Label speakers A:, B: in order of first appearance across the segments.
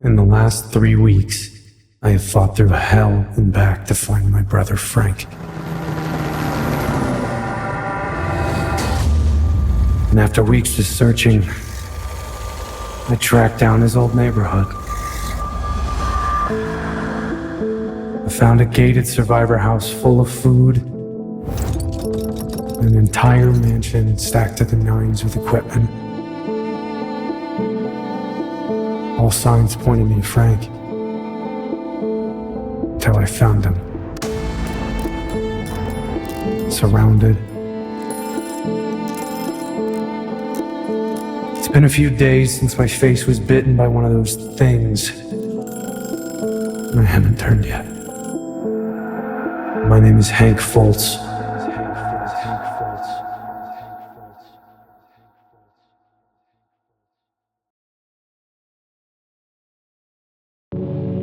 A: In the last 3 weeks, I have fought through hell and back to find my brother Frank. And after weeks of searching, I tracked down his old neighborhood. I found a gated survivor house full of food, an entire mansion stacked to the nines with equipment. All signs pointed me to Frank, till I found him. Surrounded. It's been a few days since my face was bitten by one of those things, and I haven't turned yet. My name is Hank Fultz.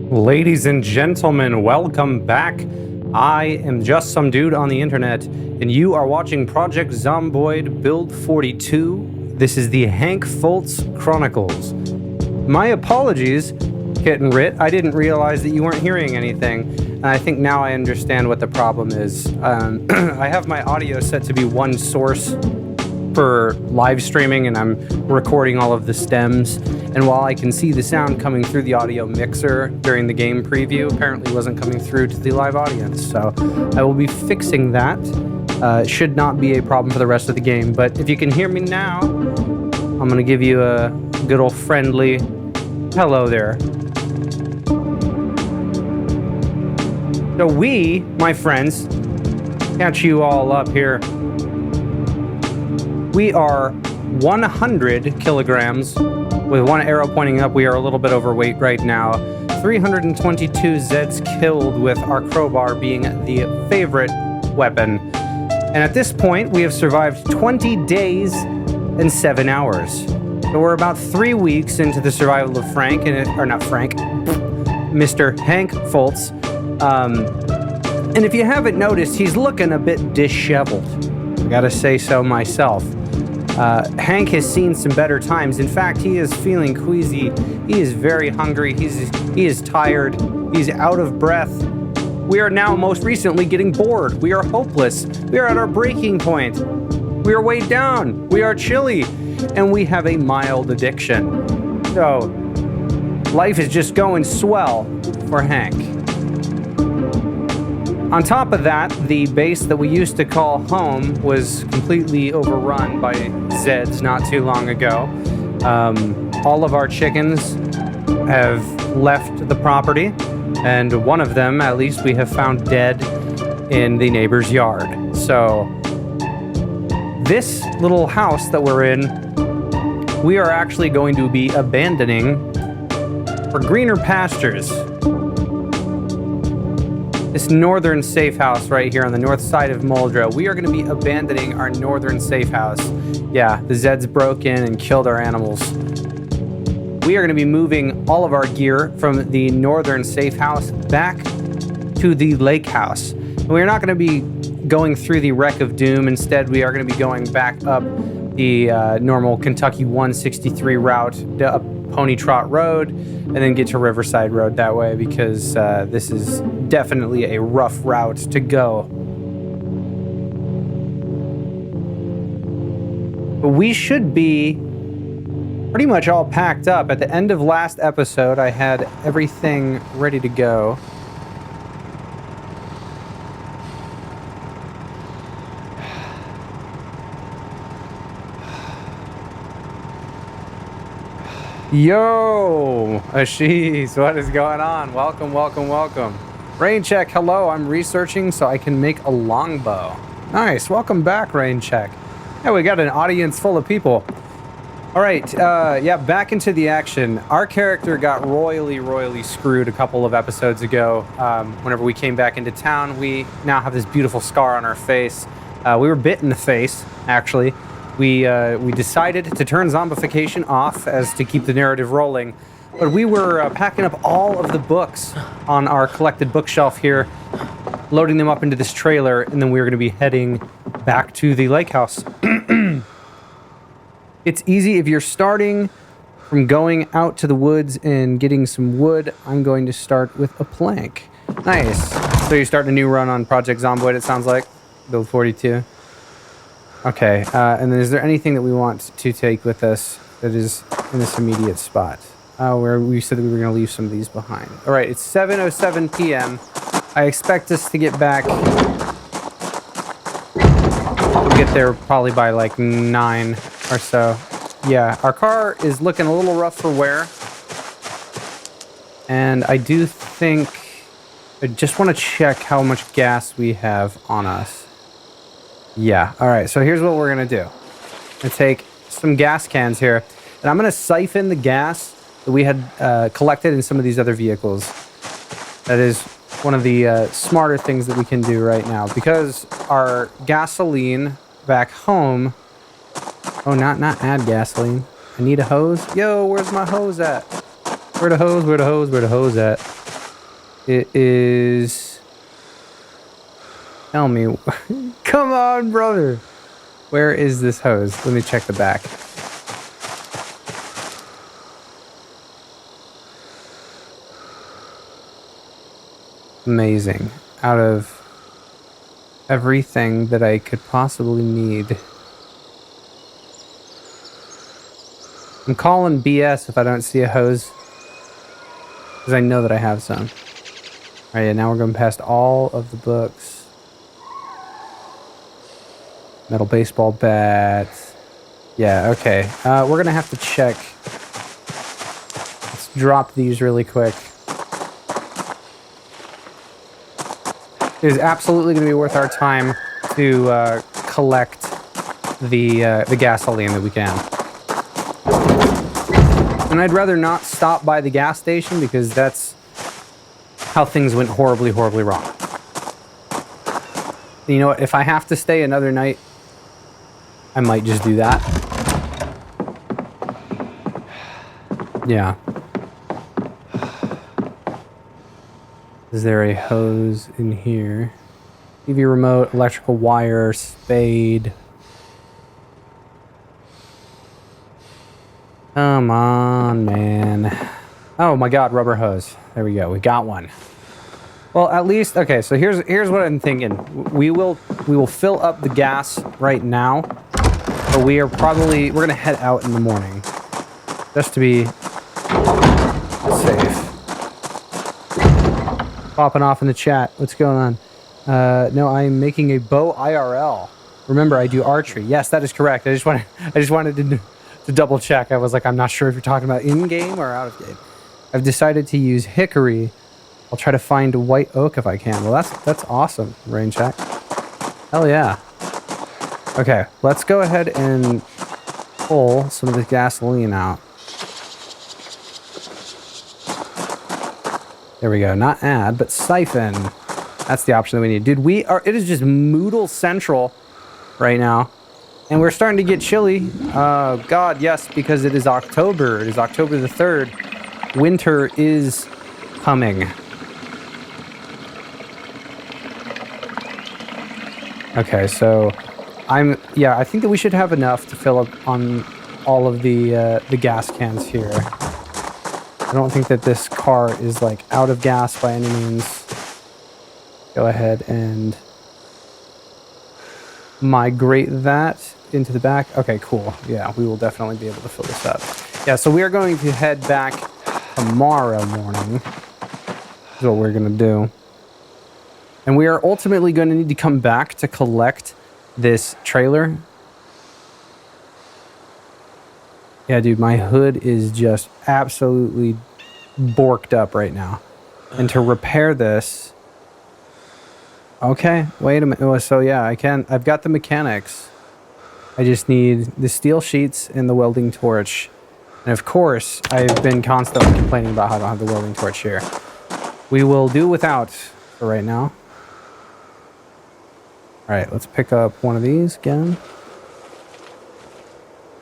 A: Ladies and gentlemen, welcome back. I am just some dude on the internet, and you are watching Project Zomboid Build 42. This is the Hank Fultz Chronicles. My apologies, Kit and Rit. I didn't realize that you weren't hearing anything, and I think now I understand what the problem is. I have my audio set to be one source for live streaming, and I'm recording all of the stems. And while I can see the sound coming through the audio mixer during the game preview, apparently wasn't coming through to the live audience. So I will be fixing that. It should not be a problem for the rest of the game. But if you can hear me now, I'm going to give you a good old friendly hello there. So we, my friends, catch you all up here. We are 100 kilograms. With one arrow pointing up, we are a little bit overweight right now. 322 Zeds killed, with our crowbar being the favorite weapon. And at this point, we have survived 20 days and 7 hours. So we're about 3 weeks into the survival of Frank, Mr. Hank Fultz. And if you haven't noticed, he's looking a bit disheveled. I gotta say so myself. Hank has seen some better times. In fact, he is feeling queasy. He is very hungry. He is tired. He's out of breath. We are now most recently getting bored. We are hopeless. We are at our breaking point. We are weighed down. We are chilly. And we have a mild addiction. So, life is just going swell for Hank. On top of that, the base that we used to call home was completely overrun by Zeds not too long ago. All of our chickens have left the property, and one of them, at least, we have found dead in the neighbor's yard. So this little house that we're in, we are actually going to be abandoning for greener pastures. This northern safe house right here on the north side of Muldraugh, we are going to be abandoning our northern safe house. Yeah, the Zeds broke in and killed our animals. We are going to be moving all of our gear from the northern safe house back to the lake house. And we're not going to be going through the Wreck of Doom. Instead, we are going to be going back up the normal Kentucky 163 route up Pony Trot Road, and then get to Riverside Road that way, because this is definitely a rough route to go. But we should be pretty much all packed up. At the end of last episode, I had everything ready to go. Yo, Ashish, what is going on? Welcome, welcome, welcome. Rain Check, hello, I'm researching so I can make a longbow. Nice, welcome back, Rain Check. Yeah, we got an audience full of people. All right, yeah, back into the action. Our character got royally screwed a couple of episodes ago. Whenever we came back into town, we now have this beautiful scar on our face. We were bit in the face, actually. We decided to turn zombification off as to keep the narrative rolling, but we were packing up all of the books on our collected bookshelf here, loading them up into this trailer, and then we were going to be heading back to the lake house. It's easy if you're starting from going out to the woods and getting some wood, I'm going to start with a plank. Nice. So you're starting a new run on Project Zomboid, it sounds like. Build 42. Okay, and then is there anything that we want to take with us that is in this immediate spot? Where we said that we were going to leave some of these behind. All right, it's 7:07 p.m. I expect us to get back. We'll get there probably by like 9 or so. Yeah, our car is looking a little rough for wear. And I do think... I just want to check how much gas we have on us. Yeah, alright, so here's what we're going to do. I'm going to take some gas cans here, and I'm going to siphon the gas that we had collected in some of these other vehicles. That is one of the smarter things that we can do right now, because our gasoline back home... Oh, not add gasoline. I need a hose. Yo, where's my hose at? Where the hose? Where the hose? Where the hose at? It is... Tell me. Come on, brother. Where is this hose? Let me check the back. Amazing. Out of everything that I could possibly need. I'm calling BS if I don't see a hose. Because I know that I have some. Alright, yeah, now we're going past all of the books. Metal baseball bat. Yeah, okay. We're going to have to check. Let's drop these really quick. It is absolutely going to be worth our time to collect the gasoline that we can. And I'd rather not stop by the gas station because that's how things went horribly, horribly wrong. You know what? If I have to stay another night, I might just do that. Yeah. Is there a hose in here? TV remote, electrical wire, spade. Come on, man. Oh my god, rubber hose. There we go. We got one. Well, at least okay, so here's what I'm thinking. We will fill up the gas right now. But we're gonna head out in the morning. Just to be safe. Popping off in the chat. What's going on? No, I'm making a bow IRL. Remember, I do archery. Yes, that is correct. I just wanted to double check. I was like, I'm not sure if you're talking about in-game or out of game. I've decided to use hickory. I'll try to find white oak if I can. Well, that's awesome, rain check. Hell yeah. Okay, let's go ahead and pull some of the gasoline out. There we go. Not add, but siphon. That's the option that we need. Dude, it is just Moodle Central right now. And we're starting to get chilly. God, yes, because it is October. It is October the 3rd. Winter is coming. Okay, so I think that we should have enough to fill up on all of the gas cans here. I don't think that this car is like out of gas by any means. Go ahead and migrate that into the back. Okay, cool. Yeah, we will definitely be able to fill this up. Yeah, so we are going to head back tomorrow morning. Is what we're going to do. And we are ultimately going to need to come back to collect this trailer. Yeah, dude, my hood is just absolutely borked up right now. And to repair this... Okay, wait a minute. So yeah, I've got the mechanics. I just need the steel sheets and the welding torch. And of course, I've been constantly complaining about how I don't have the welding torch here. We will do without for right now. Alright, let's pick up one of these again.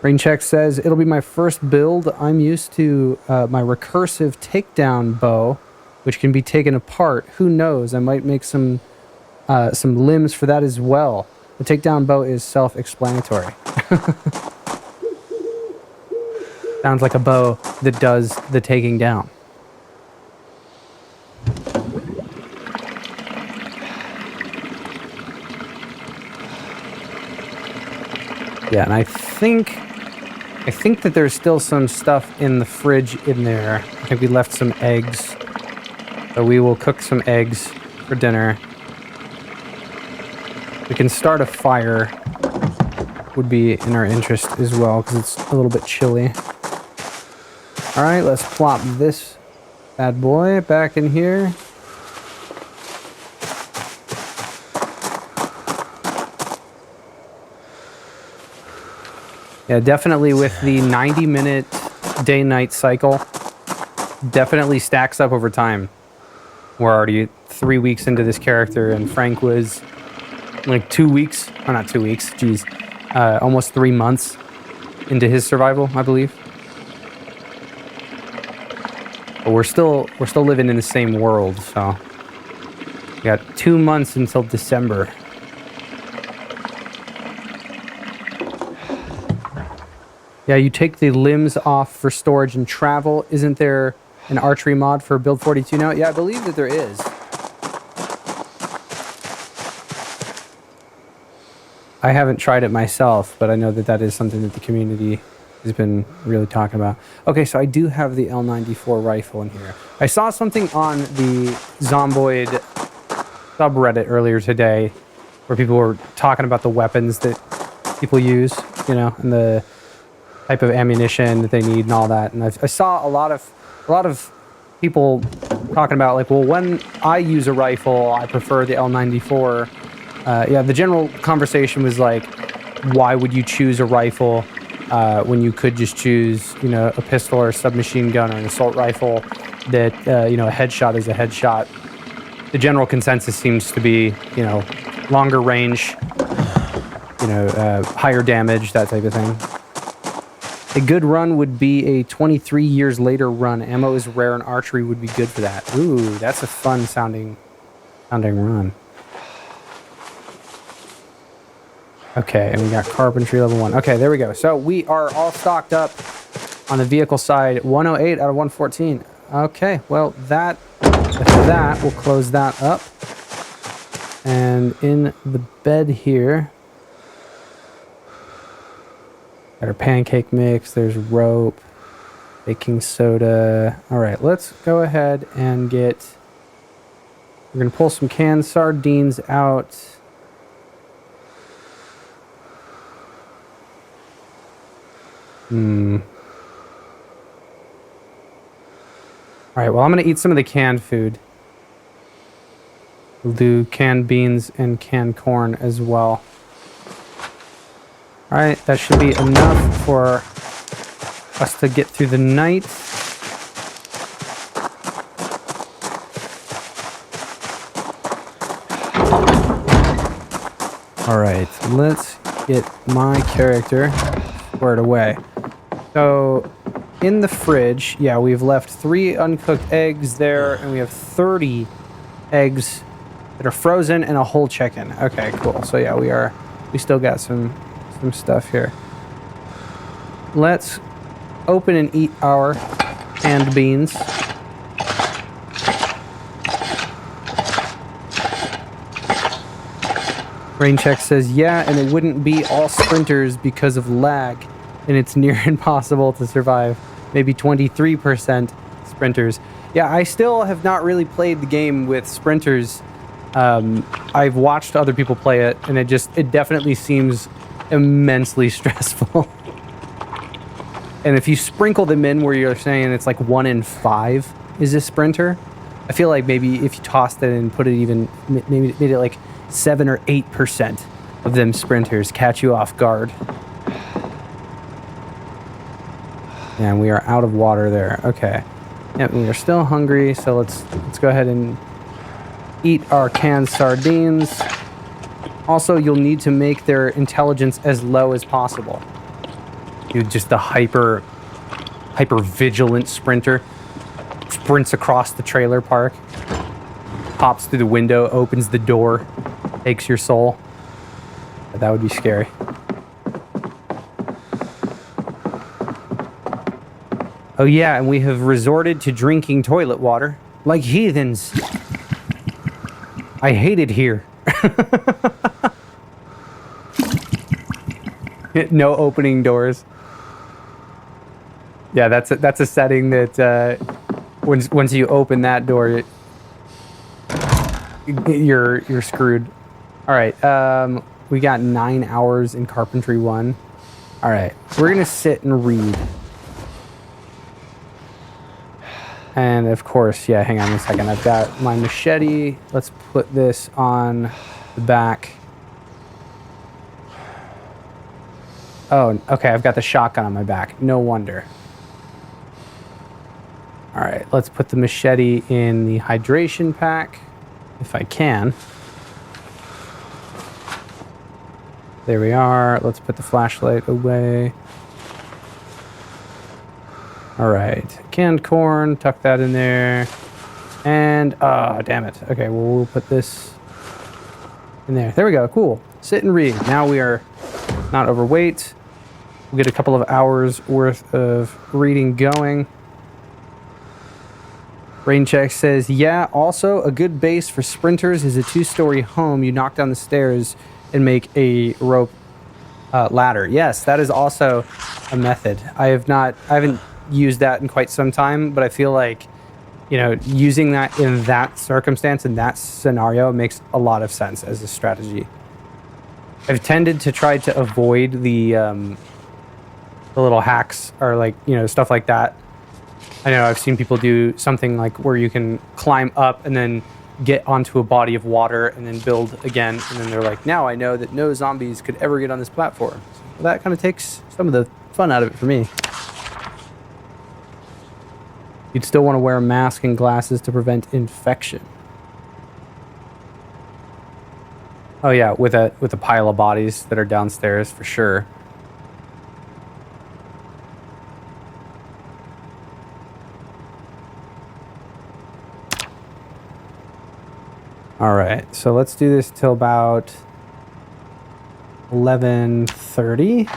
A: Raincheck says, it'll be my first build. I'm used to my recursive takedown bow, which can be taken apart. Who knows? I might make some limbs for that as well. The takedown bow is self-explanatory. Sounds like a bow that does the taking down. Yeah, and I think that there's still some stuff in the fridge in there. I think we left some eggs. So we will cook some eggs for dinner. We can start a fire. Would be in our interest as well because it's a little bit chilly. All right, let's plop this bad boy back in here. Yeah, definitely with the 90-minute day-night cycle, definitely stacks up over time. We're already 3 weeks into this character, and Frank was like 2 weeks, or not 2 weeks, geez, almost 3 months into his survival, I believe. But we're still living in the same world, so we got 2 months until December. Yeah, you take the limbs off for storage and travel. Isn't there an archery mod for Build 42 now? Yeah, I believe that there is. I haven't tried it myself, but I know that that is something that the community has been really talking about. Okay, so I do have the L94 rifle in here. I saw something on the Zomboid subreddit earlier today where people were talking about the weapons that people use, you know, and the type of ammunition that they need and all that. And I saw a lot of people talking about like, well, when I use a rifle, I prefer the L94. Yeah, the general conversation was like, why would you choose a rifle when you could just choose, you know, a pistol or a submachine gun or an assault rifle that, you know, a headshot is a headshot. The general consensus seems to be, you know, longer range, you know, higher damage, that type of thing. A good run would be a 23 years later run. Ammo is rare and archery would be good for that. Ooh, that's a fun sounding run. Okay, and we got carpentry level 1. Okay, there we go. So we are all stocked up on the vehicle side. 108 out of 114. Okay, well, after that, we'll close that up. And in the bed here, got our pancake mix, there's rope, baking soda. All right, let's go ahead and we're going to pull some canned sardines out. All right, well, I'm going to eat some of the canned food. We'll do canned beans and canned corn as well. All right, that should be enough for us to get through the night. All right, let's get my character squared away. So, in the fridge, yeah, we've left 3 uncooked eggs there, and we have 30 eggs that are frozen and a whole chicken. Okay, cool. So yeah, we still got some stuff here. Let's open and eat our canned beans. Rain check says, yeah, and it wouldn't be all sprinters because of lag, and it's near impossible to survive. Maybe 23% sprinters. Yeah, I still have not really played the game with sprinters. I've watched other people play it, and it definitely seems immensely stressful. And if you sprinkle them in where you're saying it's like 1 in 5 is a sprinter, I feel like maybe if you tossed it and put it even, maybe made it like 7 or 8% of them sprinters catch you off guard. And we are out of water there. Okay. Yeah, we are still hungry, so let's go ahead and eat our canned sardines. Also, you'll need to make their intelligence as low as possible. Dude, just the hyper vigilant sprinter sprints across the trailer park, pops through the window, opens the door, takes your soul. That would be scary. Oh yeah, and we have resorted to drinking toilet water like heathens. I hate it here. No opening doors. Yeah, that's a setting that once you open that door, you're screwed. All right, we got 9 hours in Carpentry 1. All right, we're gonna sit and read. And of course, yeah, hang on a second. I've got my machete. Let's put this on the back. Oh, okay, I've got the shotgun on my back. No wonder. All right, let's put the machete in the hydration pack, if I can. There we are. Let's put the flashlight away. All right, canned corn, tuck that in there. And, oh, damn it. Okay, well, we'll put this in there. There we go, cool. Sit and read. Now we are not overweight. We'll get a couple of hours worth of reading going. Rain Check says, yeah, also a good base for sprinters is a 2-story home. You knock down the stairs and make a rope ladder. Yes, that is also a method. I haven't used that in quite some time, but I feel like, you know, using that in that circumstance, in that scenario, makes a lot of sense as a strategy. I've tended to try to avoid the little hacks or, like, you know, stuff like that. I know I've seen people do something like where you can climb up and then get onto a body of water and then build again, and then they're like, now I know that no zombies could ever get on this platform. So that kind of takes some of the fun out of it for me. You'd still want to wear a mask and glasses to prevent infection. Oh yeah, with a pile of bodies that are downstairs for sure. All right, so let's do this till about 11:30.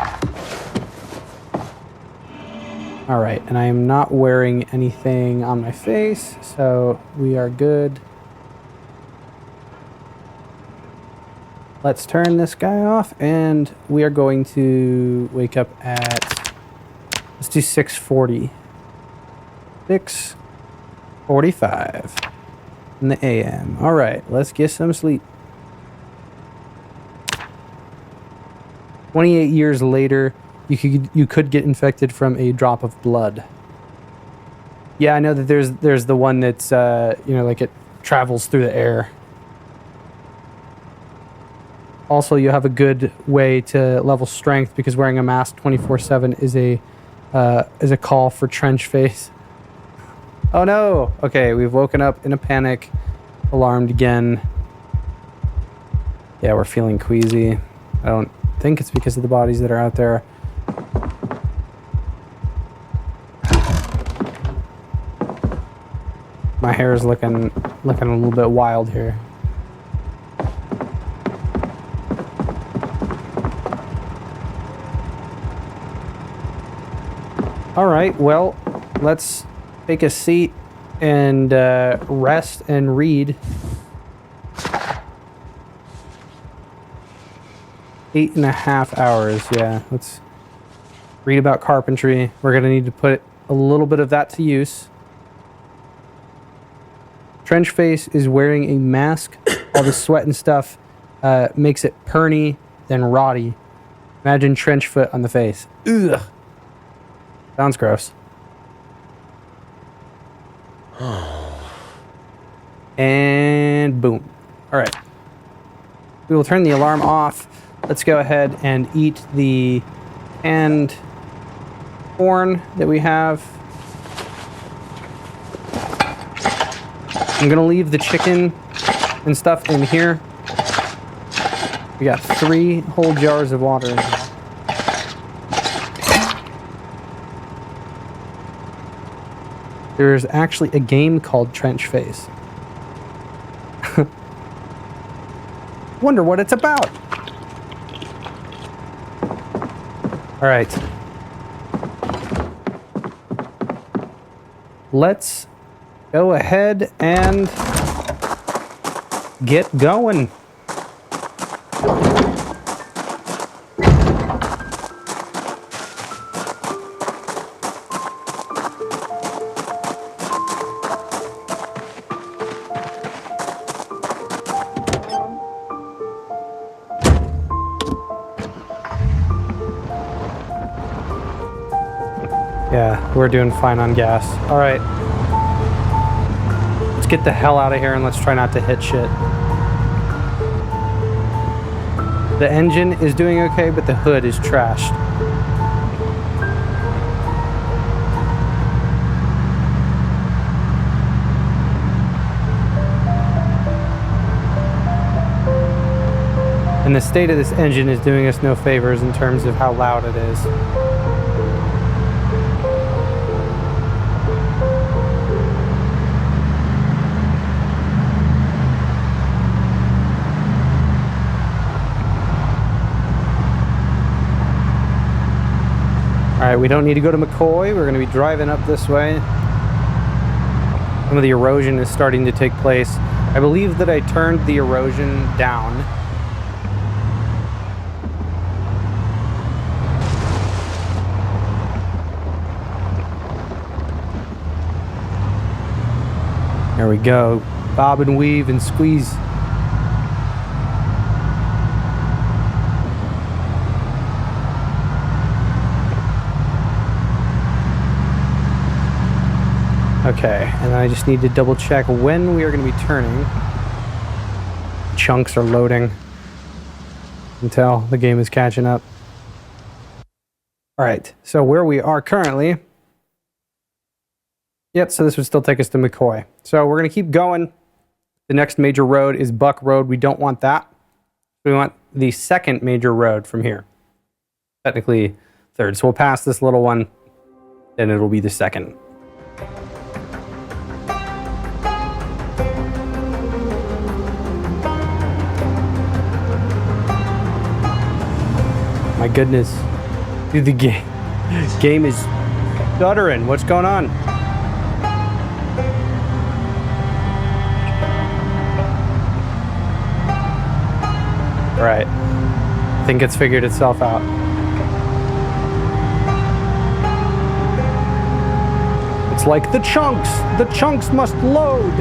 A: All right, and I am not wearing anything on my face, so we are good. Let's turn this guy off, and we are going to wake up at, let's do 6:40. 6:45 in the AM. All right, let's get some sleep. 28 years later, you could get infected from a drop of blood. Yeah, I know that there's the one that's you know, like it travels through the air. Also, you have a good way to level strength because wearing a mask 24/7 is a call for trench face. Oh no! Okay, we've woken up in a panic, alarmed again. Yeah, we're feeling queasy. I don't think it's because of the bodies that are out there. My hair is looking a little bit wild here. All right, well, let's take a seat and rest and read. 8.5 hours, yeah. Let's read about carpentry. We're gonna need to put a little bit of that to use. Trench face is wearing a mask. All the sweat and stuff makes it perny, then rotty. Imagine trench foot on the face. Ugh. Sounds gross. And boom. All right. We will turn the alarm off. Let's go ahead and eat the canned corn that we have. I'm going to leave the chicken and stuff in here. We got 3 whole jars of water in here. There's actually a game called Trench Face. Wonder what it's about. All right. let's go ahead and get going. Yeah, we're doing fine on gas. All right. Let's get the hell out of here and let's try not to hit shit. The engine is doing okay, but the hood is trashed. And the state of this engine is doing us no favors in terms of how loud it is. Alright, we don't need to go to McCoy. We're going to be driving up this way. Some of the erosion is starting to take place. I believe that I turned the erosion down. There we go. Bob and weave and squeeze. Okay, and I just need to double check when we are going to be turning. Chunks are loading until the game is catching up. Alright, so where we are currently... Yep, so this would still take us to McCoy. So we're going to keep going. The next major road is Buck Road. We don't want that. We want the second major road from here. Technically third. So we'll pass this little one, then it'll be the second. My goodness. Dude, the game is stuttering. What's going on? Right. I think it's figured itself out. It's like the chunks. The chunks must load.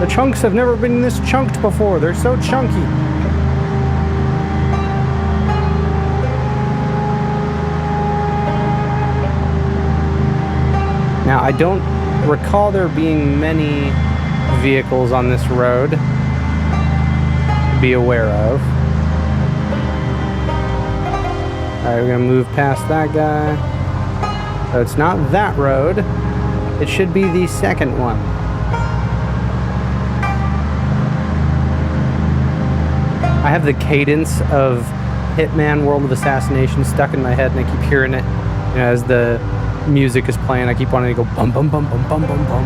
A: The chunks have never been this chunked before. They're so chunky. Now, I don't recall there being many vehicles on this road to be aware of. Alright, we're going to move past that guy. So it's not that road. It should be the second one. I have the cadence of Hitman World of Assassination stuck in my head, and I keep hearing it, you know, as the music is playing. I keep wanting to go bum bum bum bum bum bum bum.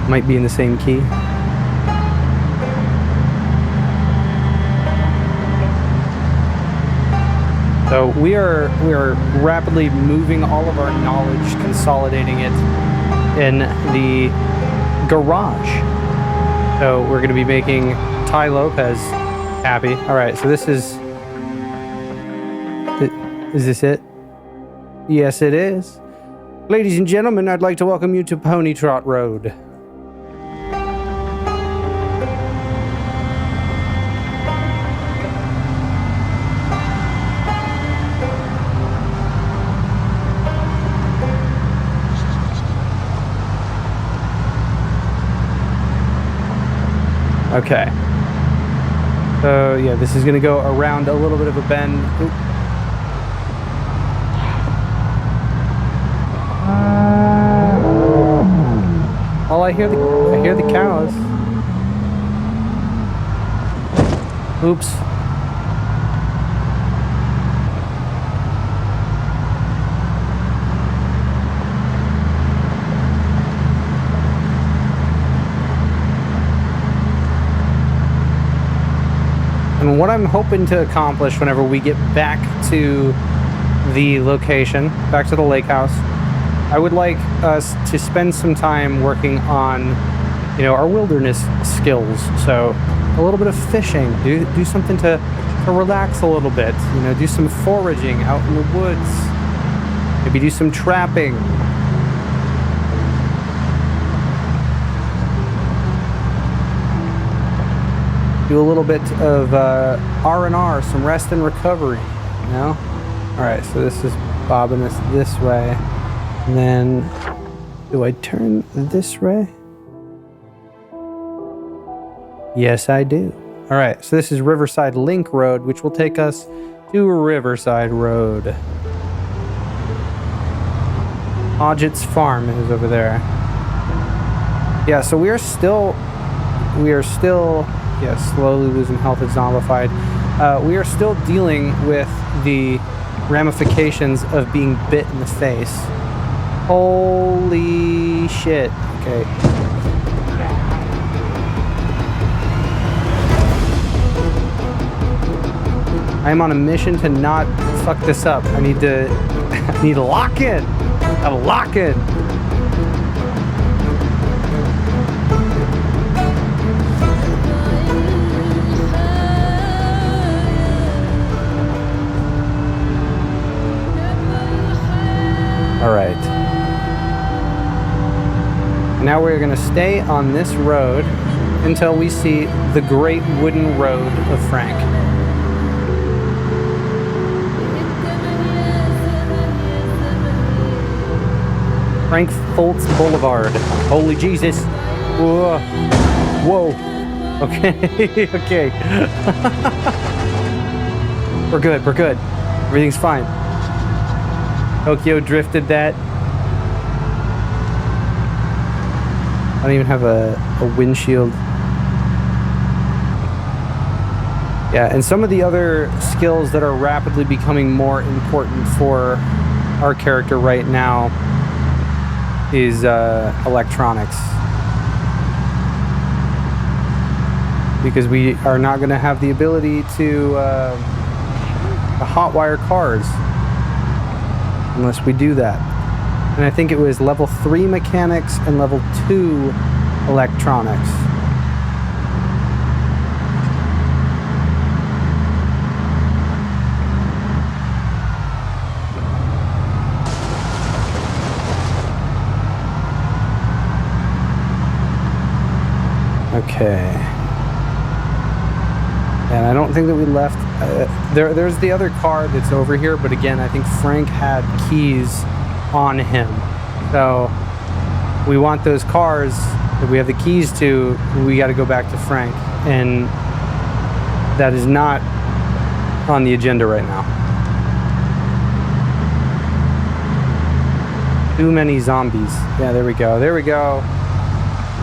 A: Might be in the same key. So we are rapidly moving all of our knowledge, consolidating it in the garage. So we're going to be making Ty Lopez happy. All right, so this is this it? Yes, it is. Ladies and gentlemen, I'd like to welcome you to Pony Trot Road. Okay. So, yeah, this is going to go around a little bit of a bend. Oop. Oh, I hear the cows. Oops. And what I'm hoping to accomplish whenever we get back to the location, back to the lake house. I would like us to spend some time working on, you know, our wilderness skills. So a little bit of fishing, do something to relax a little bit, you know, do some foraging out in the woods, maybe do some trapping. Do a little bit of R&R, some rest and recovery, you know? All right, so this is bobbing us this way. And then, do I turn this way? Yes, I do. All right, so this is Riverside Link Road, which will take us to Riverside Road. Odgett's Farm is over there. Yeah, so we are still, yeah, slowly losing health as zombified. We are still dealing with the ramifications of being bit in the face. Holy shit. Okay. I'm on a mission to not fuck this up. I need to lock in. Gotta lock in. All right. Now we're going to stay on this road until we see the Great Wooden Road of Frank. Frank Fultz Boulevard. Holy Jesus. Whoa. Whoa. Okay. Okay. We're good. We're good. Everything's fine. Tokyo drifted that. I don't even have a windshield. Yeah, and some of the other skills that are rapidly becoming more important for our character right now is electronics. Because we are not going to have the ability to hotwire cars unless we do that. And I think it was level 3 mechanics and level 2 electronics. Okay. And I don't think that we left. There's the other car that's over here, but again, I think Frank had keys on him. So we want those cars that we have the keys to. We got to go back to Frank, and that is not on the agenda right now. Too many zombies. Yeah, there we go. There we go.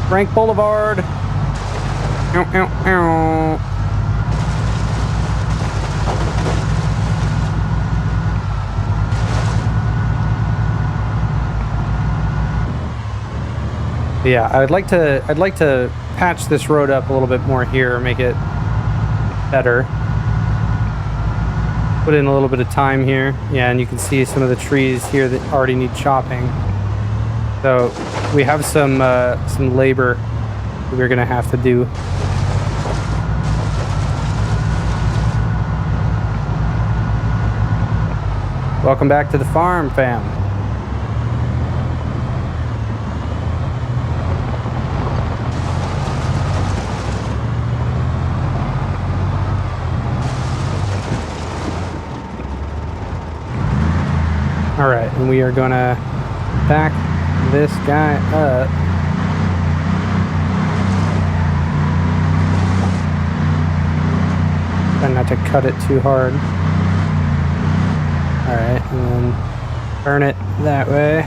A: Frank Boulevard. Ow, ow, ow. Yeah, I'd like to patch this road up a little bit more here, make it better. Put in a little bit of time here. Yeah, and you can see some of the trees here that already need chopping. So we have some labor that we're gonna have to do. Welcome back to the farm, fam. All right, and we are gonna back this guy up. Try not to cut it too hard. All right, and then turn it that way.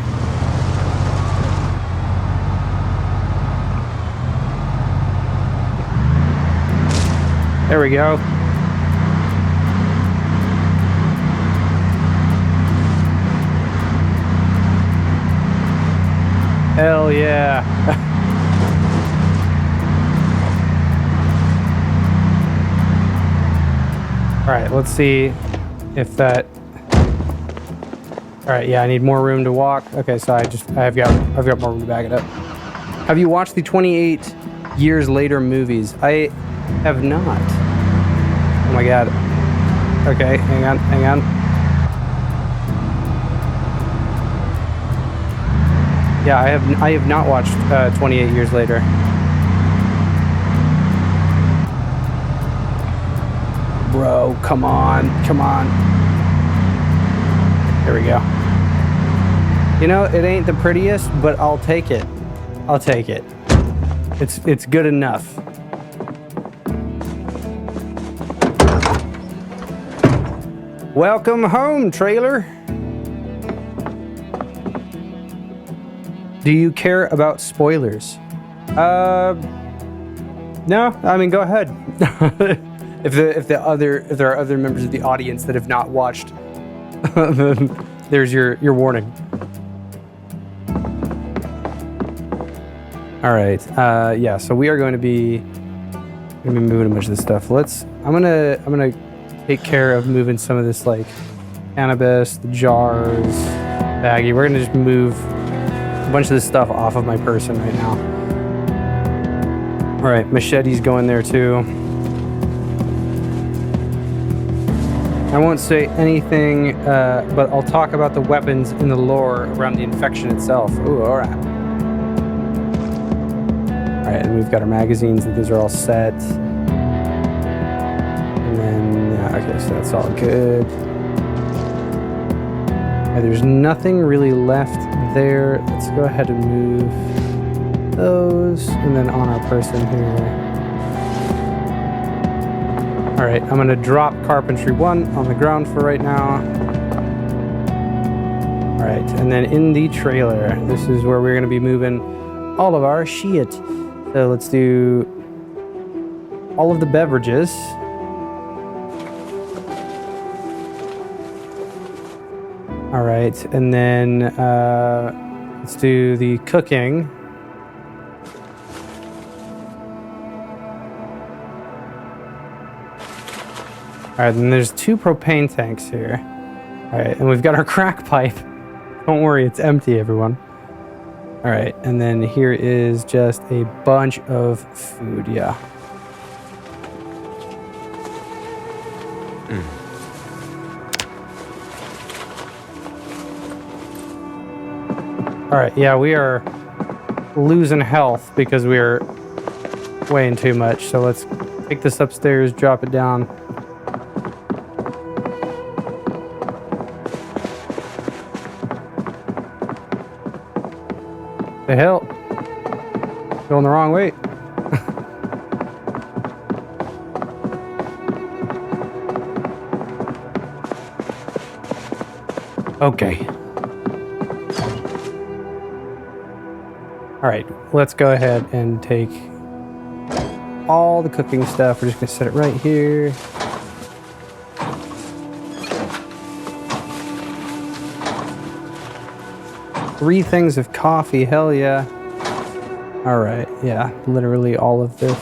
A: There we go. Hell yeah. All right, let's see if that All right, yeah, I need more room to walk. Okay, so I've got more room to back it up. Have you watched the 28 years later movies? I have not. Oh my god. Okay, hang on. Yeah, I have not watched 28 years later. Bro, come on. There we go. You know, it ain't the prettiest, but I'll take it. It's good enough. Welcome home, trailer. Do you care about spoilers? No. I mean, go ahead. if there are other members of the audience that have not watched, there's your warning. All right. Yeah. So we are going to be moving a bunch of this stuff. I'm gonna take care of moving some of this like cannabis, the jars, baggie. We're gonna just move a bunch of this stuff off of my person right now. All right, machete's going there too. I won't say anything, but I'll talk about the weapons in the lore around the infection itself. Ooh, all right. All right, and we've got our magazines. These are all set. And then, okay, so that's all good. Okay, there's nothing really left there. Let's go ahead and move those, and then on our person here. All right, I'm gonna drop carpentry 1 on the ground for right now. All right, and then in the trailer, this is where we're gonna be moving all of our shit. So let's do all of the beverages. All right, and then let's do the cooking. All right, and there's 2 propane tanks here. All right, and we've got our crack pipe. Don't worry, it's empty, everyone. All right, and then here is just a bunch of food, yeah. All right, yeah, we are losing health because we are weighing too much. So let's take this upstairs, drop it down. The hell? Going the wrong way. Okay. All right, let's go ahead and take all the cooking stuff. We're just gonna set it right here. Three things of coffee, hell yeah. All right, yeah, literally all of this.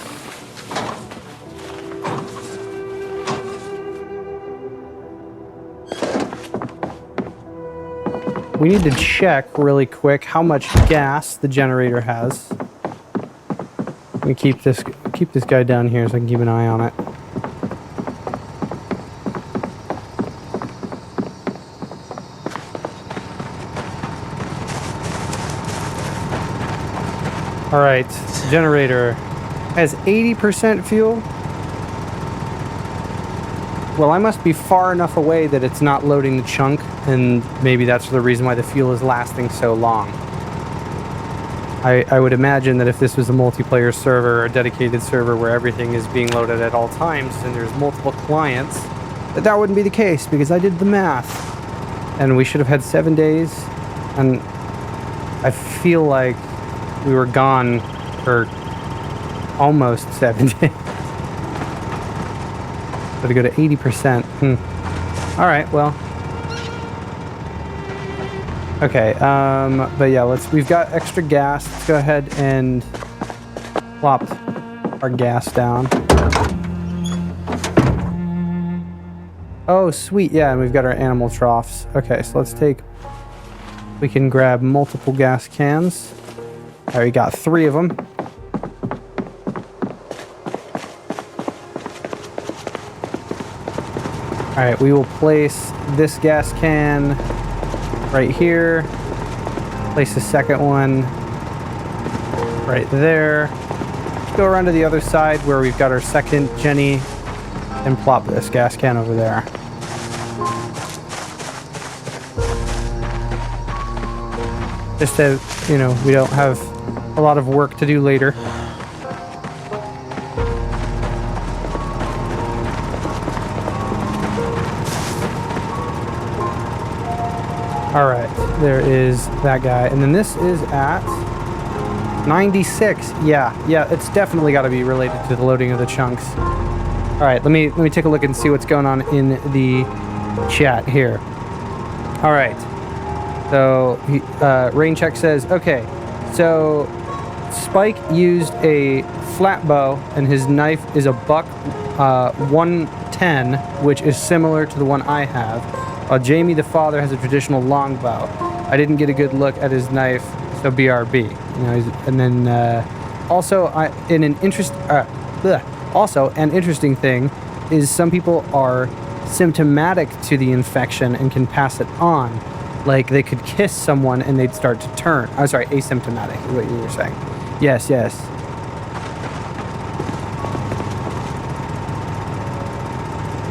A: We need to check really quick how much gas the generator has. Let me keep this guy down here so I can keep an eye on it. All right, generator has 80% fuel. Well, I must be far enough away that it's not loading the chunk, and maybe that's the reason why the fuel is lasting so long. I would imagine that if this was a multiplayer server or a dedicated server where everything is being loaded at all times and there's multiple clients, that wouldn't be the case, because I did the math. And we should have had 7 days, and I feel like we were gone for almost 7 days. So to go to 80%. All right, well. Okay, but yeah, we've got extra gas. Let's go ahead and plop our gas down. Oh, sweet, yeah, and we've got our animal troughs. Okay, so let's take We can grab multiple gas cans. All right, we got 3 of them. All right, we will place this gas can right here. Place the second one right there. Go around to the other side where we've got our second Jenny and plop this gas can over there. Just so, you know, we don't have a lot of work to do later. Alright, there is that guy. And then this is at 96. Yeah, it's definitely got to be related to the loading of the chunks. Alright, let me take a look and see what's going on in the chat here. Alright. So, Rain Check says, okay, so Spike used a flat bow and his knife is a buck 110, which is similar to the one I have. Jamie the father has a traditional longbow. I didn't get a good look at his knife, so BRB. You know, and then also, an interesting thing is some people are symptomatic to the infection and can pass it on. Like they could kiss someone and they'd start to turn. I'm sorry, asymptomatic is what you were saying. Yes.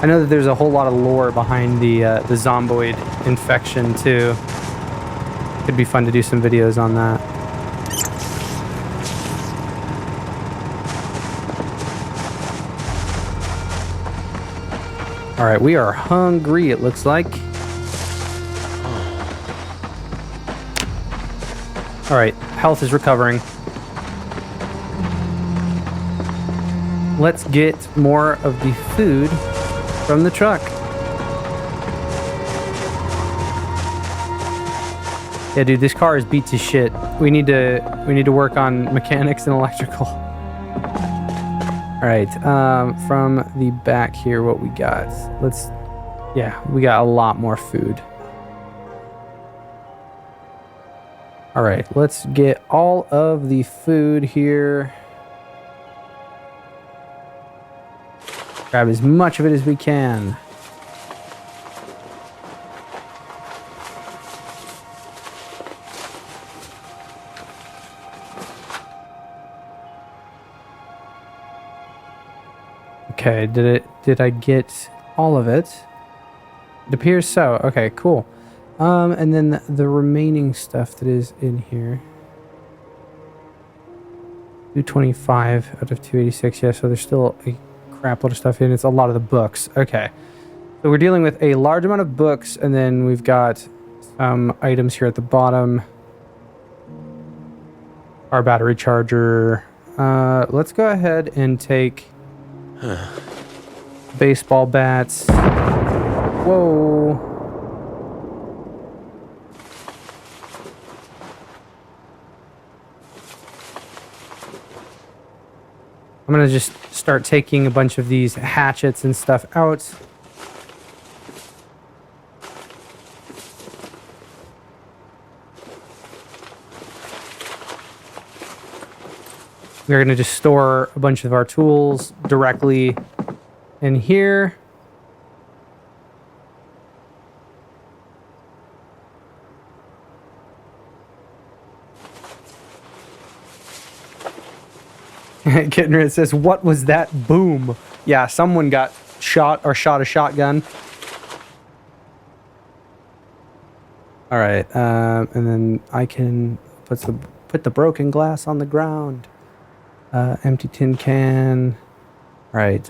A: I know that there's a whole lot of lore behind the Zomboid infection too. Could be fun to do some videos on that. All right, we are hungry, it looks like. All right, health is recovering. Let's get more of the food from the truck. Yeah, dude, this car is beat to shit. We need to work on mechanics and electrical. All right, from the back here, what we got? We got a lot more food. All right, let's get all of the food here. Grab as much of it as we can. Okay, did I get all of it? It appears so. Okay, cool. And then the remaining stuff that is in here. 225 out of 286. Yeah, so there's still a crap load of stuff in. It's a lot of the books. Okay. So we're dealing with a large amount of books, and then we've got some items here at the bottom. Our battery charger. Let's go ahead and take baseball bats. Whoa. I'm going to just start taking a bunch of these hatchets and stuff out. We're going to just store a bunch of our tools directly in here. Getting rid says, what was that boom? Yeah, someone got shot or shot a shotgun. All right, and then I can put the broken glass on the ground. Empty tin can. All right.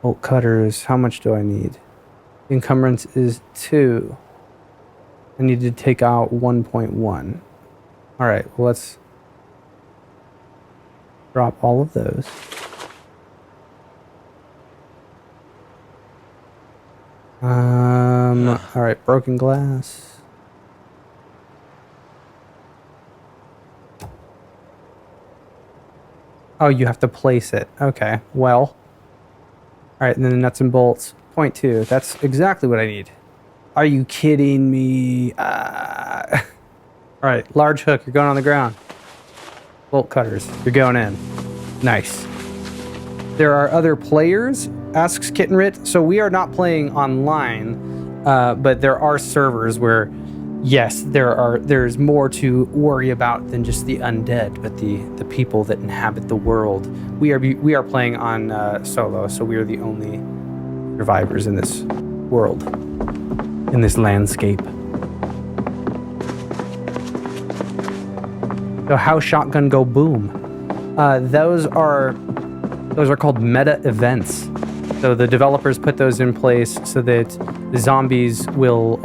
A: Bolt cutters. How much do I need? Encumbrance is 2. I need to take out 1.1. All right, well, let's drop all of those. All right, broken glass. Oh, you have to place it. Okay, well. All right, and then the nuts and bolts. .2. That's exactly what I need. Are you kidding me? All right, large hook. You're going on the ground. Bolt cutters. You're going in. Nice. There are other players, asks Kittenrit. So we are not playing online, but there are servers where, yes, there's more to worry about than just the undead, but the people that inhabit the world. We are playing on solo, so we are the only survivors in this world, in this landscape. So how shotgun go boom? Those are called meta events. So the developers put those in place so that the zombies will.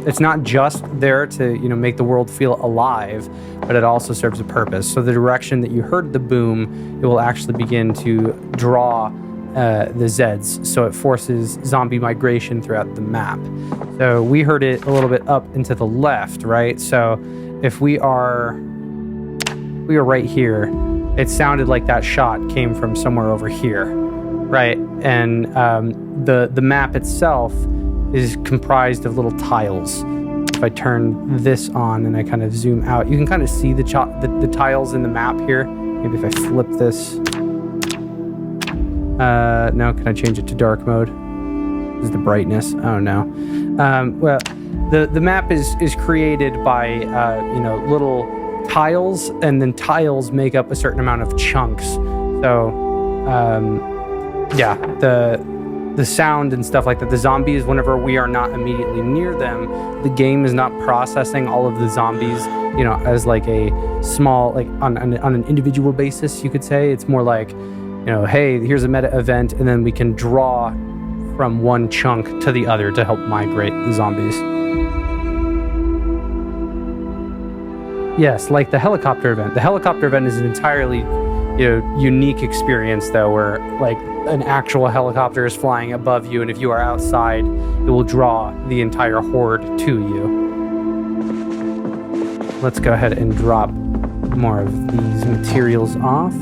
A: It's not just there to make the world feel alive, but it also serves a purpose. So the direction that you heard the boom, it will actually begin to draw the Zeds. So it forces zombie migration throughout the map. So we heard it a little bit up and to the left, right? So if we are right here, it sounded like that shot came from somewhere over here, right? And the map itself is comprised of little tiles. If I turn this on and I kind of zoom out, you can kind of see the tiles in the map here. Maybe if I flip this. No, can I change it to dark mode? This is the brightness. Oh no. Well, the map is created by little tiles, and then tiles make up a certain amount of chunks. So yeah, the sound and stuff like that, the zombies, whenever we are not immediately near them, the game is not processing all of the zombies as like a small, like on an individual basis, you could say. It's more like, hey, here's a meta event, and then we can draw from one chunk to the other to help migrate the zombies. Yes, like the helicopter event. The helicopter event is an entirely, unique experience, though, where like an actual helicopter is flying above you, and if you are outside, it will draw the entire horde to you. Let's go ahead and drop more of these materials off.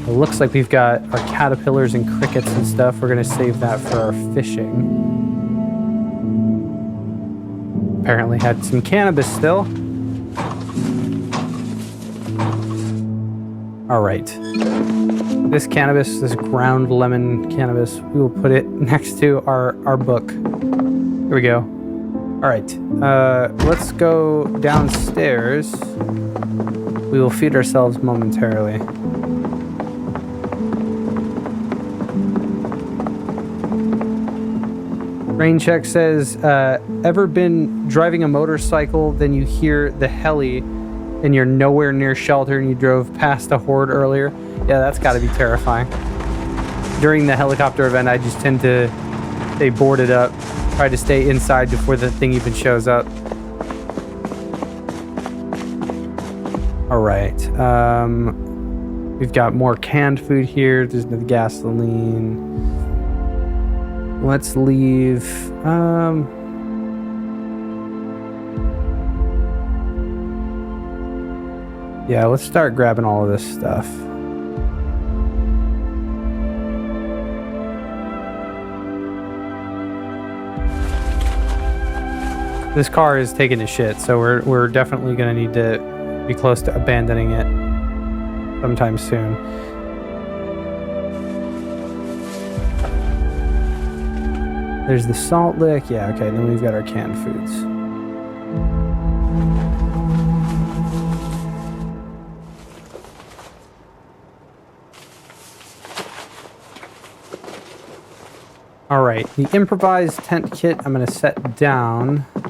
A: It looks like we've got our caterpillars and crickets and stuff. We're going to save that for our fishing. Apparently had some cannabis still. All right. This cannabis, this ground lemon cannabis, we will put it next to our book. Here we go. All right. Let's go downstairs. We will feed ourselves momentarily. Rain check says, ever been driving a motorcycle, then you hear the heli and you're nowhere near shelter and you drove past a horde earlier? Yeah, that's got to be terrifying. During the helicopter event, I just tend to stay boarded up, try to stay inside before the thing even shows up. All right. We've got more canned food here. There's no gasoline. Let's leave. Yeah, let's start grabbing all of this stuff. This car is taking a shit, so we're definitely gonna need to be close to abandoning it sometime soon. There's the salt lick. Yeah, okay, then we've got our canned foods. All right, the improvised tent kit I'm going to set down. I'm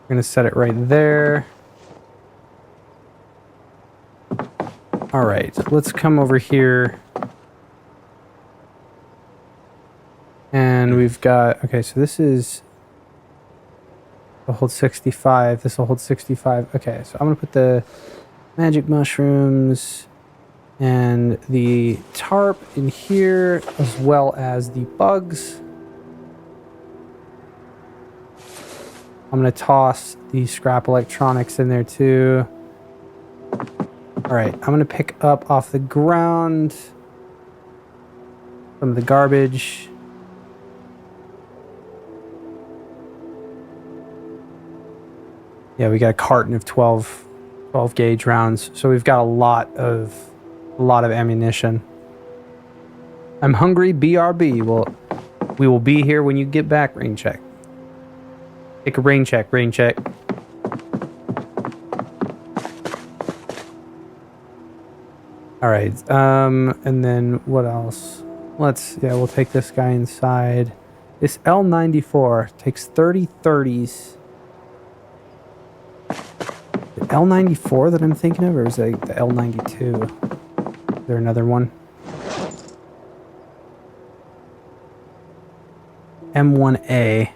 A: going to set it right there. All right, let's come over here. And we've got, okay, so this will hold 65. This will hold 65. Okay, so I'm going to put the magic mushrooms and the tarp in here, as well as the bugs. I'm going to toss the scrap electronics in there too. All right, I'm going to pick up off the ground some of the garbage. Yeah, we got a carton of 12 gauge rounds, so we've got a lot of ammunition. I'm hungry, BRB. Well, we will be here when you get back. Rain check. Take a rain check. Rain check. All right. And then what else? We'll take this guy inside. This L94 takes 30 30s. The L94 that I'm thinking of, or is it the L92? Is there another one? M1A.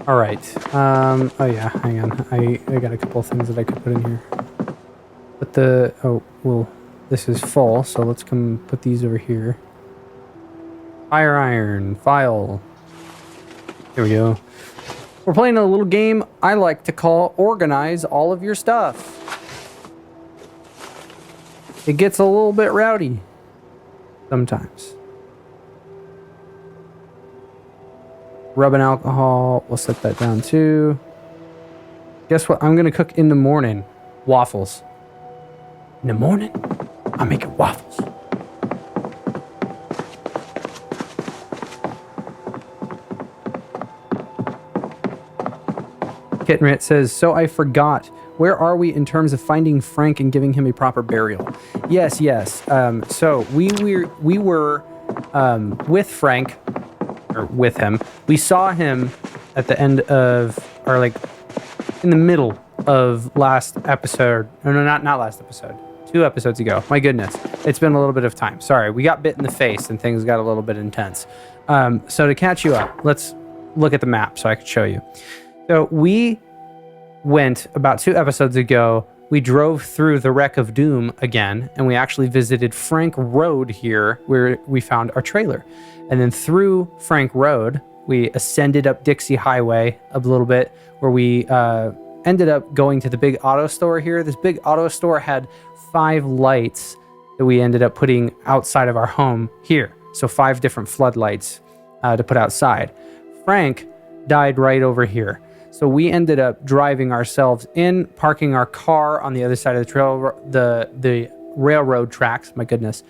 A: All right. Oh yeah, hang on. I got a couple of things that I could put in here. But this is full, so let's come put these over here. Fire iron, file. Here we go. We're playing a little game I like to call Organize All of Your Stuff. It gets a little bit rowdy sometimes. Rubbing alcohol, we'll set that down too. Guess what I'm gonna cook in the morning? Waffles. In the morning, I'm making waffles. Kittenrit says, so I forgot. Where are we in terms of finding Frank and giving him a proper burial? Yes. So we were with Frank, or with him. We saw him at the end of, or like in the middle of last episode. No, not last episode. 2 episodes ago. My goodness. It's been a little bit of time. Sorry. We got bit in the face and things got a little bit intense. So to catch you up, let's look at the map so I can show you. So we went about 2 episodes ago. We drove through the Wreck of Doom again, and we actually visited Frank Road here where we found our trailer. And then through Frank Road, we ascended up Dixie Highway a little bit, where we ended up going to the big auto store here. This big auto store had 5 lights that we ended up putting outside of our home here. So 5 different floodlights to put outside. Frank died right over here. So we ended up driving ourselves in, parking our car on the other side of the trail, the railroad tracks. My goodness.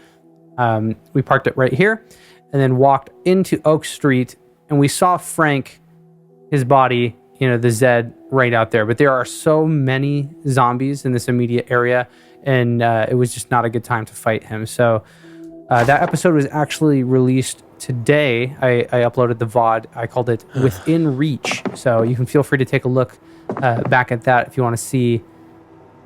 A: We parked it right here and then walked into Oak Street, and we saw Frank, his body, the Zed right out there. But there are so many zombies in this immediate area, and it was just not a good time to fight him. So that episode was actually released today. I uploaded the VOD. I called it Within Reach. So you can feel free to take a look back at that if you want to see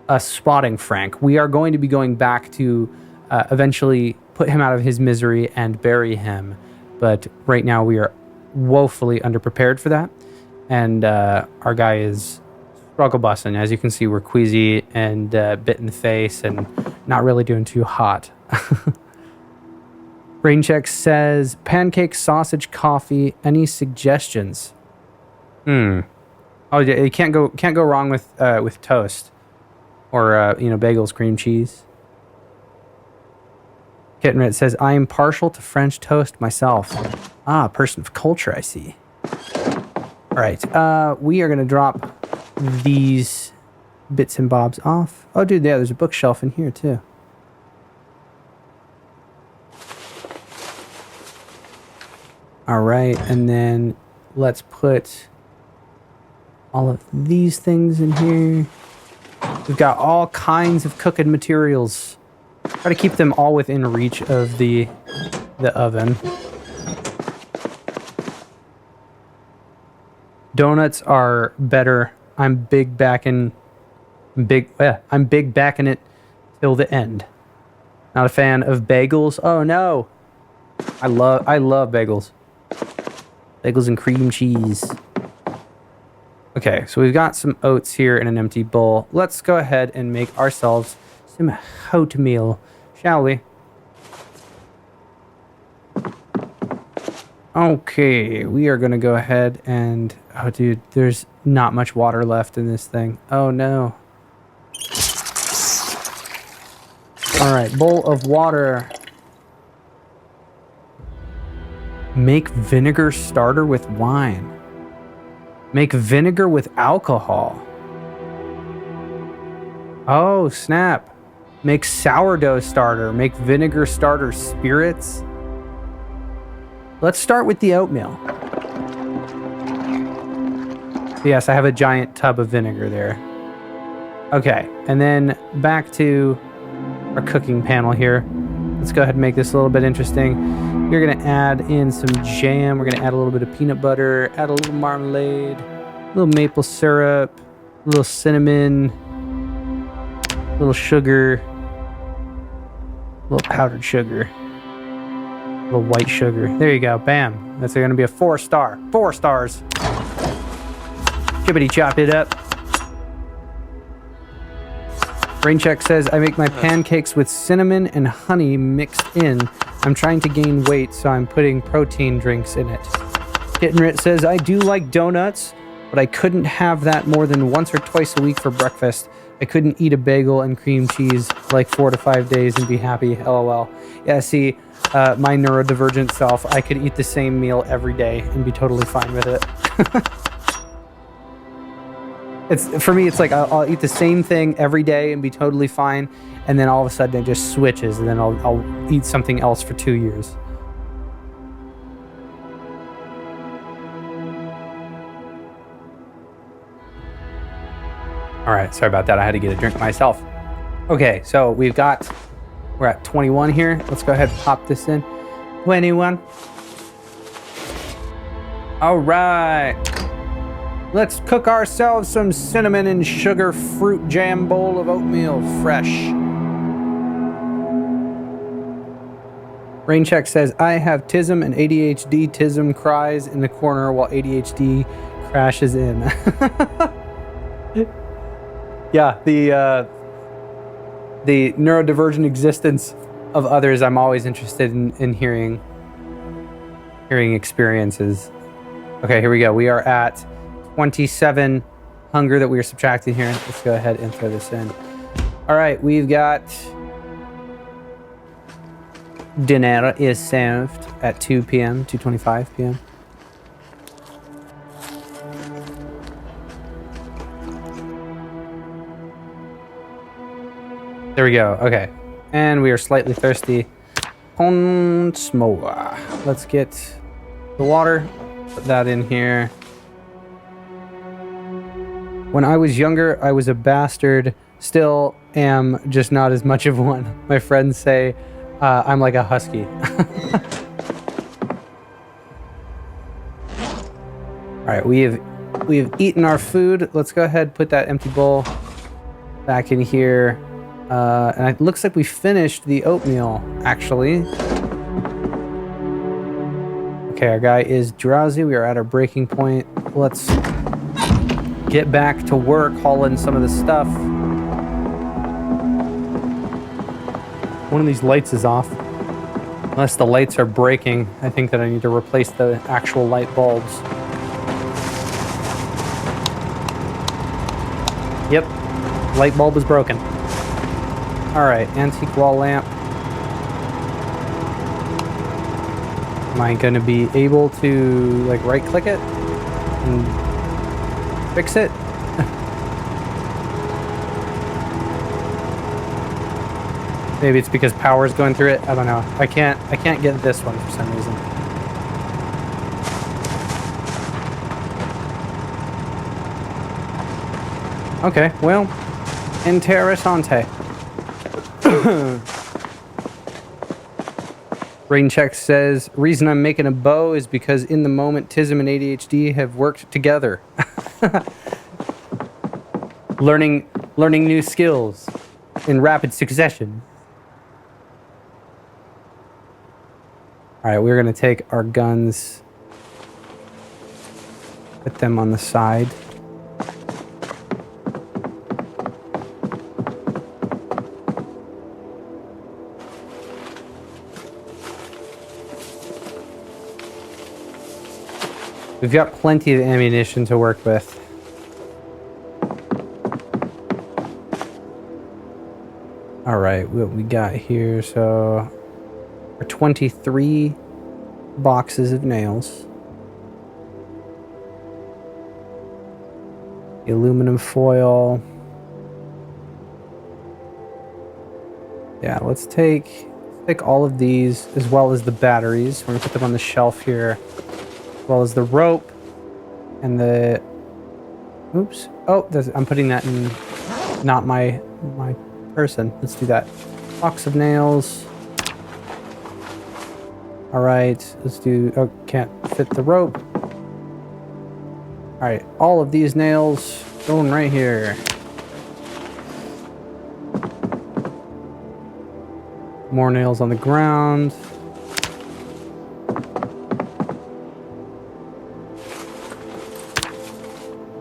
A: us spotting Frank. We are going to be going back to eventually put him out of his misery and bury him. But right now we are woefully underprepared for that. And our guy is struggle bussing. As you can see, we're queasy and bit in the face and not really doing too hot. Raincheck says, pancake, sausage, coffee. Any suggestions? Oh, yeah, you can't go wrong with toast, or bagels, cream cheese. Kittenrit says, I am partial to French toast myself. Ah, person of culture, I see. All right, we are gonna drop these bits and bobs off. Oh, dude, yeah, there's a bookshelf in here too. All right, and then let's put all of these things in here. We've got all kinds of cooking materials. Try to keep them all within reach of the oven. Donuts are better. I'm big backing it till the end. Not a fan of bagels. Oh no. I love bagels. Bagels and cream cheese. Okay, so we've got some oats here in an empty bowl. Let's go ahead and make ourselves some oatmeal, shall we? Okay, we are going to go ahead and... Oh, dude, there's not much water left in this thing. Oh, no. All right, bowl of water. Make vinegar starter with wine. Make vinegar with alcohol. Oh, snap. Make sourdough starter. Make vinegar starter spirits. Let's start with the oatmeal. Yes, I have a giant tub of vinegar there. Okay, and then back to our cooking panel here. Let's go ahead and make this a little bit interesting. You're gonna add in some jam. We're gonna add a little bit of peanut butter, add a little marmalade, a little maple syrup, a little cinnamon, a little sugar, a little powdered sugar, a little white sugar. There you go, bam. That's gonna be a 4-star. 4 stars. Chippity chop it up. Raincheck says, I make my pancakes with cinnamon and honey mixed in. I'm trying to gain weight, so I'm putting protein drinks in it. Kittenrit says, I do like donuts, but I couldn't have that more than once or twice a week for breakfast. I couldn't eat a bagel and cream cheese like 4 to 5 days and be happy, lol. Yeah, see, my neurodivergent self, I could eat the same meal every day and be totally fine with it. For me, it's like I'll eat the same thing every day and be totally fine, and then all of a sudden it just switches, and then I'll eat something else for 2 years. All right, sorry about that. I had to get a drink myself. Okay, so we're at 21 here. Let's go ahead and pop this in. 21. All right. Let's cook ourselves some cinnamon and sugar fruit jam bowl of oatmeal, fresh. Raincheck says, I have TISM and ADHD. TISM cries in the corner while ADHD crashes in. Yeah, the neurodivergent existence of others, I'm always interested in hearing experiences. Okay, here we go. We are at 27 hunger that we are subtracting here. Let's go ahead and throw this in. All right, we've got dinner is served at 2 p.m., 2:25 p.m. There we go. Okay, and we are slightly thirsty. Let's get the water. Put that in here. When I was younger, I was a bastard. Still am, just not as much of one. My friends say I'm like a husky. All right, we have eaten our food. Let's go ahead and put that empty bowl back in here. And it looks like we finished the oatmeal, actually. Okay, our guy is drowsy. We are at our breaking point. Let's get back to work, haul in some of the stuff. One of these lights is off. Unless the lights are breaking, I think that I need to replace the actual light bulbs. Yep, light bulb is broken. All right, antique wall lamp. Am I going to be able to like right click it and fix it? Maybe it's because power is going through it. I don't know. I can't get this one for some reason. Okay, well, interessante. Raincheck says, reason I'm making a bow is because in the moment TISM and ADHD have worked together. learning new skills in rapid succession. All right, we're going to take our guns Put them on the side. We've got plenty of ammunition to work with. All right, what we got here, so our 23 boxes of nails. The aluminum foil. Yeah, let's take all of these as well as the batteries. We're gonna put them on the shelf here. As well as the rope and the... Oops. Oh, I'm putting that in not my person. Let's do that. Box of nails. All right, let's do... Oh, can't fit the rope. All right, all of these nails going right here. More nails on the ground.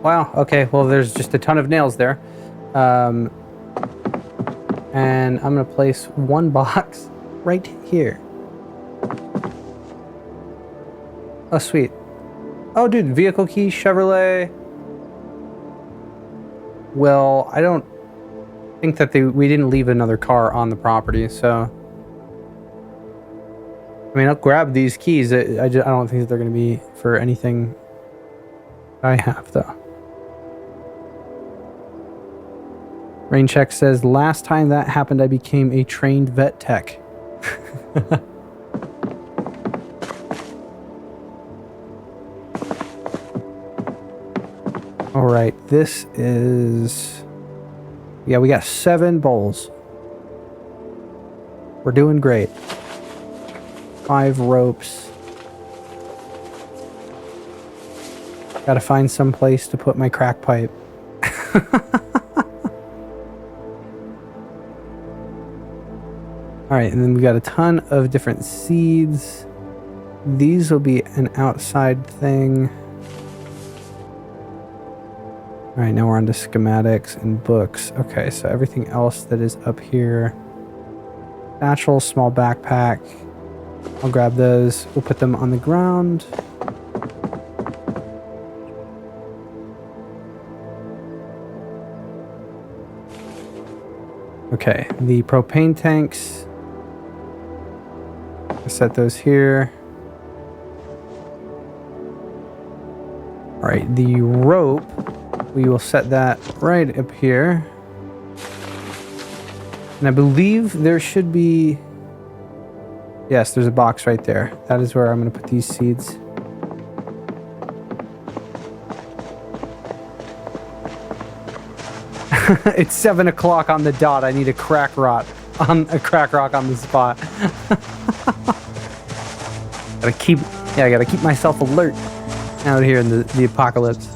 A: Wow, okay, well there's just a ton of nails there. And I'm gonna place one box right here. Oh, sweet. Oh, dude, vehicle key, Chevrolet. Well, I don't think that we didn't leave another car on the property, so... I mean, I'll grab these keys. I don't think that they're going to be for anything I have, though. Rain check says, last time that happened, I became a trained vet tech. All right, this is... Yeah, we got 7 bowls. We're doing great. 5 ropes. Gotta find some place to put my crack pipe. Alright, and then we got a ton of different seeds. These will be an outside thing. Alright, now we're on to schematics and books. Okay, so everything else that is up here. Satchel, small backpack. I'll grab those. We'll put them on the ground. Okay, the propane tanks. I'll set those here. All right, the rope, we will set that right up here. And I believe there should be... Yes, there's a box right there. That is where I'm going to put these seeds. It's 7 o'clock on the dot. I need a crack rock on the spot. I gotta keep myself alert out here in the apocalypse.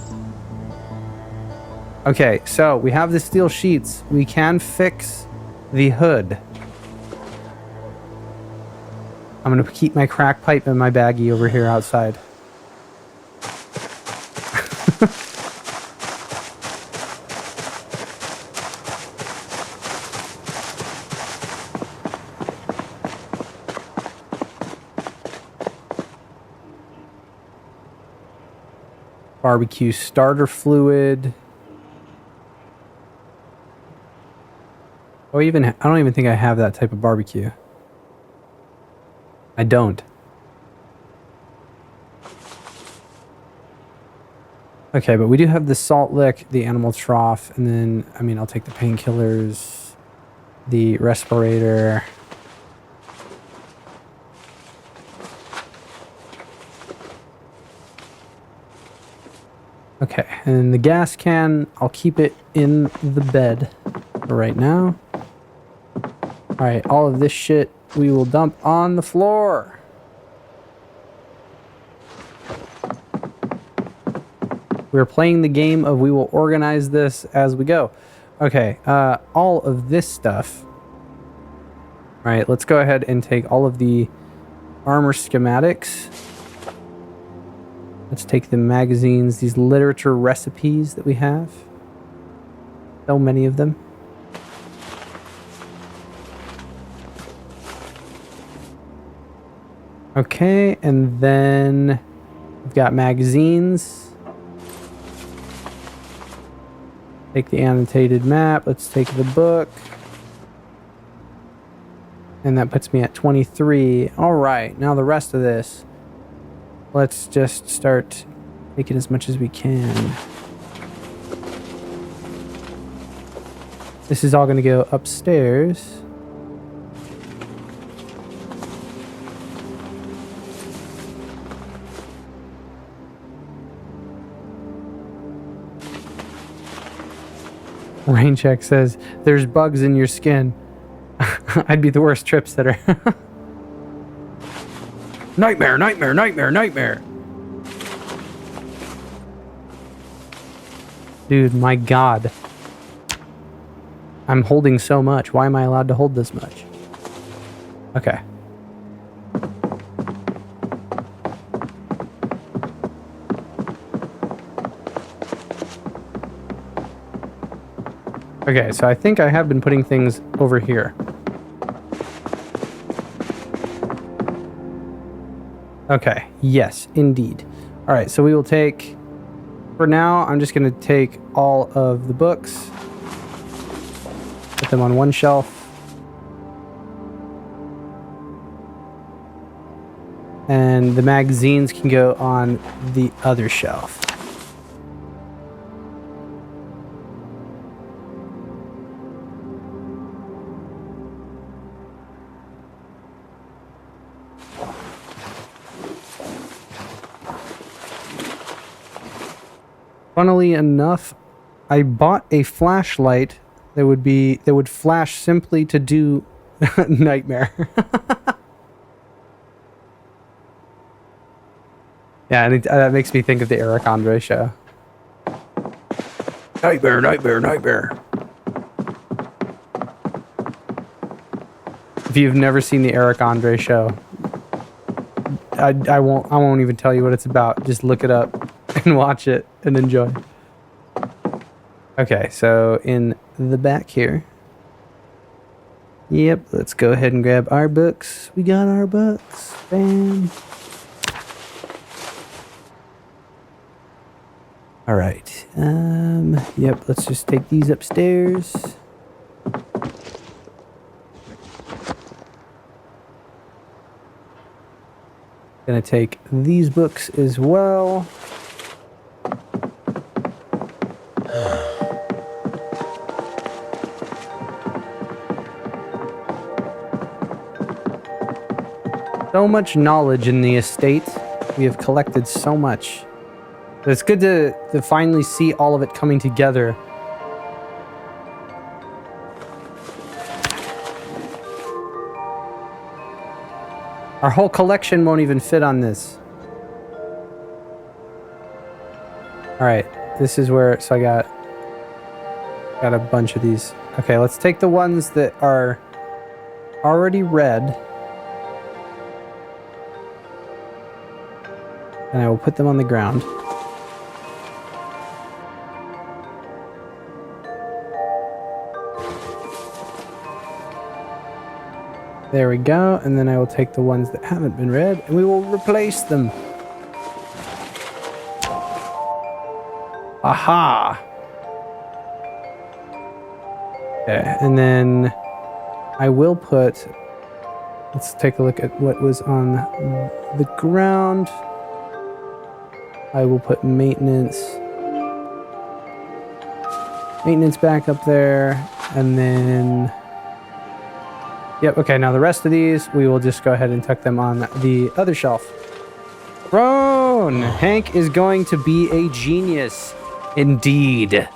A: Okay, so we have the steel sheets. We can fix the hood. I'm gonna keep my crack pipe and my baggie over here outside. Barbecue starter fluid. I don't even think I have that type of barbecue. I don't. Okay, but we do have the salt lick, the animal trough, and then, I mean, I'll take the painkillers, the respirator. Okay, and the gas can, I'll keep it in the bed for right now. Alright, all of this shit we will dump on the floor. We're playing the game of we will organize this as we go. Okay, all of this stuff. Alright, let's go ahead and take all of the armor schematics. Let's take the magazines, these literature recipes that we have. So many of them. Okay, and then we've got magazines. Take the annotated map. Let's take the book. And that puts me at 23. All right, now the rest of this. Let's just start taking as much as we can. This is all going to go upstairs. Rain check says, there's bugs in your skin. I'd be the worst trip sitter. Nightmare, nightmare, nightmare, nightmare. Dude, my God. I'm holding so much. Why am I allowed to hold this much? Okay. Okay, so I think I have been putting things over here. Okay, yes, indeed. All right, so we will take, for now, I'm just going to take all of the books, put them on one shelf, and the magazines can go on the other shelf. Funnily enough, I bought a flashlight that would flash simply to do Nightmare. Yeah, and that makes me think of the Eric Andre show. Nightmare, nightmare, nightmare. If you've never seen the Eric Andre show, I won't even tell you what it's about. Just look it up and watch it and enjoy. Okay, so in the back here. Yep, let's go ahead and grab our books. We got our books. Bam. All right. Yep, let's just take these upstairs. Gonna take these books as well. So much knowledge in the estate. We have collected so much. But it's good to finally see all of it coming together. Our whole collection won't even fit on this. Alright, this is where, so I got a bunch of these. Okay, let's take the ones that are already read. And I will put them on the ground. There we go. And then I will take the ones that haven't been read and we will replace them. Aha! Okay, and then I will put, let's take a look at what was on the ground. I will put maintenance back up there, and then, yep, okay, now the rest of these, we will just go ahead and tuck them on the other shelf. Throne! Hank is going to be a genius. Indeed.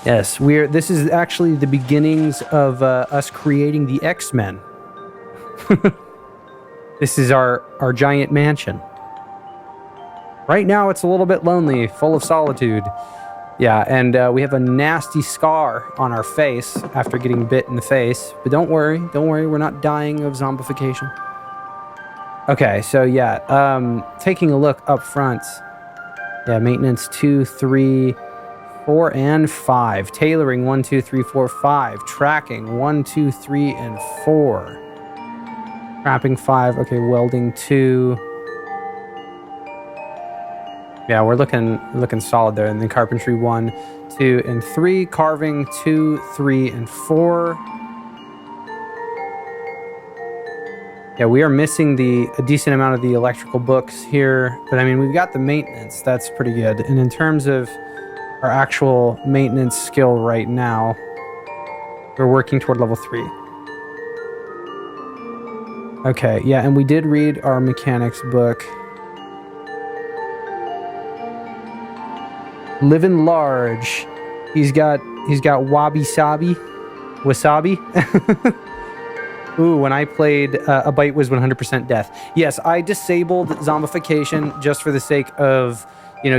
A: Yes, this is actually the beginnings of us creating the X-Men. This is our giant mansion. Right now, it's a little bit lonely, full of solitude. Yeah, and we have a nasty scar on our face after getting bit in the face. But don't worry, we're not dying of zombification. Okay, so yeah, taking a look up front. Yeah, maintenance 2, 3, 4, and 5. Tailoring 1, 2, 3, 4, 5. Tracking 1, 2, 3, and 4. Trapping 5. Okay, welding 2. Yeah, we're looking solid there. And then carpentry 1, 2, and 3. Carving 2, 3, and 4. Yeah, we are missing a decent amount of the electrical books here, but I mean, we've got the maintenance. That's pretty good. And in terms of our actual maintenance skill right now, we're working toward level 3. Okay, yeah, and we did read our mechanics book. Living large. He's got wasabi. Ooh, when I played, a bite was 100% death. Yes, I disabled zombification just for the sake of,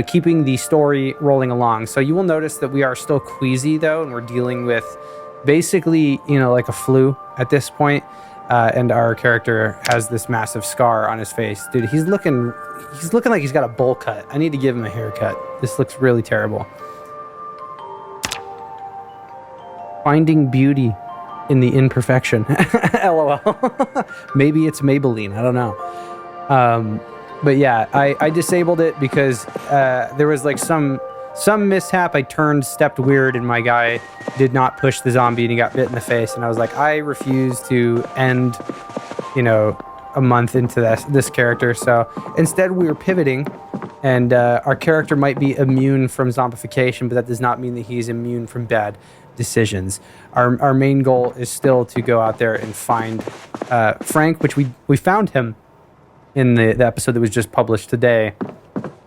A: keeping the story rolling along. So you will notice that we are still queasy, though, and we're dealing with basically, like a flu at this point. And our character has this massive scar on his face. Dude, he's looking like he's got a bowl cut. I need to give him a haircut. This looks really terrible. Finding beauty in the imperfection. LOL. Maybe it's Maybelline. I don't know. But yeah, I disabled it because there was like some mishap. I stepped weird, and my guy did not push the zombie, and he got bit in the face. And I was like, I refuse to end, a month into this character. So instead, we were pivoting, and our character might be immune from zombification, but that does not mean that he's immune from bad decisions. Our main goal is still to go out there and find Frank, which we found him in the episode that was just published today,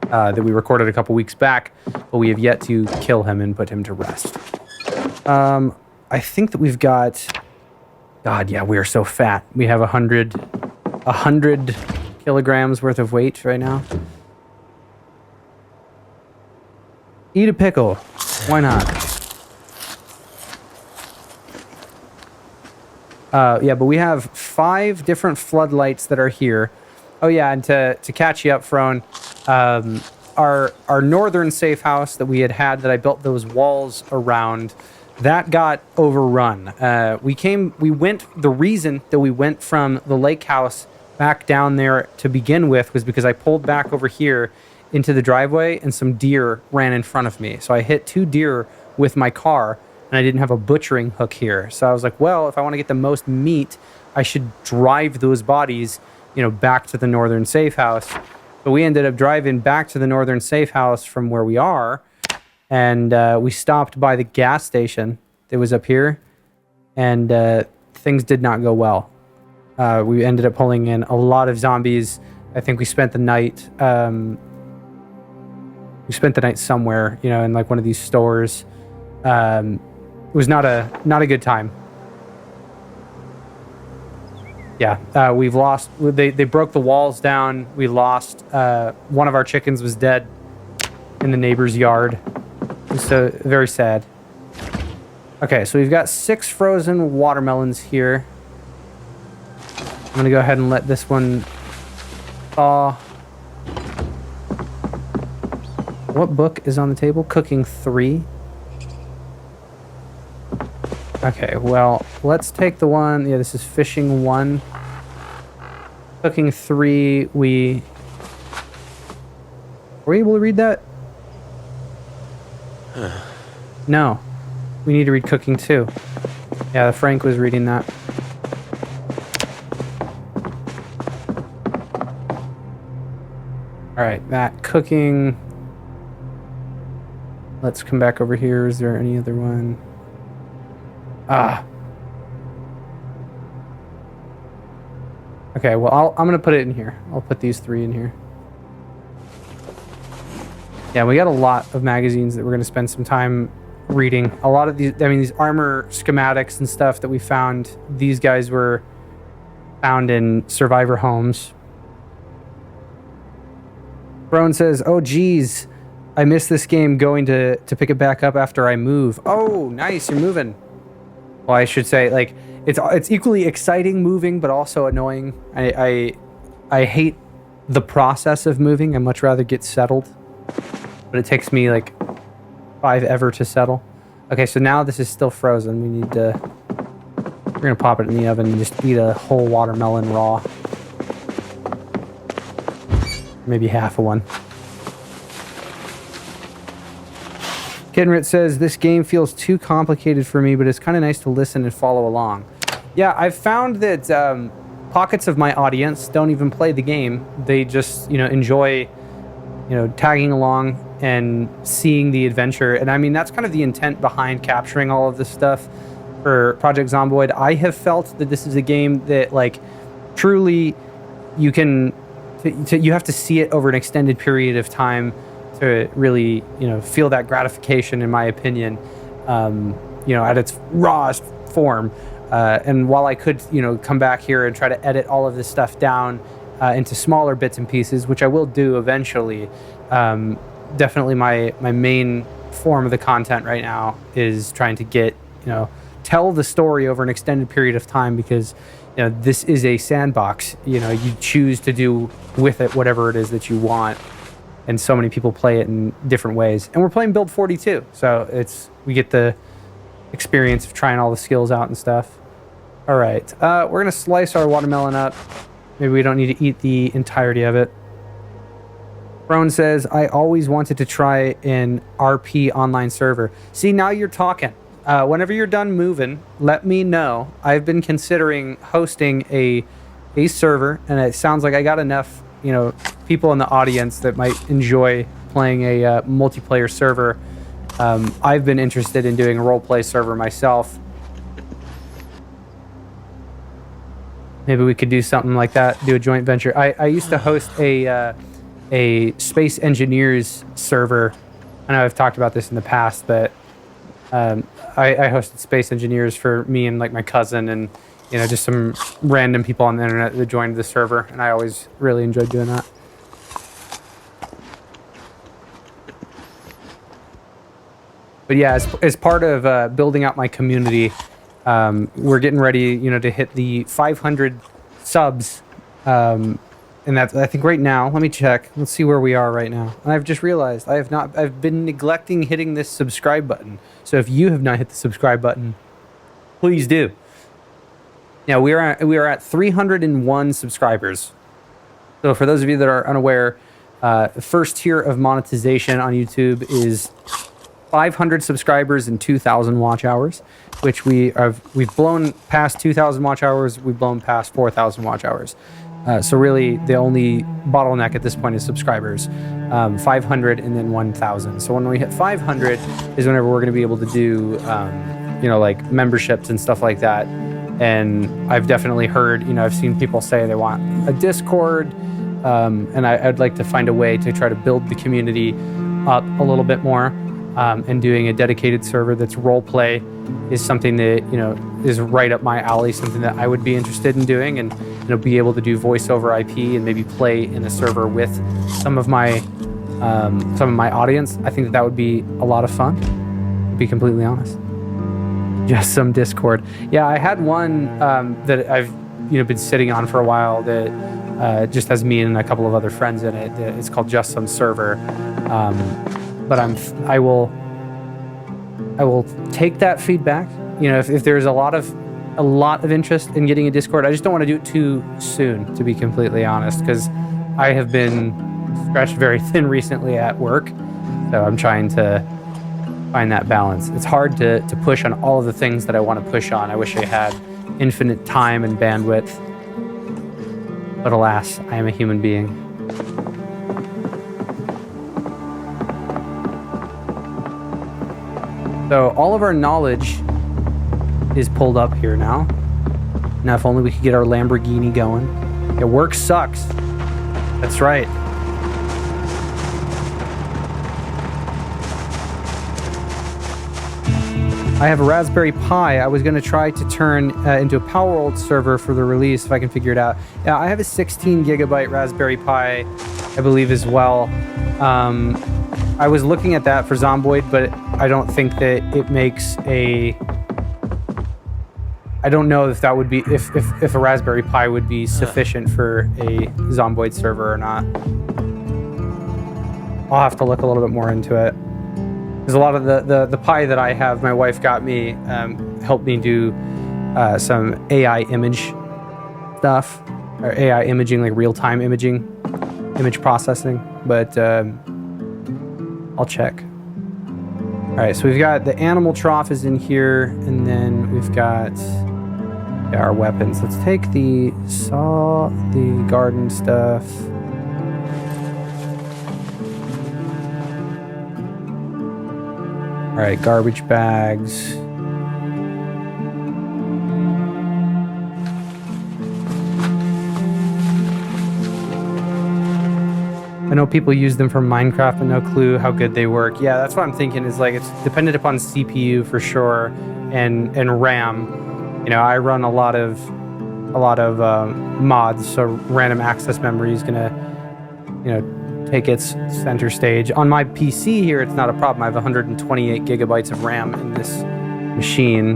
A: that we recorded a couple weeks back, but we have yet to kill him and put him to rest. I think that we've got... God, yeah, we are so fat. We have 100 kilograms worth of weight right now. Eat a pickle. Why not? Yeah, but we have 5 different floodlights that are here. Oh yeah, and to catch you up, Frone, our northern safe house that we had that I built those walls around, that got overrun. The reason that we went from the lake house back down there to begin with was because I pulled back over here into the driveway and some deer ran in front of me. So I hit 2 deer with my car, and I didn't have a butchering hook here. So I was like, well, if I want to get the most meat, I should drive those bodies, back to the northern safe house. But we ended up driving back to the northern safe house from where we are, and we stopped by the gas station that was up here, and things did not go well. We ended up pulling in a lot of zombies. I think we spent the night... somewhere, in like one of these stores. It was not a good time. Yeah, we've lost. They broke the walls down. We lost. One of our chickens was dead in the neighbor's yard. So very sad. Okay, so we've got 6 frozen watermelons here. I'm gonna go ahead and let this one thaw. What book is on the table? Cooking 3. Okay, well, let's take the one... Yeah, this is fishing 1. Cooking 3, Were we able to read that? No. We need to read cooking 2. Yeah, Frank was reading that. Alright, that cooking... Let's come back over here. Is there any other one? Okay, well, I'm going to put it in here. I'll put these 3 in here. Yeah, we got a lot of magazines that we're going to spend some time reading. A lot of these armor schematics and stuff that we found, these guys were found in survivor homes. Brown says, oh, geez. I missed this game going to pick it back up after I move. Oh, nice, you're moving. Well, I should say, like, it's equally exciting moving, but also annoying. I I hate the process of moving. I'd much rather get settled. But it takes me like 5 ever to settle. Okay, so now this is still frozen. We need to... We're going to pop it in the oven and just eat a whole watermelon raw. Maybe half of one. Kenrit says, this game feels too complicated for me, but it's kind of nice to listen and follow along. Yeah, I've found that pockets of my audience don't even play the game. They just, enjoy, tagging along and seeing the adventure. And I mean, that's kind of the intent behind capturing all of this stuff for Project Zomboid. I have felt that this is a game that, like, truly you can... you have to see it over an extended period of time to really, feel that gratification, in my opinion, at its rawest form. And while I could, come back here and try to edit all of this stuff down into smaller bits and pieces, which I will do eventually, definitely my main form of the content right now is trying to get, tell the story over an extended period of time, because this is a sandbox. You choose to do with it whatever it is that you want, and so many people play it in different ways. And we're playing build 42, so we get the experience of trying all the skills out and stuff. All right, we're gonna slice our watermelon up. Maybe we don't need to eat the entirety of it. Roan says, I always wanted to try an RP online server. See, now you're talking. Whenever you're done moving, let me know. I've been considering hosting a server, and it sounds like I got enough, people in the audience that might enjoy playing a multiplayer server. I've been interested in doing a roleplay server myself. Maybe we could do something like that, do a joint venture. I used to host a Space Engineers server. I know I've talked about this in the past, but I hosted Space Engineers for me and like my cousin, and just some random people on the internet that joined the server, and I always really enjoyed doing that. But yeah, as part of building out my community, we're getting ready, to hit the 500 subs, and that's, I think right now, let me check. Let's see where we are right now. And I've just realized I've been neglecting hitting this subscribe button. So if you have not hit the subscribe button, please do. Now we are at 301 subscribers. So for those of you that are unaware, the first tier of monetization on YouTube is 500 subscribers and 2,000 watch hours, which we've blown past 2,000 watch hours. We've blown past 4,000 watch hours. So really, the only bottleneck at this point is subscribers, 500 and then 1,000. So when we hit 500 is whenever we're going to be able to do, like memberships and stuff like that. And I've definitely heard, I've seen people say they want a Discord, and I'd like to find a way to try to build the community up a little bit more. And doing a dedicated server that's roleplay is something that, is right up my alley, something that I would be interested in doing, and, be able to do voice over IP and maybe play in a server with some of my audience. I think that would be a lot of fun, to be completely honest. Just some Discord. Yeah, I had one that I've, been sitting on for a while that just has me and a couple of other friends in it. It's called Just Some Server. But I will take that feedback. If there's a lot of interest in getting a Discord, I just don't want to do it too soon, to be completely honest, because I have been stretched very thin recently at work. So I'm trying to find that balance. It's hard to push on all of the things that I want to push on. I wish I had infinite time and bandwidth. But alas, I am a human being. So all of our knowledge is pulled up here now. Now, if only we could get our Lamborghini going. Yeah, work sucks. That's right. I have a Raspberry Pi. I was going to try to turn into a Powerworld server for the release if I can figure it out. Yeah, I have a 16 gigabyte Raspberry Pi, I believe, as well. I was looking at that for Zomboid, but I don't think that it makes a I don't know if that would be if a Raspberry Pi would be sufficient for a Zomboid server or not. I'll have to look a little bit more into it. Because a lot of the Pi that I have, my wife got me, helped me do some AI image stuff, or AI imaging, like real-time imaging, image processing. But I'll check. All right, so we've got the animal trough is in here, and then we've got our weapons. Let's take the saw, the garden stuff. All right, garbage bags. I know people use them for Minecraft, but no clue how good they work. Yeah, that's what I'm thinking. Is like it's dependent upon CPU for sure, and RAM. You know, I run a lot of mods, so random access memory is gonna, you know, take its center stage. On my PC here, it's not a problem. I have 128 gigabytes of RAM in this machine.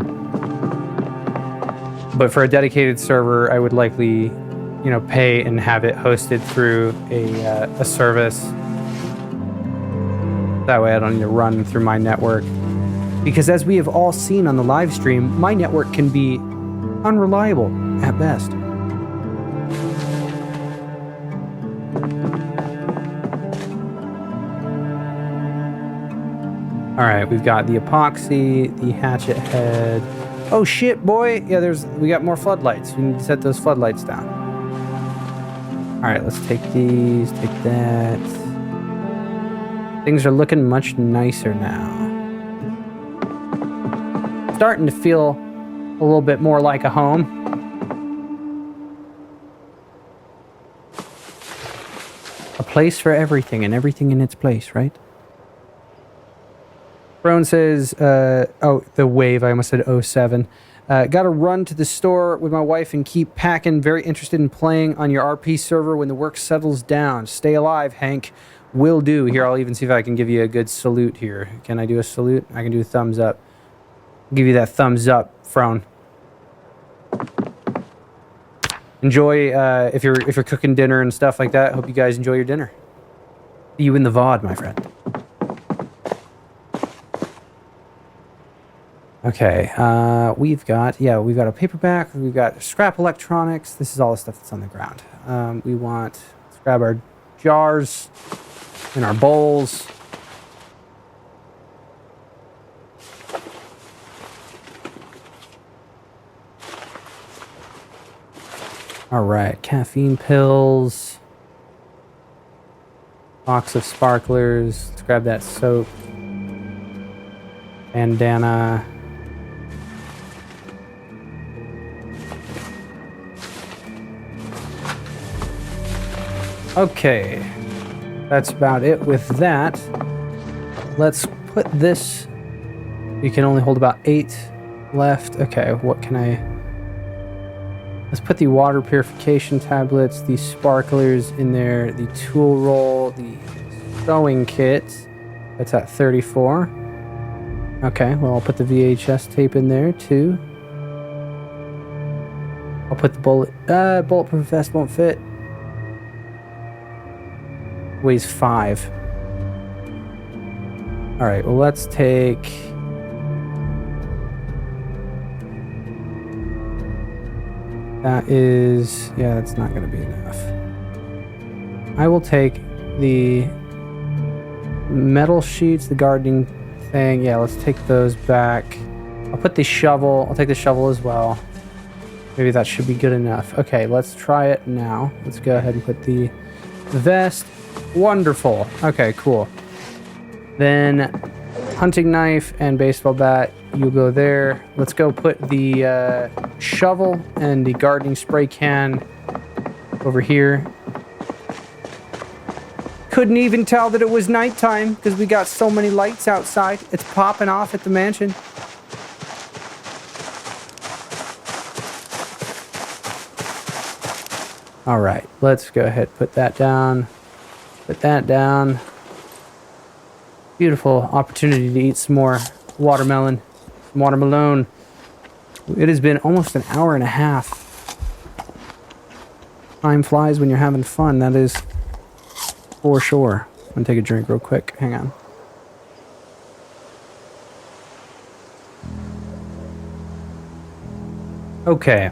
A: But for a dedicated server, I would likely, you know, pay and have it hosted through a service. That way I don't need to run through my network. Because as we have all seen on the live stream, my network can be unreliable at best. All right, we've got the epoxy, the hatchet head. Oh shit, boy! Yeah, we got more floodlights. We need to set those floodlights down. All right, let's take these, take that. Things are looking much nicer now. Starting to feel a little bit more like a home. A place for everything and everything in its place, right? Brown says, oh, the wave, I almost said 07. Gotta run to the store with my wife and keep packing. Very interested in playing on your RP server when the work settles down. Stay alive, Hank. Will do. Here, I'll even see if I can give you a good salute here. Can I do a salute? I can do a thumbs up. I'll give you that thumbs up, Frown. Enjoy, if you're cooking dinner and stuff like that. Hope you guys enjoy your dinner. See you in the VOD, my friend. Okay, we've got a paperback, we've got scrap electronics. This is all the stuff that's on the ground. Let's grab our jars and our bowls. All right, caffeine pills, box of sparklers. Let's grab that soap, bandana. Okay, that's about it with that. Let's put this, you can only hold about 8 left. Okay, let's put the water purification tablets, the sparklers in there, the tool roll, the sewing kit, that's at 34. Okay, well, I'll put the VHS tape in there too. I'll put the bulletproof vest won't fit. Weighs 5. All right, well, let's take that's not going to be enough. I will take the metal sheets, the gardening thing. Yeah, let's take those back. I'll put the shovel. I'll take the shovel as well. Maybe that should be good enough. Okay, let's try it now. Let's go ahead and put the vest. Wonderful. Okay, cool. Then hunting knife and baseball bat, you go there. Let's go put the shovel and the gardening spray can over here. Couldn't even tell that it was nighttime because we got so many lights outside. It's popping off at the mansion. All right, let's go ahead, put that down. Put that down. Beautiful opportunity to eat some more watermelon. It has been almost an hour and a half. Time flies when you're having fun, that is for sure. I'm gonna take a drink real quick. Hang on. Okay.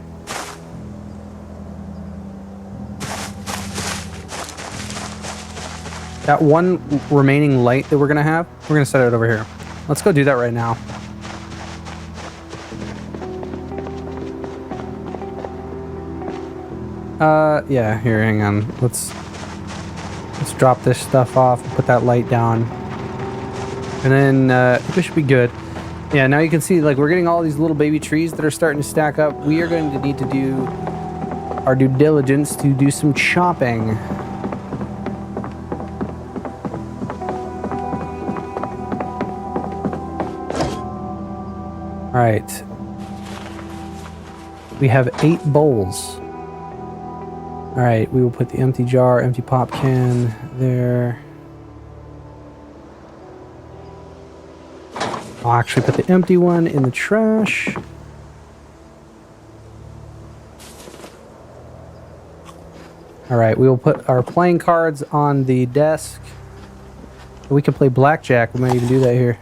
A: That one remaining light that we're gonna have, we're gonna set it over here. Let's go do that right now. Yeah, here, hang on. Let's drop this stuff off and put that light down. And then, we should be good. Yeah, now you can see, like, we're getting all these little baby trees that are starting to stack up. We are going to need to do our due diligence to do some chopping. All right. We have 8 bowls. All right, we will put the empty jar, empty pop can there. I'll actually put the empty one in the trash. All right, we will put our playing cards on the desk. We can play blackjack. We might even do that here.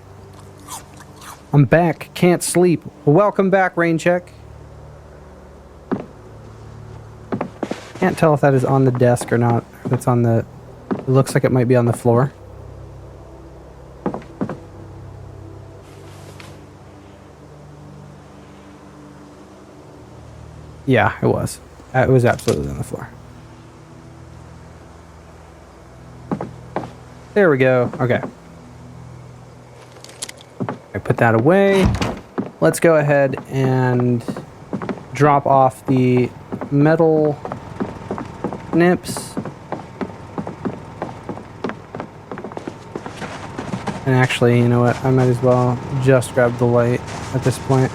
A: I'm back. Can't sleep. Welcome back, rain check. Can't tell if that is on the desk or not. It's on the... It looks like it might be on the floor. Yeah, it was. It was absolutely on the floor. There we go. Okay. I put that away. Let's go ahead and drop off the metal nips. And actually, you know what? I might as well just grab the light at this point.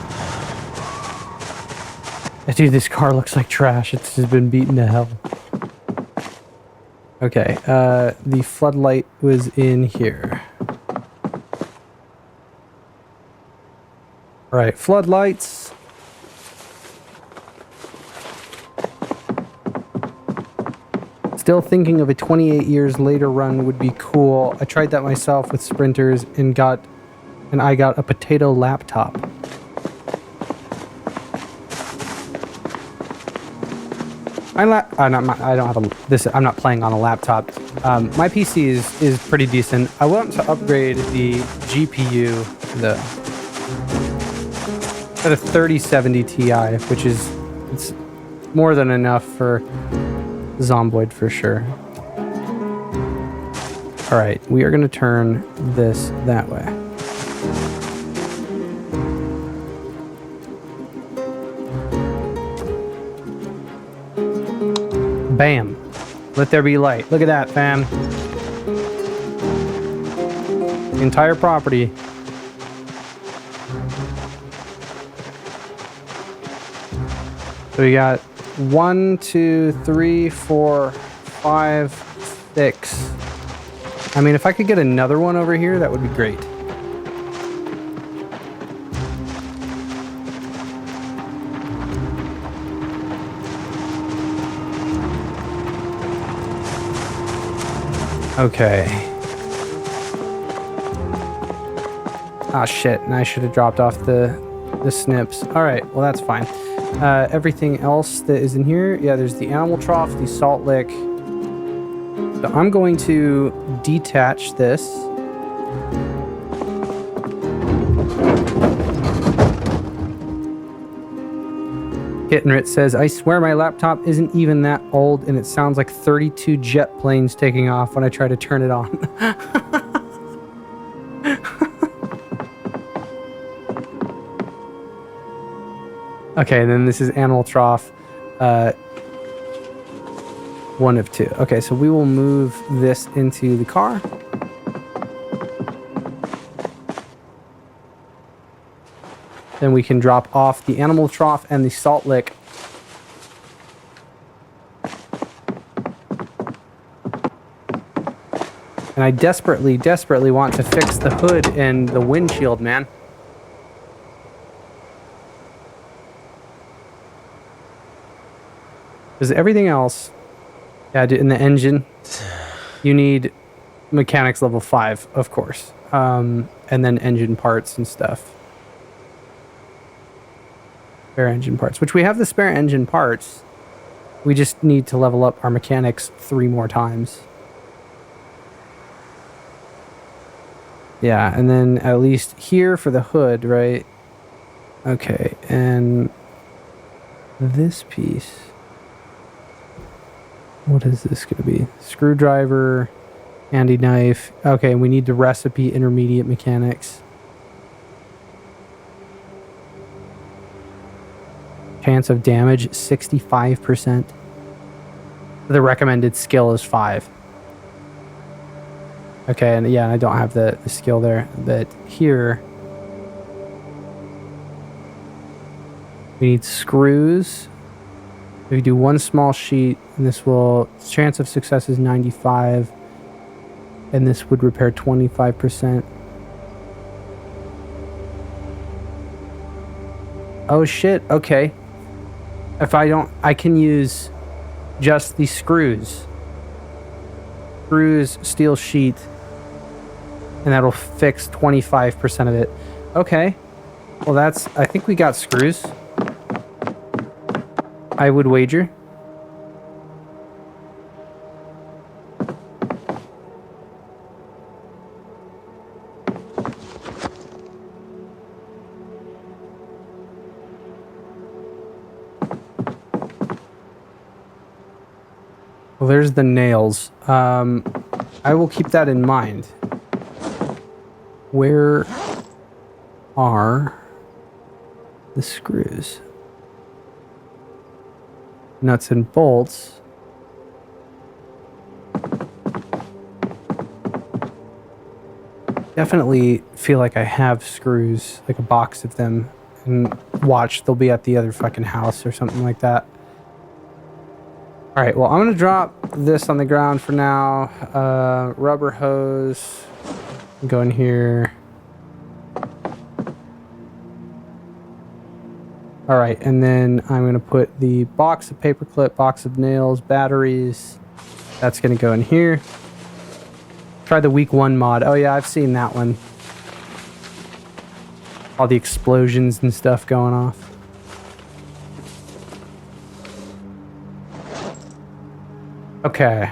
A: Dude, this car looks like trash. It's just been beaten to hell. Okay, the floodlight was in here. All right, floodlights. Still thinking of a 28 years later run would be cool. I tried that myself with sprinters and I got a potato laptop. I'm not playing on a laptop. My PC is pretty decent. I want to upgrade the GPU at a 3070 Ti, which is it's more than enough for Zomboid for sure. All right, we are going to turn this that way. Bam. Let there be light. Look at that, fam. The entire property. So we got 1, 2, 3, 4, 5, 6. I mean, if I could get another one over here, that would be great. Okay. Ah, shit. And I should have dropped off the snips. All right. Well, that's fine. Everything else that is in here. Yeah, there's the animal trough, the salt lick. So I'm going to detach this. Kittenrit says, I swear my laptop isn't even that old and it sounds like 32 jet planes taking off when I try to turn it on. Okay, and then this is animal trough. 1 of 2. Okay, so we will move this into the car. Then we can drop off the animal trough and the salt lick. And I desperately, desperately want to fix the hood and the windshield, man. Because everything else, yeah, in the engine, you need mechanics level 5, of course. And then engine parts and stuff. Spare engine parts, which we have the spare engine parts. We just need to level up our mechanics 3 more times. Yeah, and then at least here for the hood, right? Okay, and this piece. What is this going to be? Screwdriver, handy knife. Okay, we need the recipe intermediate mechanics. Chance of damage, 65%. The recommended skill is 5. Okay, and yeah, I don't have the skill there, but here we need screws. We do 1 small sheet, and this will, chance of success is 95, and this would repair 25%. Oh shit, okay. If I don't, I can use just the screws. Screws, steel sheet, and that'll fix 25% of it. Okay. Well, that's, I think we got screws. I would wager. Well, there's the nails. I will keep that in mind. Where are the screws? Nuts and bolts. Definitely feel like I have screws, like a box of them, and watch, they'll be at the other fucking house or something like that. All right, well, I'm gonna drop this on the ground for now. Rubber hose, go in here. All right, and then I'm gonna put the box of paperclip, box of nails, batteries. That's gonna go in here. Try the week 1 mod. Oh yeah, I've seen that one. All the explosions and stuff going off. Okay.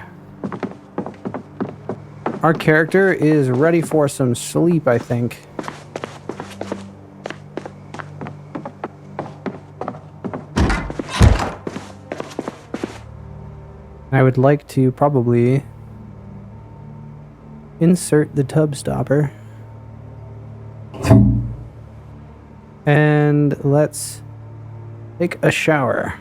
A: Our character is ready for some sleep, I think. I would like to probably insert the tub stopper. And let's take a shower.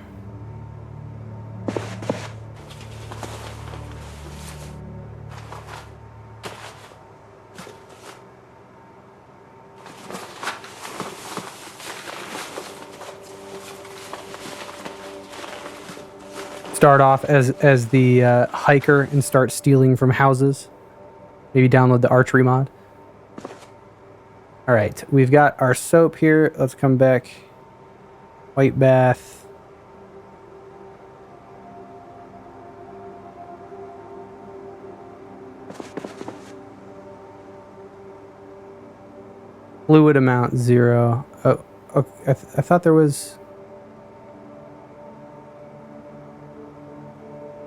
A: Start off as the hiker and start stealing from houses. Maybe download the archery mod. All right, we've got our soap here. Let's come back. White bath. Fluid amount 0. Oh, okay. I thought there was...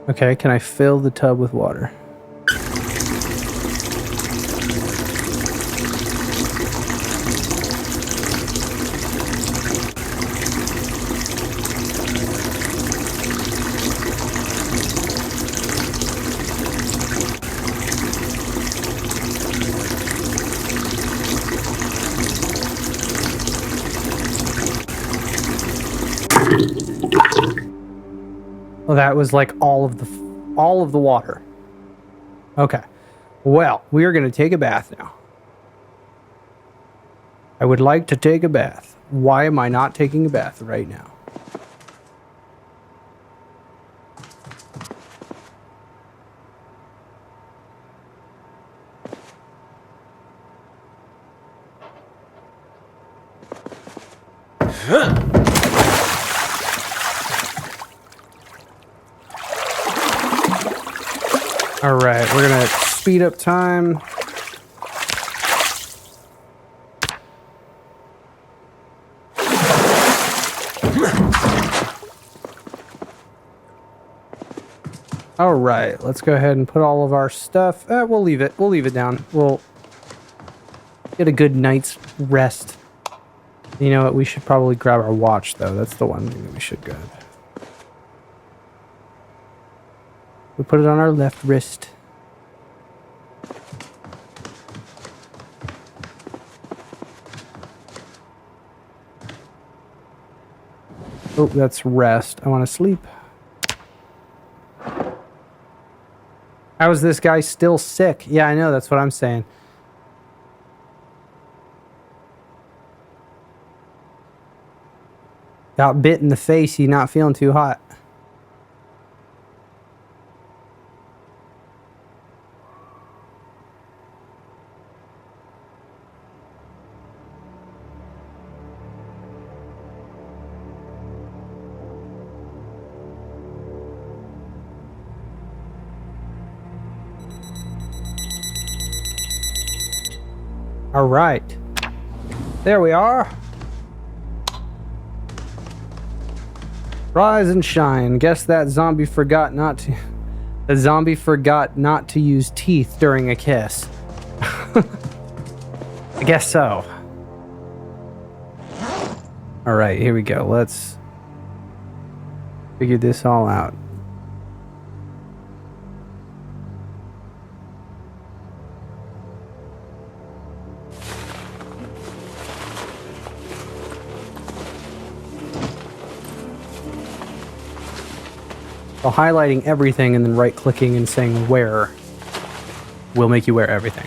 A: Okay, can I fill the tub with water? Well, that was like all of the water. Okay. Well, we are going to take a bath now. I would like to take a bath. Why am I not taking a bath right now? All right, we're gonna speed up time. All right, let's go ahead and put all of our stuff. We'll leave it. We'll leave it down. We'll get a good night's rest. You know what? We should probably grab our watch, though. That's the one thing that we should grab. We put it on our left wrist. Oh, that's rest. I want to sleep. How is this guy still sick? Yeah, I know. That's what I'm saying. Got bit in the face. He's not feeling too hot. All right. There we are. Rise and shine. Guess that zombie forgot not to... The zombie forgot not to use teeth during a kiss. I guess so. All right, here we go. Let's figure this all out. So highlighting everything and then right-clicking and saying where will make you wear everything.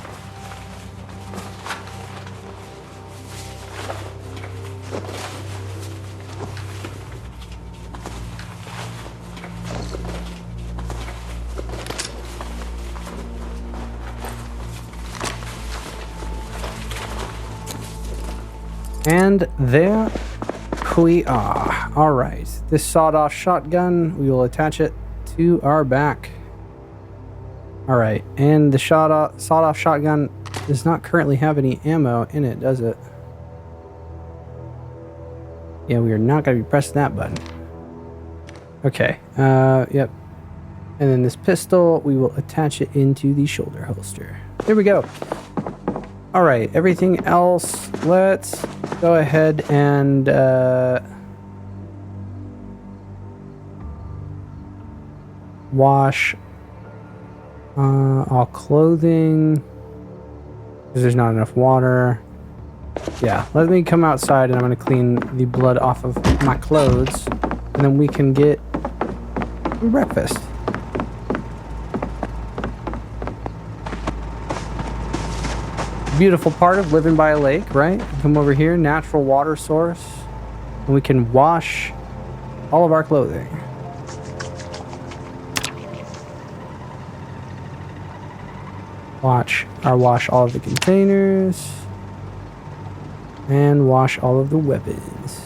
A: And there we are. All right. This sawed-off shotgun, we will attach it to our back. All right. And the sawed-off shotgun does not currently have any ammo in it, does it? Yeah, we are not going to be pressing that button. Okay. Yep. And then this pistol, we will attach it into the shoulder holster. There we go. All right. Everything else, let's go ahead and wash all clothing because there's not enough water. Yeah, let me come outside and I'm going to clean the blood off of my clothes and then we can get breakfast. Beautiful part of living by a lake, right? Come over here, natural water source, and we can wash all of our clothing. Wash all of the containers and wash all of the weapons.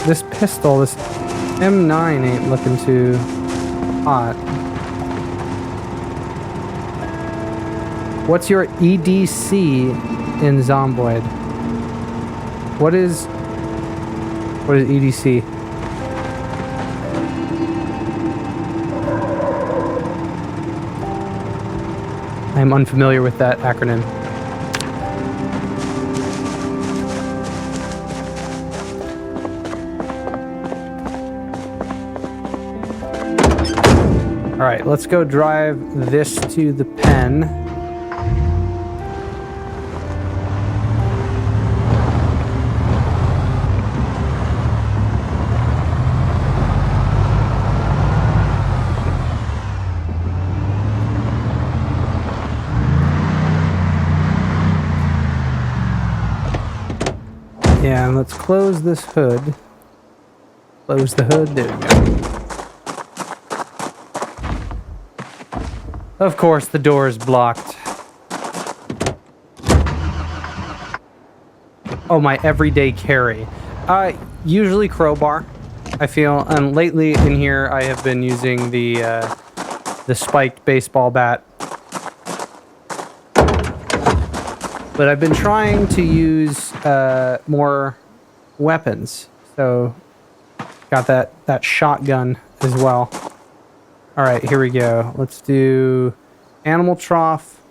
A: This pistol, this M9 ain't looking too hot. What's your EDC in Zomboid? What is EDC? I am unfamiliar with that acronym. All right, let's go drive this to the pen. Yeah, and let's close this hood. Close the hood, there we go. Of course, the door is blocked. Oh, my everyday carry. Usually crowbar, I feel. And lately in here, I have been using the spiked baseball bat. But I've been trying to use more weapons. So, got that shotgun as well. All right, here we go. Let's do animal trough.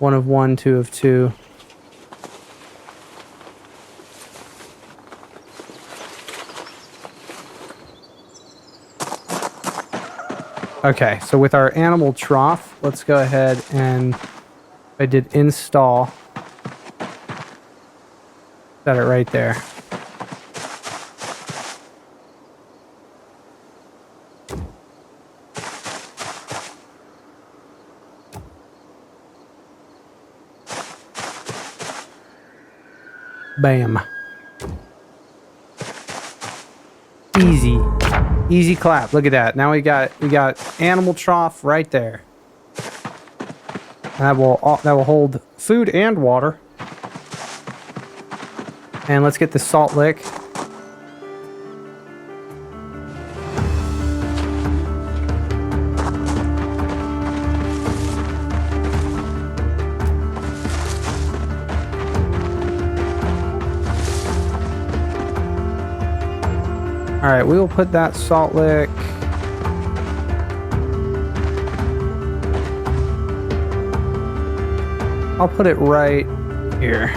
A: 1 of 1, 2 of 2. Okay, so with our animal trough, let's go ahead and I did install. Set it right there. Bam. Easy. Easy clap. Look at that. Now we got animal trough right there. And that will hold food and water. And let's get the salt lick. All right, we will put that salt lick. I'll put it right here.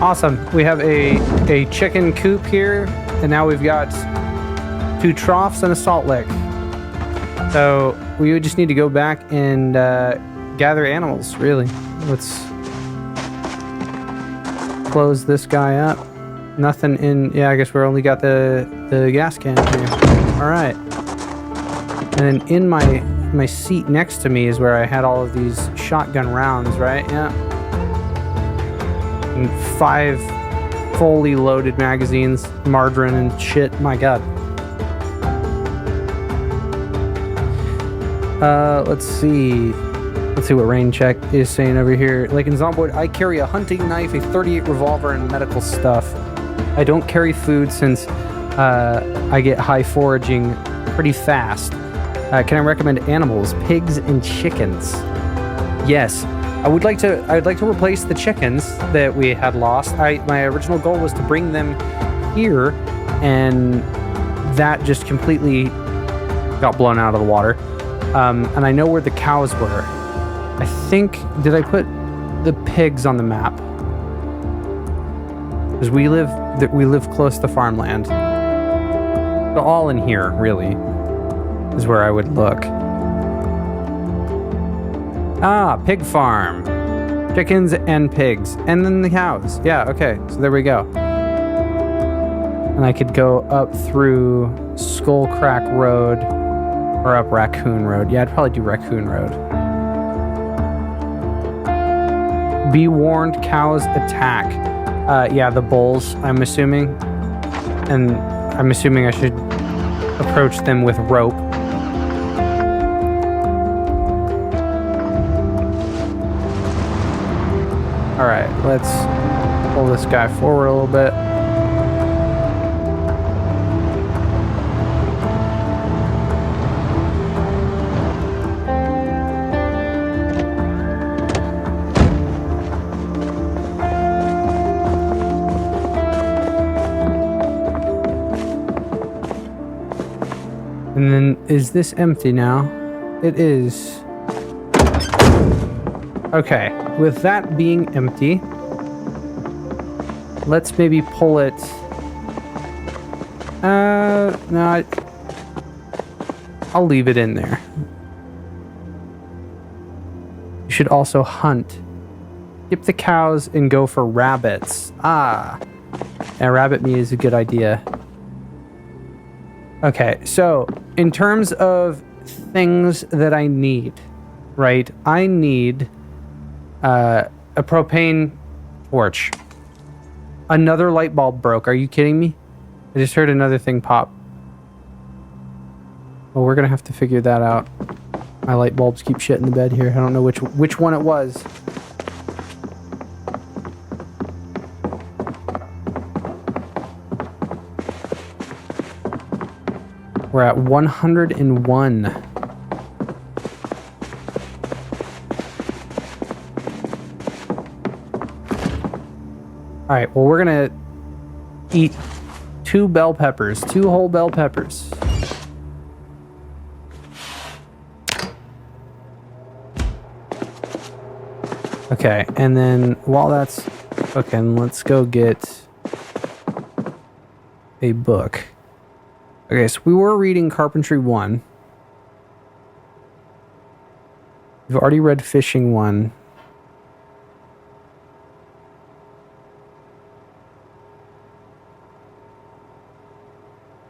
A: Awesome. We have a chicken coop here, and now we've got 2 troughs and a salt lick. So we would just need to go back and gather animals, really. Let's close this guy up. Nothing in... Yeah, I guess we're only got the gas can here. All right. And then in my seat next to me is where I had all of these shotgun rounds, right? Yeah. And 5 fully loaded magazines, margarine and shit. My God. Let's see. Let's see what rain check is saying over here. Like in Zomboid, I carry a hunting knife, a .38 revolver, and medical stuff. I don't carry food since I get high foraging pretty fast. Can I recommend animals, pigs and chickens? Yes. I'd like to replace the chickens that we had lost. My original goal was to bring them here, and that just completely got blown out of the water. And I know where the cows were. I think, did I put the pigs on the map? Because we live close to farmland. So all in here, really, is where I would look. Ah, pig farm. Chickens and pigs. And then the cows. Yeah, okay. So there we go. And I could go up through Skullcrack Road or up Raccoon Road. Yeah, I'd probably do Raccoon Road. Be warned, cows attack. Yeah, the bulls, I'm assuming. And I'm assuming I should approach them with rope. Alright, let's pull this guy forward a little bit. And then, is this empty now? It is. Okay, with that being empty, let's maybe pull it. No, I'll leave it in there. You should also hunt. Skip the cows and go for rabbits. Ah, yeah, rabbit meat is a good idea. Okay, so in terms of things that I need, right? I need a propane torch. Another light bulb broke. Are you kidding me? I just heard another thing pop. Well, we're gonna have to figure that out. My light bulbs keep shitting the bed here. I don't know which one it was. We're at 101. All right, well, we're gonna eat 2 bell peppers, 2 whole bell peppers. Okay, and then while that's cooking, let's go get a book. Okay, so we were reading Carpentry 1. We've already read Fishing 1.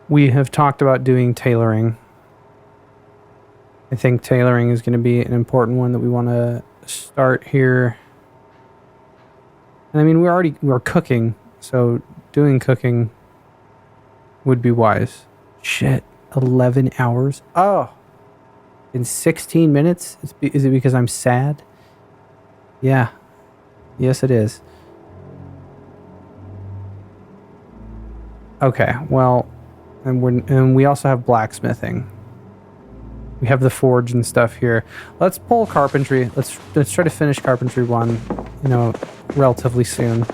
A: We have talked about doing tailoring. I think tailoring is going to be an important one that we want to start here. And I mean, we're cooking, so doing cooking would be wise. Shit, 11 hours? Oh, in 16 minutes? Is it because I'm sad? Yeah. Yes, it is. Okay, well, and we also have blacksmithing. We have the forge and stuff here. Let's pull carpentry. Let's try to finish Carpentry 1, you know, relatively soon.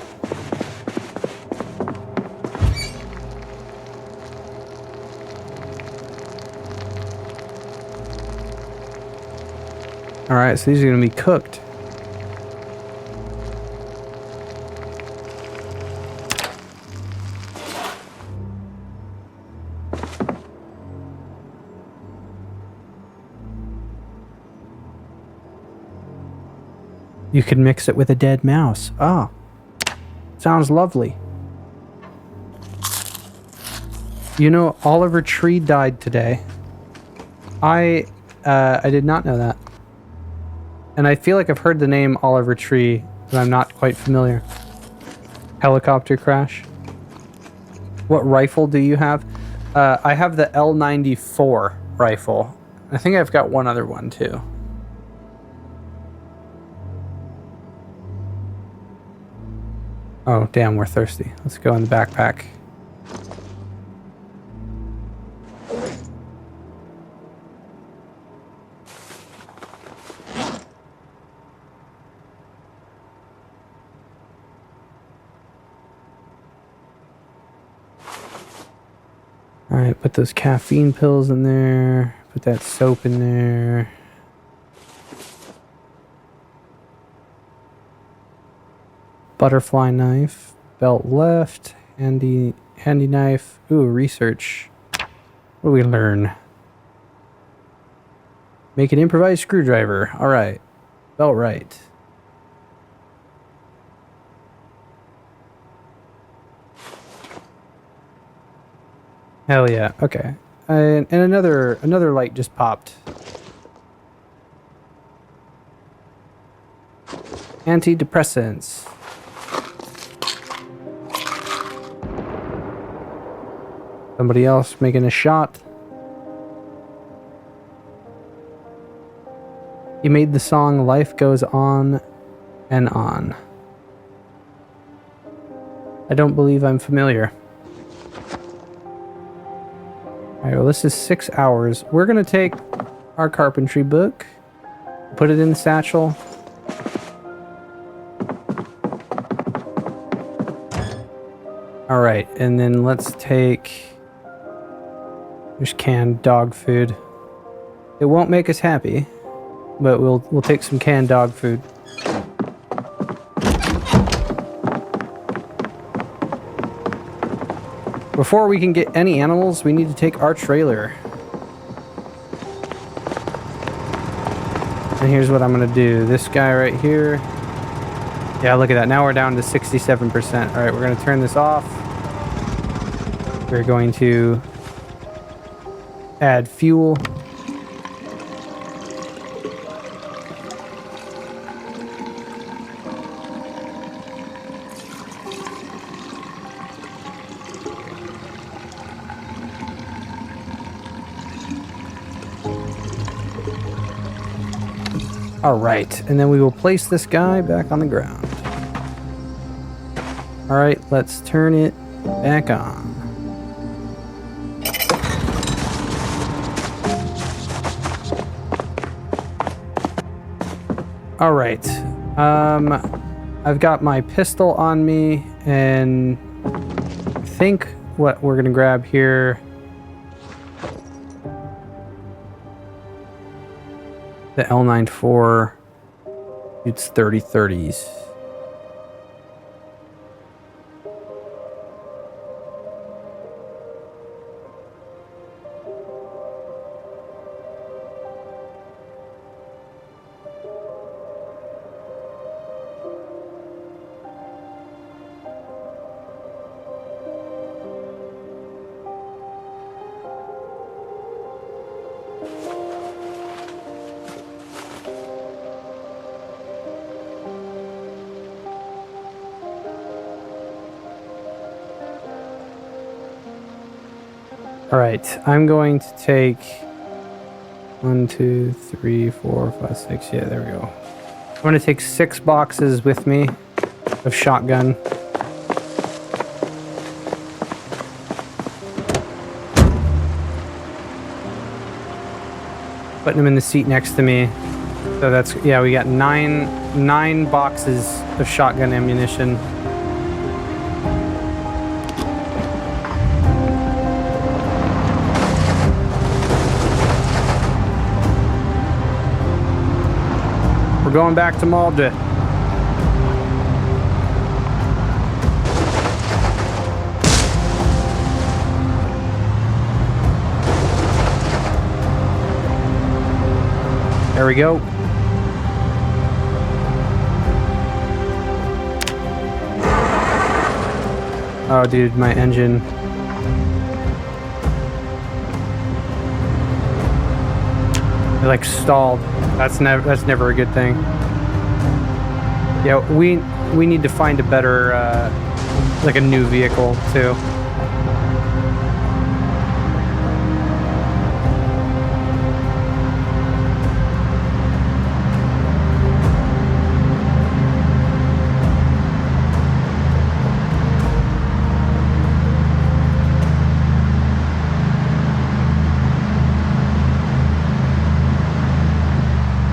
A: All right, so these are going to be cooked. You can mix it with a dead mouse. Oh, sounds lovely. You know, Oliver Tree died today. I did not know that. And I feel like I've heard the name Oliver Tree, but I'm not quite familiar. Helicopter crash. What rifle do you have? I have the L94 rifle. I think I've got one other one too. Oh, damn, we're thirsty. Let's go in the backpack. All right, put those caffeine pills in there. Put that soap in there. Butterfly knife, belt left, handy knife. Ooh, research. What do we learn? Make an improvised screwdriver. All right, belt right. Hell yeah. Okay, and another light just popped. Antidepressants. Somebody else making a shot. He made the song Life Goes On and On. I don't believe I'm familiar. Alright, well, this is 6 hours. We're going to take our carpentry book, put it in the satchel. Alright, and then let's take... There's canned dog food. It won't make us happy, but we'll take some canned dog food. Before we can get any animals, we need to take our trailer. And here's what I'm gonna do. This guy right here. Yeah, look at that. Now we're down to 67%. All right, we're gonna turn this off. We're going to add fuel. Alright, and then we will place this guy back on the ground. Alright, let's turn it back on. Alright, I've got my pistol on me, and I think what we're gonna grab here, the L94 shoots 30-30s. All right, I'm going to take 1, 2, 3, 4, 5, 6. Yeah, there we go. I'm going to take 6 boxes with me of shotgun. Putting them in the seat next to me. So that's, yeah, we got nine boxes of shotgun ammunition. We're going back to Muldraugh. There we go. Oh, dude, my engine. It like stalled. That's never a good thing. Yeah, we need to find a better like a new vehicle too.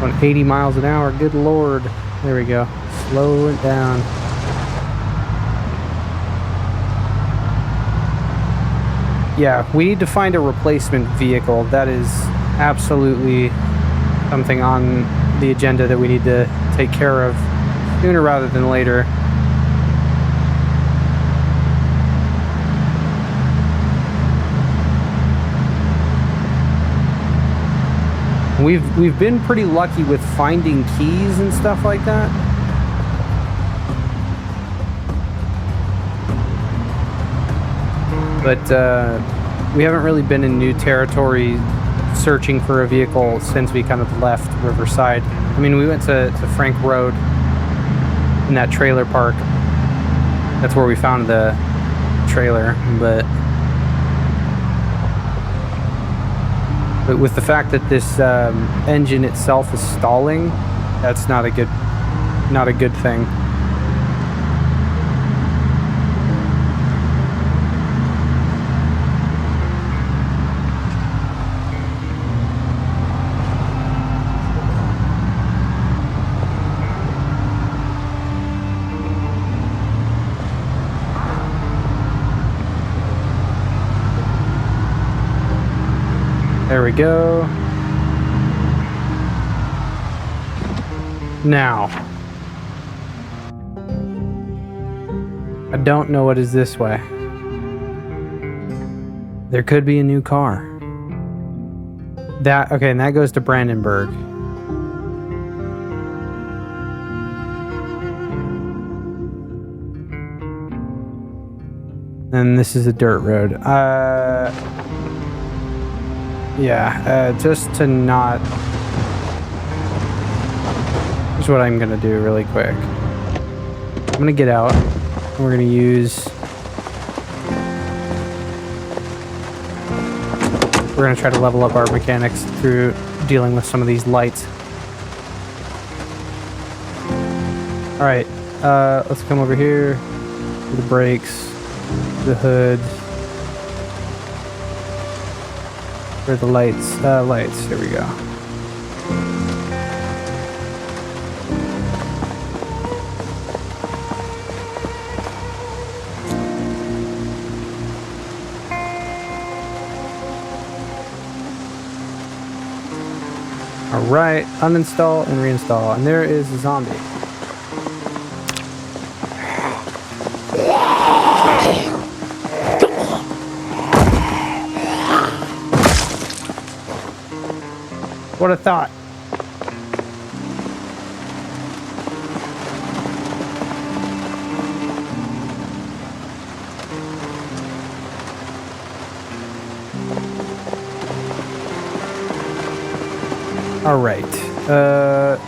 A: On 80 miles an hour, good lord. There we go. Slow it down. Yeah, we need to find a replacement vehicle. That is absolutely something on the agenda that we need to take care of sooner rather than later. We've been pretty lucky with finding keys and stuff like that. But we haven't really been in new territory searching for a vehicle since we kind of left Riverside. I mean, we went to Frank Road in that trailer park. That's where we found the trailer, but with the fact that this engine itself is stalling, that's not a good thing. There we go. Now, I don't know what is this way. There could be a new car. Okay, and that goes to Brandenburg. And this is a dirt road. Yeah, just to not... Here's what I'm gonna do really quick. I'm gonna get out, and we're gonna use... We're gonna try to level up our mechanics through dealing with some of these lights. Alright, let's come over here. The brakes, the hood. Where are the lights? Lights, here we go. Alright, uninstall and reinstall. And there is a zombie. What a thought. All right, the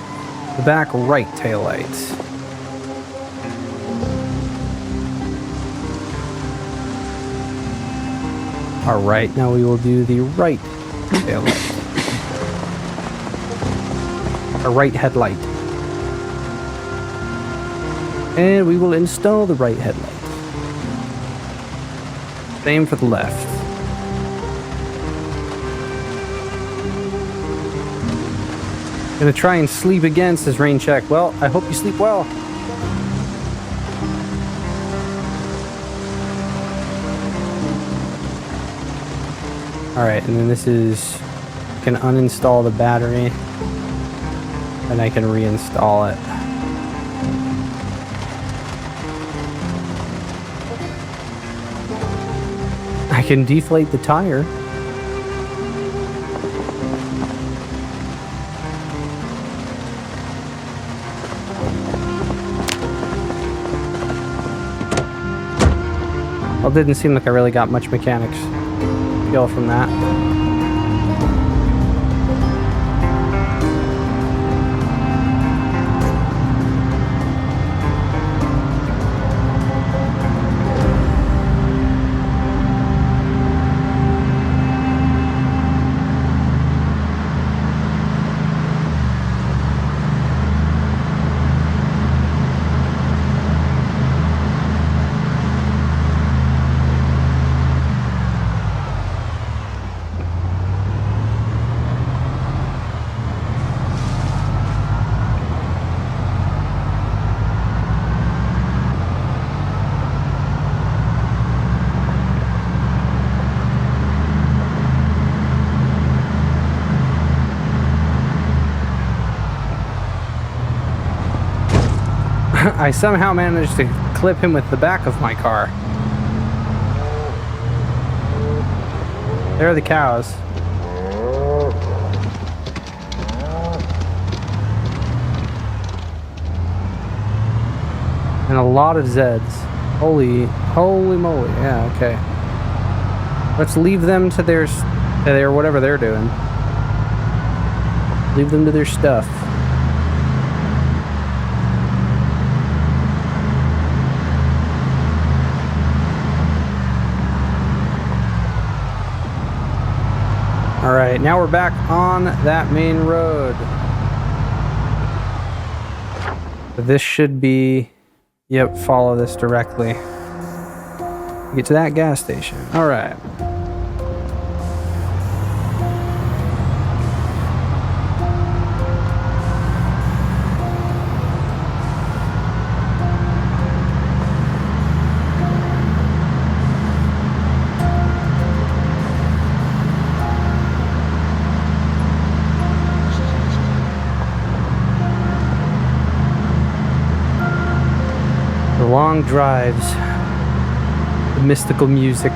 A: back right taillight. All right, now we will do the right taillight. A right headlight. And we will install the right headlight. Same for the left. Gonna try and sleep again, says rain check. Well, I hope you sleep well. Alright, and then this is... I can uninstall the battery. And I can reinstall it. I can deflate the tire. Well, it didn't seem like I really got much mechanics skill from that. I somehow managed to clip him with the back of my car. There are the cows. And a lot of Zeds. Holy moly. Yeah, okay. Let's leave them to their whatever they're doing. Leave them to their stuff. Alright, now we're back on that main road. This should be... Yep, follow this directly. Get to that gas station. Alright. Long drives, the mystical music.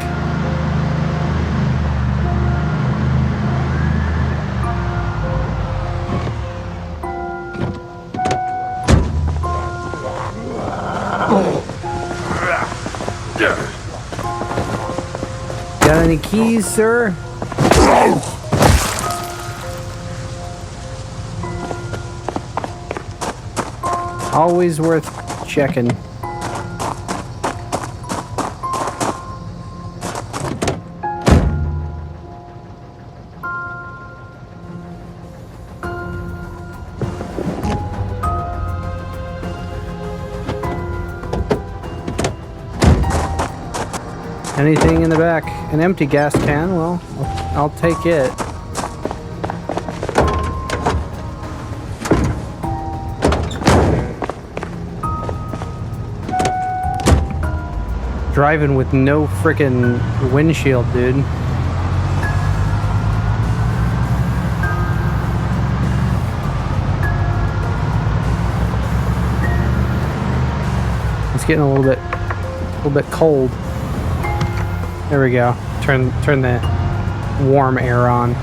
A: Got any keys, sir? Always worth checking. Anything in the back? An empty gas can? Well, I'll take it. Driving with no frickin' windshield, dude. It's getting a little bit cold. There we go. Turn the warm air on.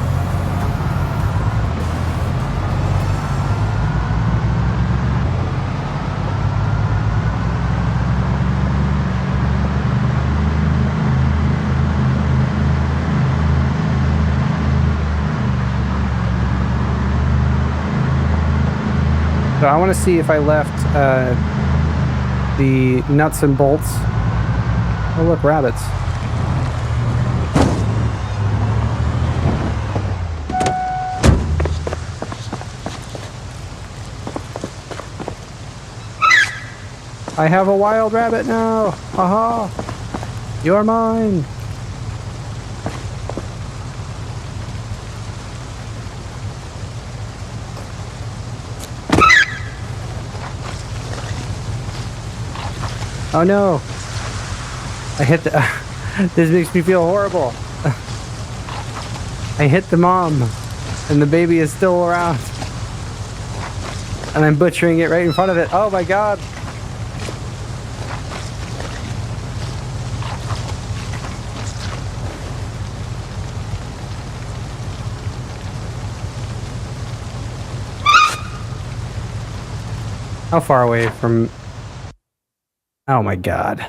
A: So I want to see if I left the nuts and bolts. Oh look, rabbits. I have a wild rabbit now! Aha! You're mine! Oh no! I hit the... This makes me feel horrible. I hit the mom, and the baby is still around. And I'm butchering it right in front of it. Oh my god! How far away from... Oh my god.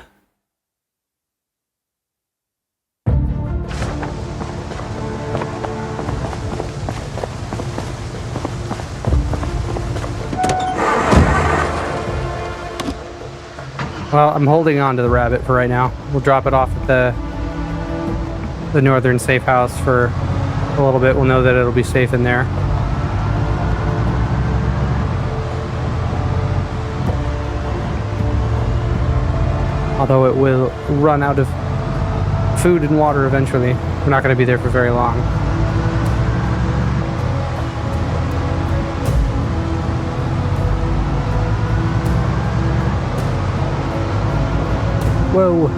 A: Well, I'm holding on to the rabbit for right now. We'll drop it off at the northern safe house for a little bit. We'll know that it'll be safe in there. Although it will run out of food and water eventually. We're not going to be there for very long. Whoa.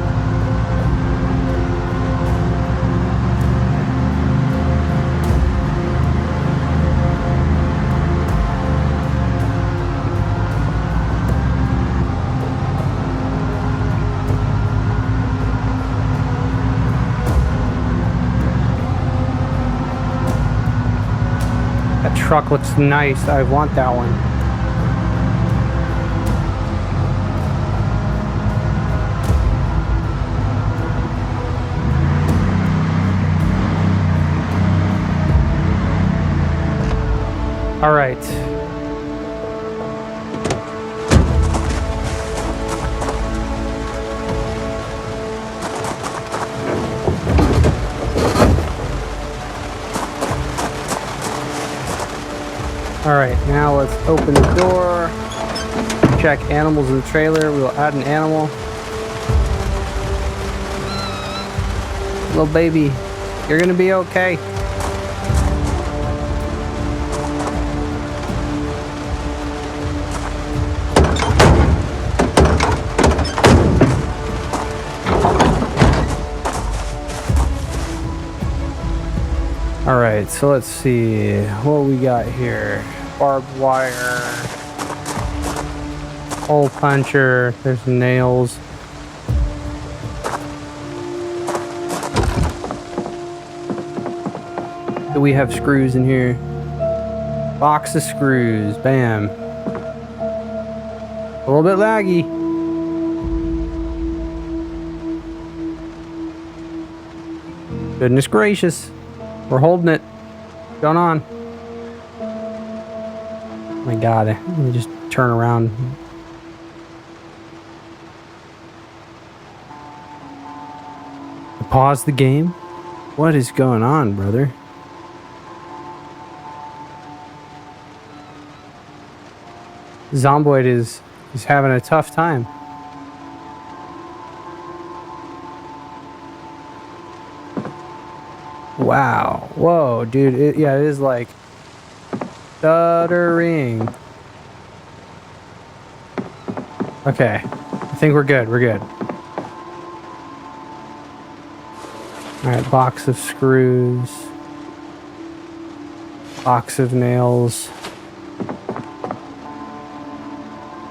A: That truck looks nice. I want that one. All right. All right, now let's open the door. Check animals in the trailer. We'll add an animal. Little baby, you're gonna be okay. All right, so let's see what we got here. Barbed wire, hole puncher, there's nails. Do we have screws in here? Box of screws, bam. A little bit laggy. Goodness gracious. We're holding it. What's going on? Oh my god, let me just turn around. Pause the game? What is going on, brother? Zomboid is having a tough time. Wow. Whoa, dude. Yeah, it is like stuttering. Okay. I think we're good. We're good. Alright, box of screws. Box of nails.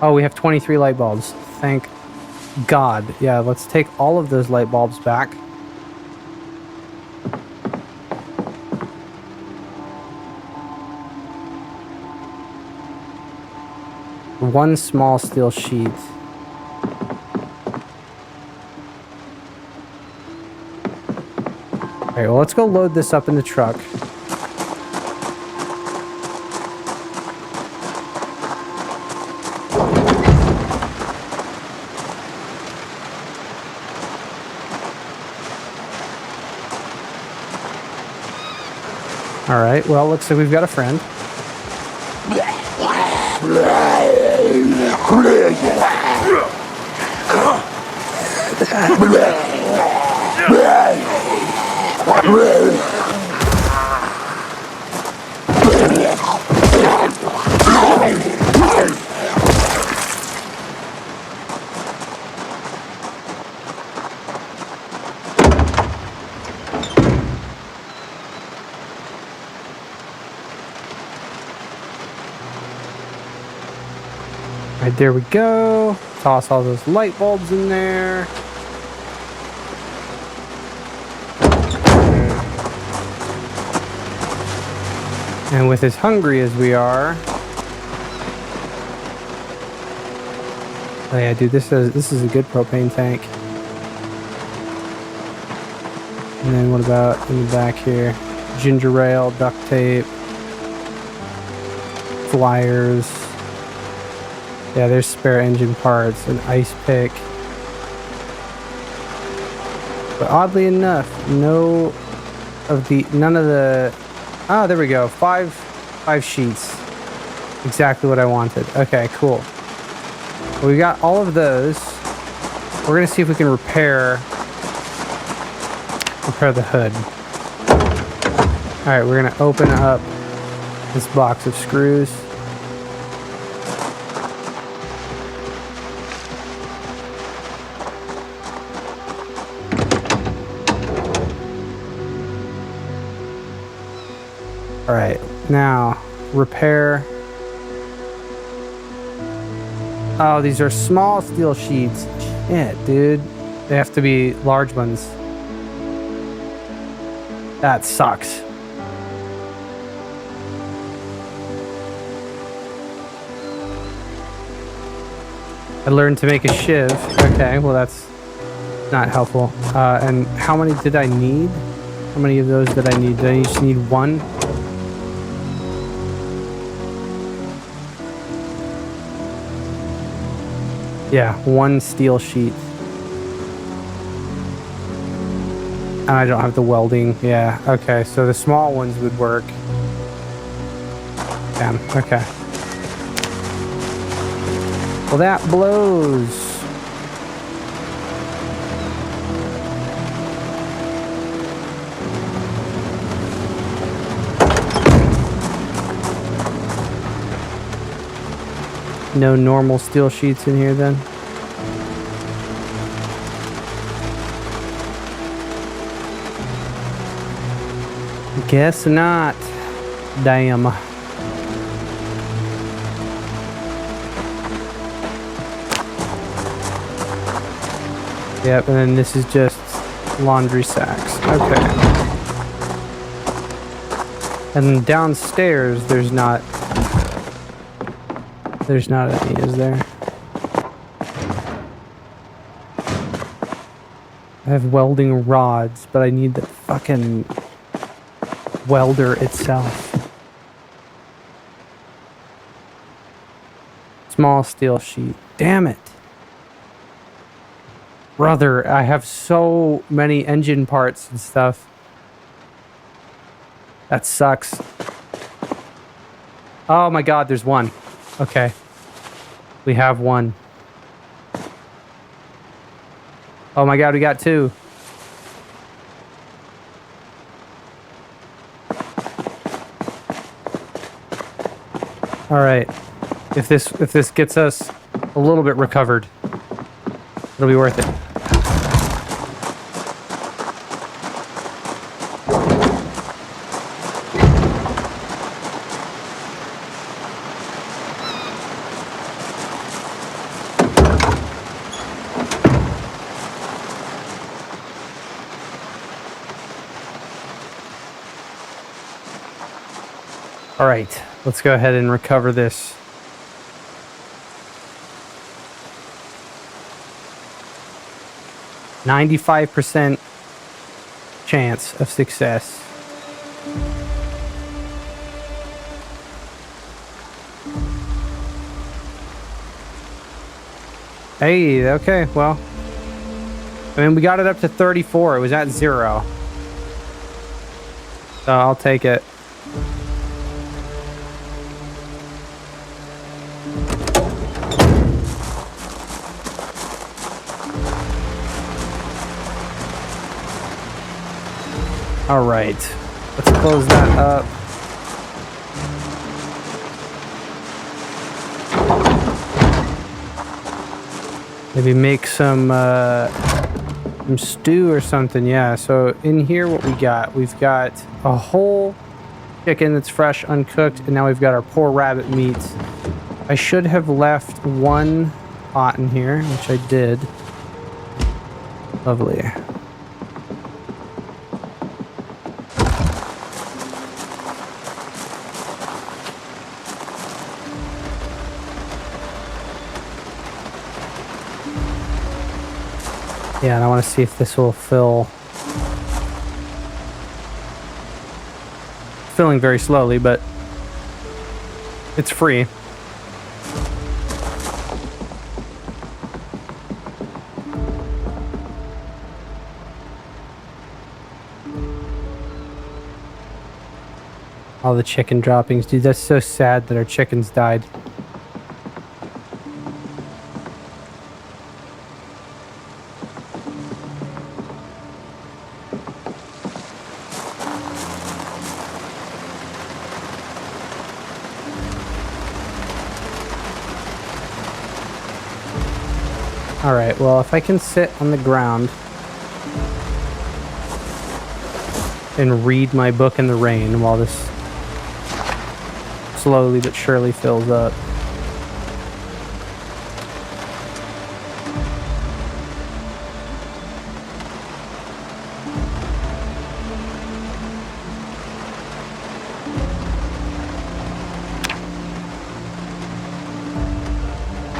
A: Oh, we have 23 light bulbs. Thank God. Yeah, let's take all of those light bulbs back. One small steel sheet. Alright, well, let's go load this up in the truck. Alright, well, looks like we've got a friend. Right, there we go. Toss all those light bulbs in there. And with as hungry as we are... Oh yeah, dude, this is a good propane tank. And then what about in the back here? Ginger ale, duct tape, flyers. Yeah, there's spare engine parts, an ice pick. But oddly enough, none of the... Ah, there we go. Five sheets. Exactly what I wanted. Okay, cool. Well, we got all of those. We're gonna see if we can repair the hood. Alright, we're gonna open up this box of screws. Alright, now repair. Oh, these are small steel sheets. Shit, dude. They have to be large ones. That sucks. I learned to make a shiv. Okay, well that's not helpful. And how many did I need? How many of those did I need? Did I just need one? Yeah, one steel sheet. And I don't have the welding. Yeah, okay, so the small ones would work. Damn, okay. Well, that blows. No normal steel sheets in here then? Guess not. Damn. Yep, and then this is just laundry sacks. Okay. And downstairs there's not any, is there? I have welding rods, but I need the fucking welder itself. Small steel sheet. Damn it. Brother, I have so many engine parts and stuff. That sucks. Oh my god, there's one. Okay. We have one. Oh my god, we got two. All right. If this gets us a little bit recovered, it'll be worth it. All right, let's go ahead and recover this. %95 chance of success. Hey, okay, well, I mean, we got it up to 34. It was at 0. So I'll take it. All right, let's close that up. Maybe make some stew or something. Yeah, so in here what we got? We've got a whole chicken that's fresh, uncooked, and now we've got our poor rabbit meat. I should have left one pot in here, which I did. Lovely. Yeah, and I want to see if this will fill. Filling very slowly, but it's free. All the chicken droppings. Dude, that's so sad that our chickens died. Alright, well, if I can sit on the ground and read my book in the rain while this slowly but surely fills up.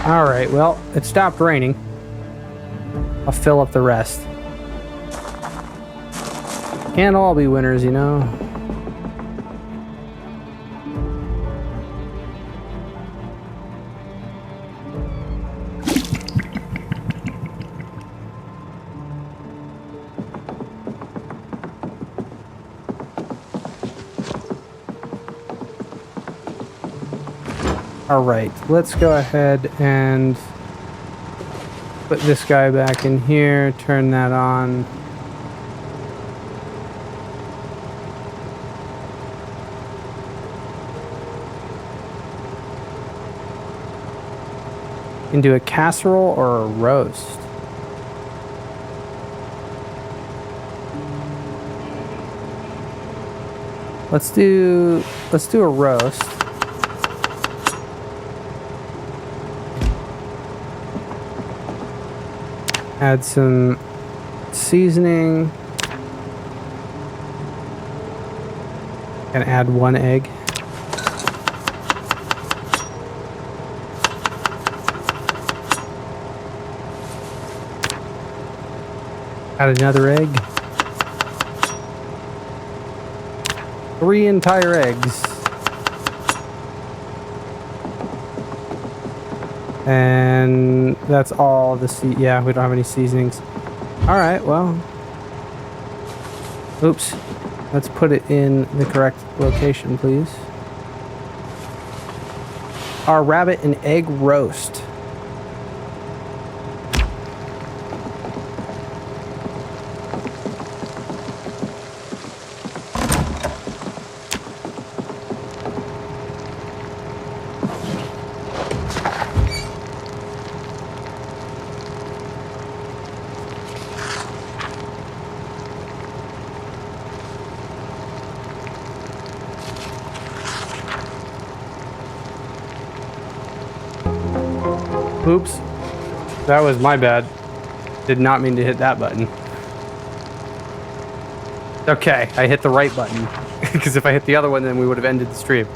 A: Alright, well, it stopped raining. I'll fill up the rest. Can't all be winners, you know. All right, let's go ahead and put this guy back in here, turn that on. You can do a casserole or a roast. Let's do a roast. Add some seasoning. And add 1 egg. Add another egg. 3 entire eggs. And that's all the yeah, we don't have any seasonings. All right, well. Oops. Let's put it in the correct location, please. Our rabbit and egg roast. Oops. That was my bad. Did not mean to hit that button. Okay, I hit the right button. Because if I hit the other one, then we would have ended the stream.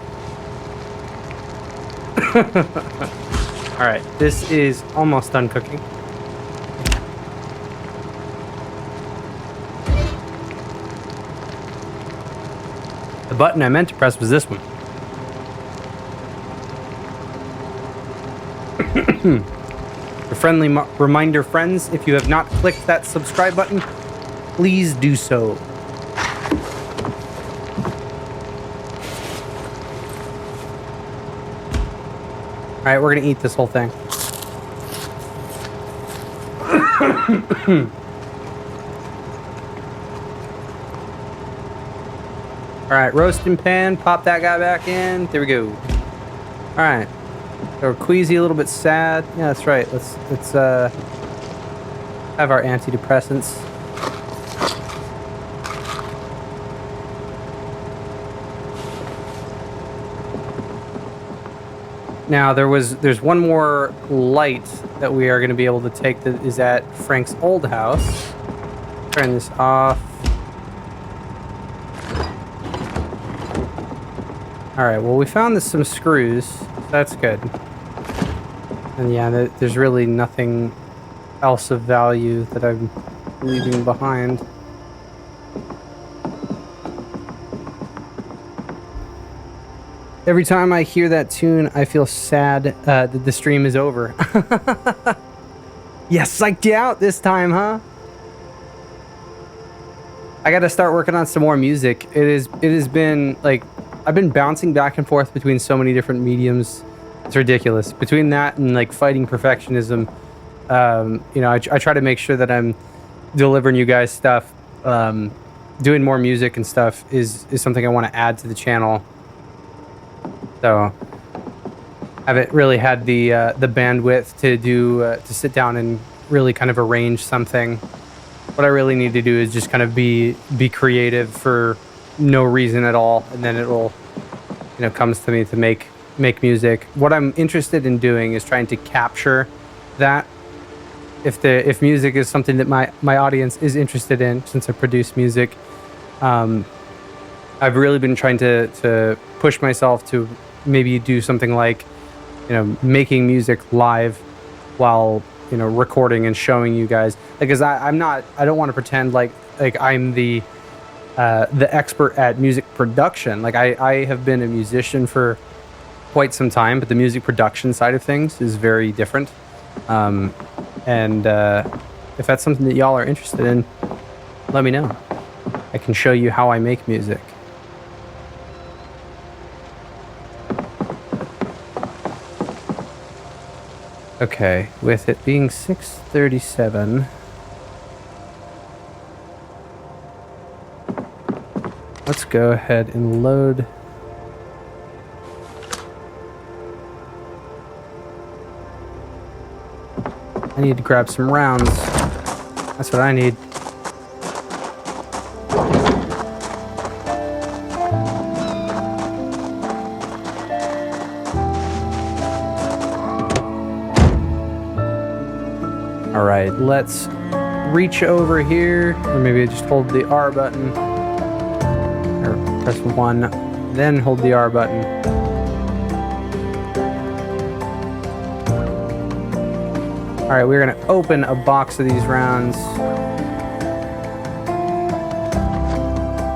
A: Alright, this is almost done cooking. The button I meant to press was this one. A friendly reminder, friends, if you have not clicked that subscribe button, please do so. Alright, we're gonna eat this whole thing. Alright, roasting pan, pop that guy back in. There we go. Alright. So we're queasy, a little bit sad. Yeah, that's right. Let's have our antidepressants. Now there's one more light that we are going to be able to take that is at Frank's old house. Turn this off. Alright, well we found some screws, so that's good. And yeah, there's really nothing else of value that I'm leaving behind. Every time I hear that tune, I feel sad that the stream is over. Yeah, psyched you out this time, huh? I gotta start working on some more music. It has been like I've been bouncing back and forth between so many different mediums. It's ridiculous. Between that and like fighting perfectionism, you know, I try to make sure that I'm delivering you guys stuff. Doing more music and stuff is something I want to add to the channel. So I haven't really had the bandwidth to do to sit down and really kind of arrange something. What I really need to do is just kind of be creative for no reason at all, and then it'll, you know, comes to me to make music. What I'm interested in doing is trying to capture that. If music is something that my audience is interested in, since I produce music, I've really been trying to push myself to maybe do something like, you know, making music live while, you know, recording and showing you guys. Because I don't want to pretend like I'm the expert at music production. Like I have been a musician for quite some time, but the music production side of things is very different. And if that's something that y'all are interested in, let me know. I can show you how I make music. Okay, with it being 6:37, let's go ahead and load. I need to grab some rounds. That's what I need. All right, let's reach over here, or maybe I just hold the R button, or press 1, then hold the R button. All right, we're gonna open a box of these rounds.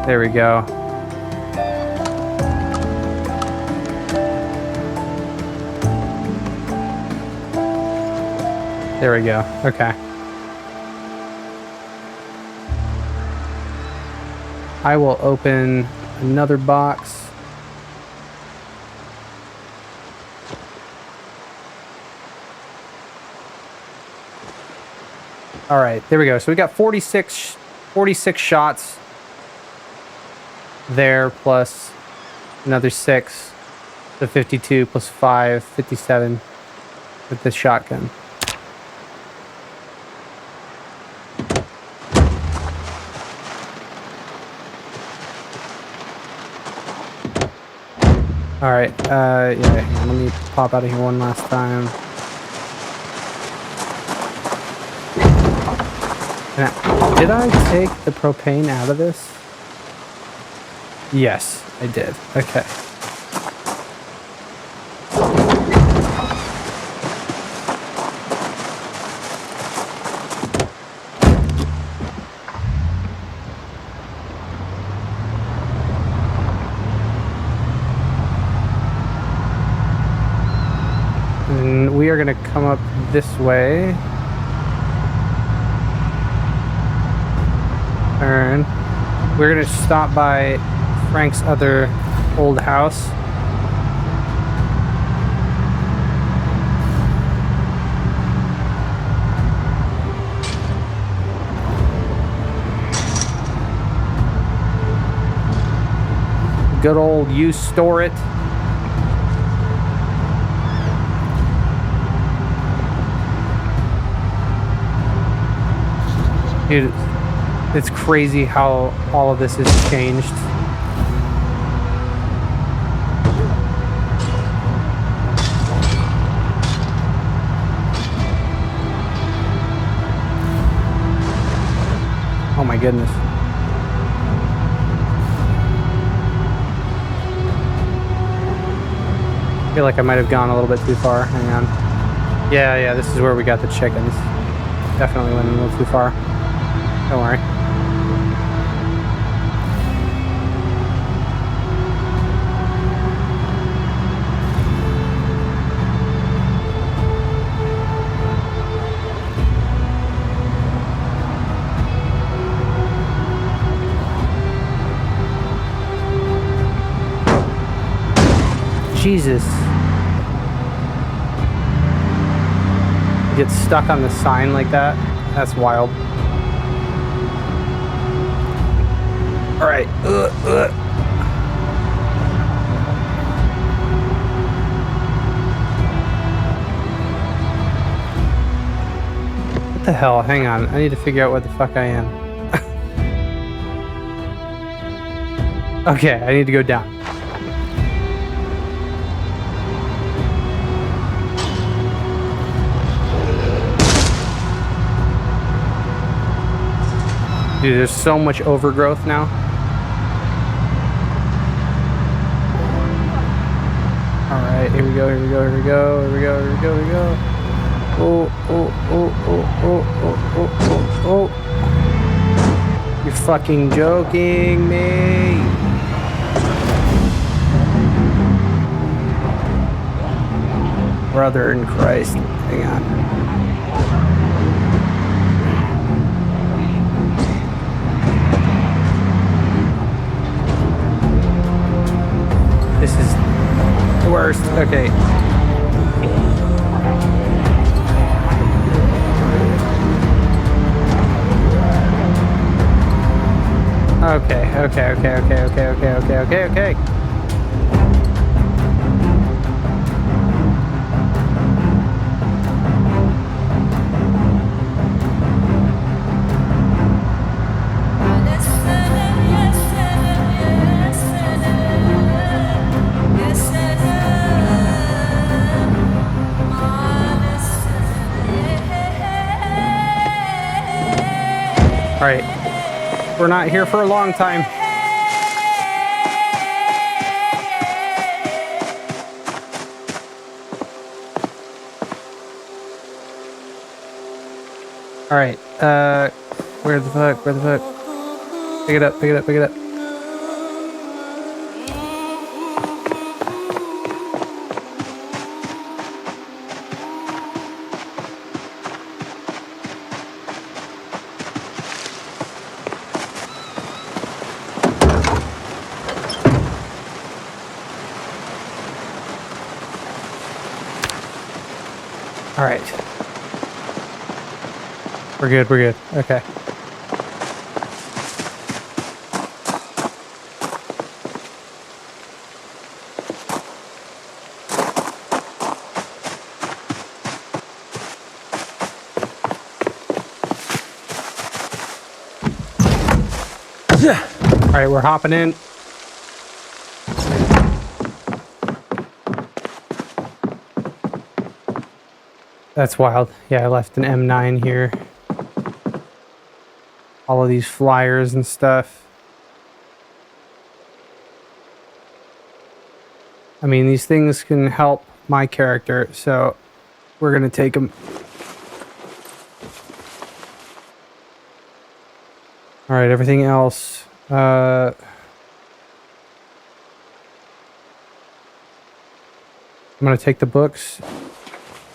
A: There we go. There we go. Okay. I will open another box. All right, there we go. So we got 46 shots there, plus another 6. So 52 plus 5, 57 with this shotgun. All right, yeah, let me pop out of here one last time. Did I take the propane out of this? Yes, I did. Okay. And we are going to come up this way. Turn. We're going to stop by Frank's other old house. Good old you store it. Dude, it's crazy how all of this has changed. Oh my goodness. I feel like I might have gone a little bit too far. Hang on. Yeah, this is where we got the chickens. Definitely went a little too far. Don't worry. Jesus. Get stuck on the sign like that? That's wild. Alright. What the hell? Hang on. I need to figure out what the fuck I am. Okay, I need to go down. Dude, there's so much overgrowth now. Alright, here we go. Oh. You're fucking joking me. Brother in Christ. Hang on. This is the worst. Okay. Okay. All right, we're not here for a long time. All right, where the fuck? Pick it up. All right. We're good. Okay. All right, we're hopping in. That's wild. Yeah, I left an M9 here. all of these flyers and stuff. I mean, these things can help my character, so we're gonna take them. All right, everything else. I'm gonna take the books.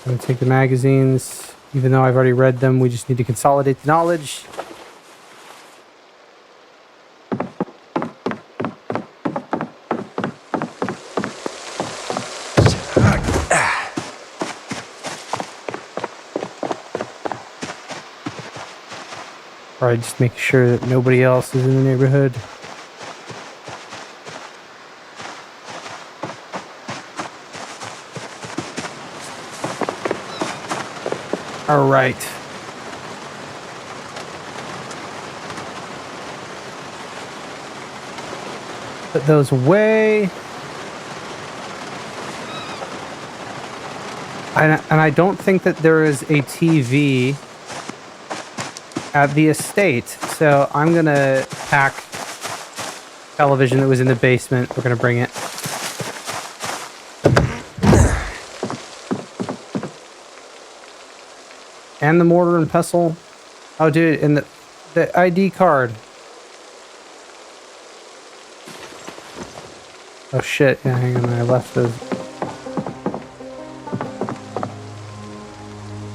A: I'm gonna take the magazines. Even though I've already read them, we just need to consolidate the knowledge. Alright, just making sure that nobody else is in the neighborhood. Alright. Put those away. And I don't think that there is a TV at the estate, so I'm gonna pack television that was in the basement. We're gonna bring it. And the mortar and pestle. Oh, dude, and the ID card. Oh shit! Yeah, hang on, I left those.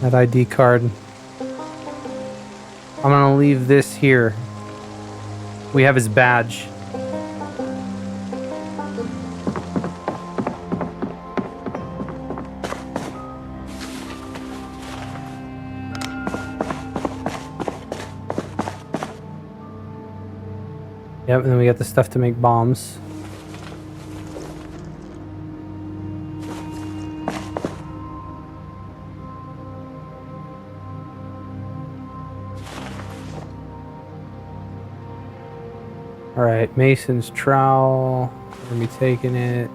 A: That ID card. I'm gonna leave this here. We have his badge. Yep, and then we got the stuff to make bombs. Alright, Mason's trowel. We're gonna be taking it.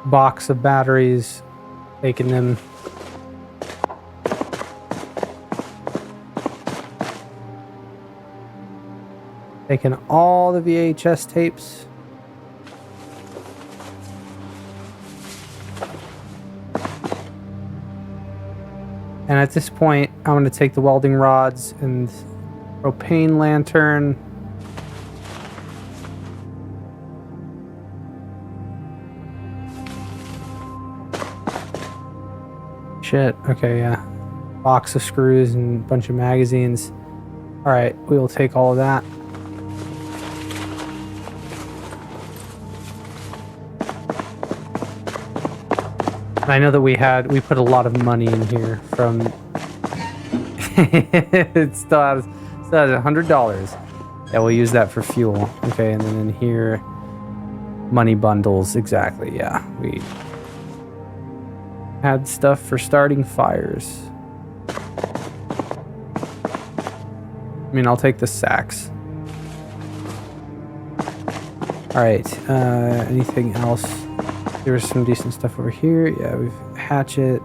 A: Box of batteries. Taking them. Taking all the VHS tapes. And at this point, I'm going to take the welding rods and propane lantern. Shit. Okay, yeah. Box of screws and a bunch of magazines. All right, we will take all of that. I know that we put a lot of money in here from it still has $100. Yeah, we'll use that for fuel. Okay, and then in here, money bundles. Exactly, yeah. We had stuff for starting fires. I mean, I'll take the sacks. Alright, anything else? There's some decent stuff over here. Yeah, we've hatchet.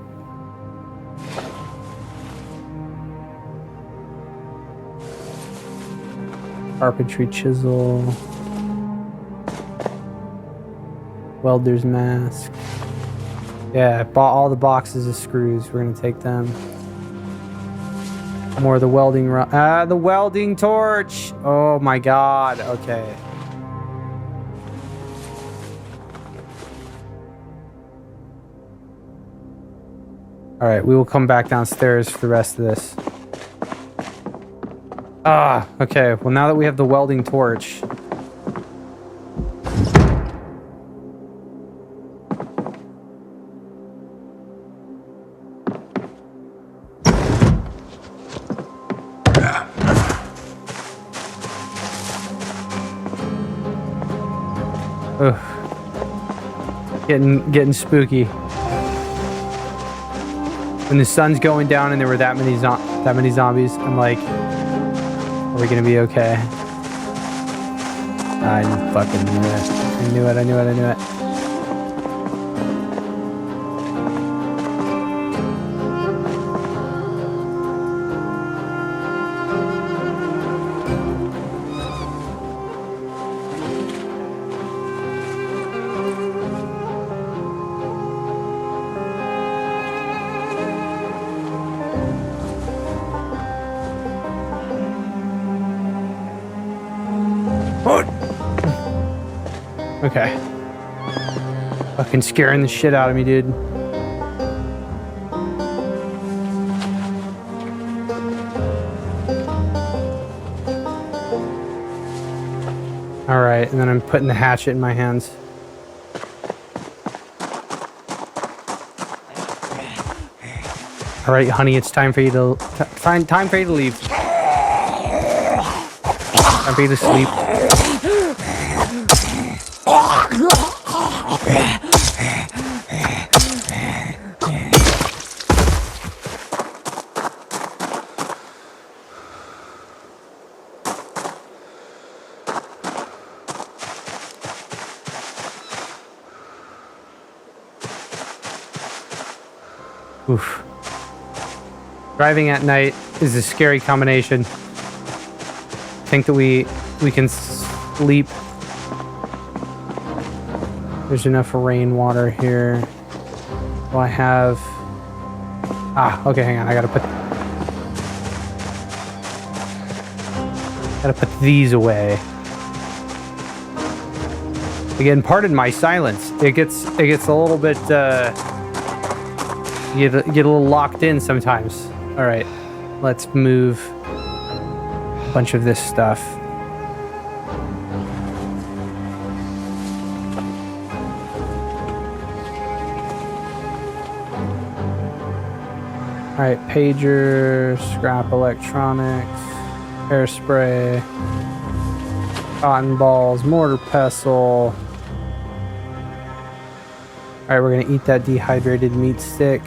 A: Carpentry chisel. Welder's mask. Yeah, I bought all the boxes of screws. We're gonna take them. More of the welding the welding torch! Oh my god, okay. Alright, we will come back downstairs for the rest of this. Ah, okay. Well, now that we have the welding torch. Ugh. Getting spooky. When the sun's going down and there were that many zombies, I'm like, are we gonna be okay? I fucking knew it. I knew it. Okay. Fucking scaring the shit out of me, dude. Alright, and then I'm putting the hatchet in my hands. Alright, honey, it's time for you to... time for you to leave. Time for you to sleep. Oof. Driving at night is a scary combination. I think that we can sleep. There's enough rainwater here. Well, I have... Ah, okay, hang on. I gotta put these away. Again, pardon my silence. It gets a little bit, you get a little locked in sometimes. All right, let's move a bunch of this stuff. All right, pager, scrap electronics, hairspray, cotton balls, mortar pestle. All right, we're gonna eat that dehydrated meat stick.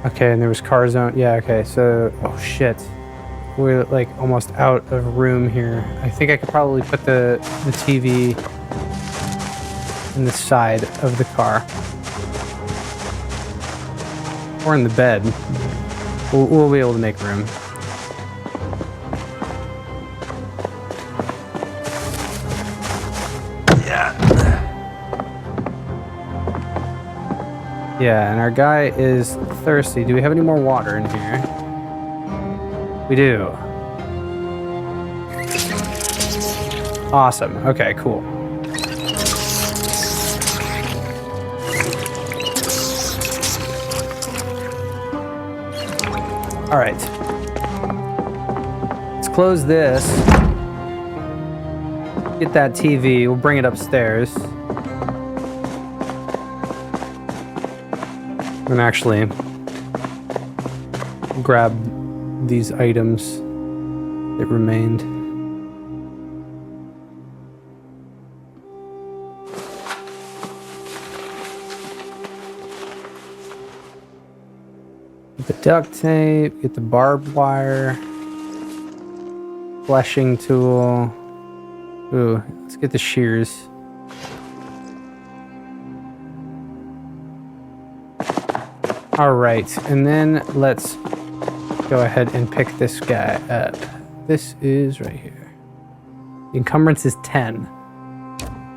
A: Okay, and there was car zone. Yeah, okay, so... Oh, shit. We're, like, almost out of room here. I think I could probably put the TV in the side of the car. Or in the bed. We'll be able to make room. Yeah, and our guy is thirsty. Do we have any more water in here? We do. Awesome. Okay, cool. All right. Let's close this. Get that TV. We'll bring it upstairs. And actually grab these items that remained. Get the duct tape, get the barbed wire, fleshing tool. Ooh, let's get the shears. All right, and then let's go ahead and pick this guy up. This is right here. The encumbrance is 10.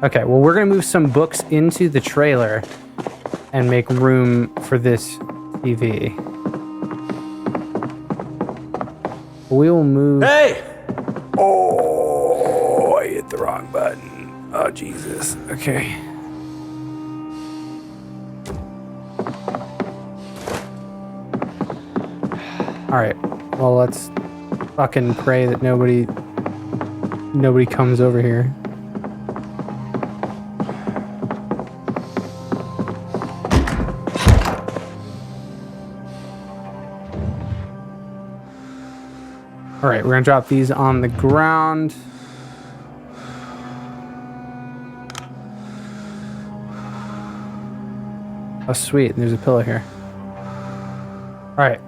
A: Okay, well, we're gonna move some books into the trailer and make room for this TV. We will move...
B: Hey!
A: Oh, I hit the wrong button. Oh, Jesus. Okay. Alright, well, let's fucking pray that nobody comes over here. Alright, we're gonna drop these on the ground. Oh, sweet, there's a pillow here. Alright.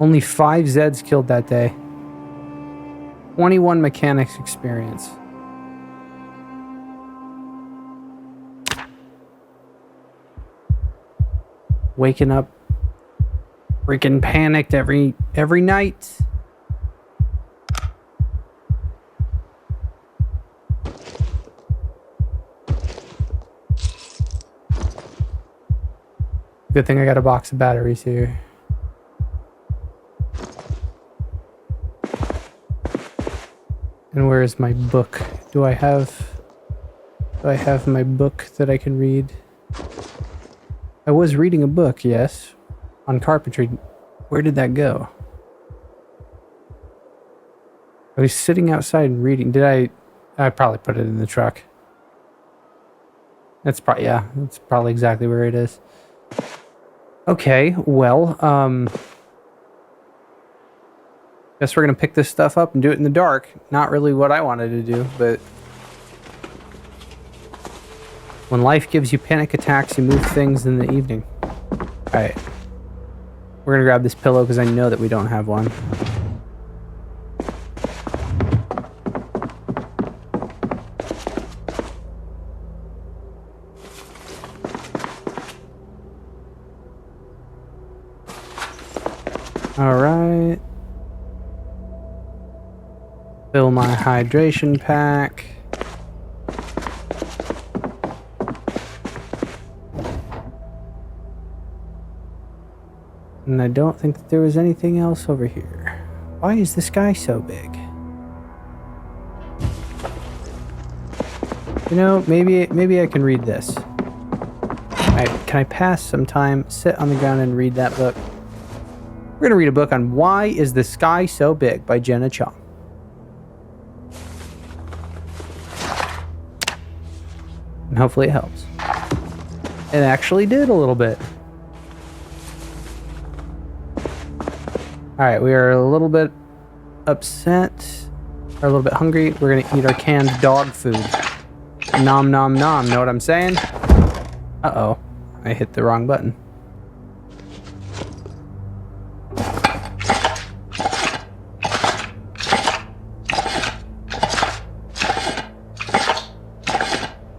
A: Only 5 Zeds killed that day. 21 mechanics experience. Waking up freaking panicked every night. Good thing I got a box of batteries here. And where is my book? Do I have my book that I can read? I was reading a book, yes, on carpentry. Where did that go? I was sitting outside and reading. I probably put it in the truck. That's probably, yeah, that's probably exactly where it is. Okay, well, guess we're gonna pick this stuff up and do it in the dark. Not really what I wanted to do, but when life gives you panic attacks, you move things in the evening. Alright. We're gonna grab this pillow because I know that we don't have one. Alright. Fill my hydration pack. And I don't think that there was anything else over here. Why is the sky so big? You know, maybe I can read this. Can I pass some time, sit on the ground and read that book? We're going to read a book on Why is the Sky So Big by Jenna Chong. And hopefully it helps. It actually did a little bit. Alright, we are a little bit upset, or a little bit hungry. We're going to eat our canned dog food. Nom nom nom, know what I'm saying? Uh-oh, I hit the wrong button.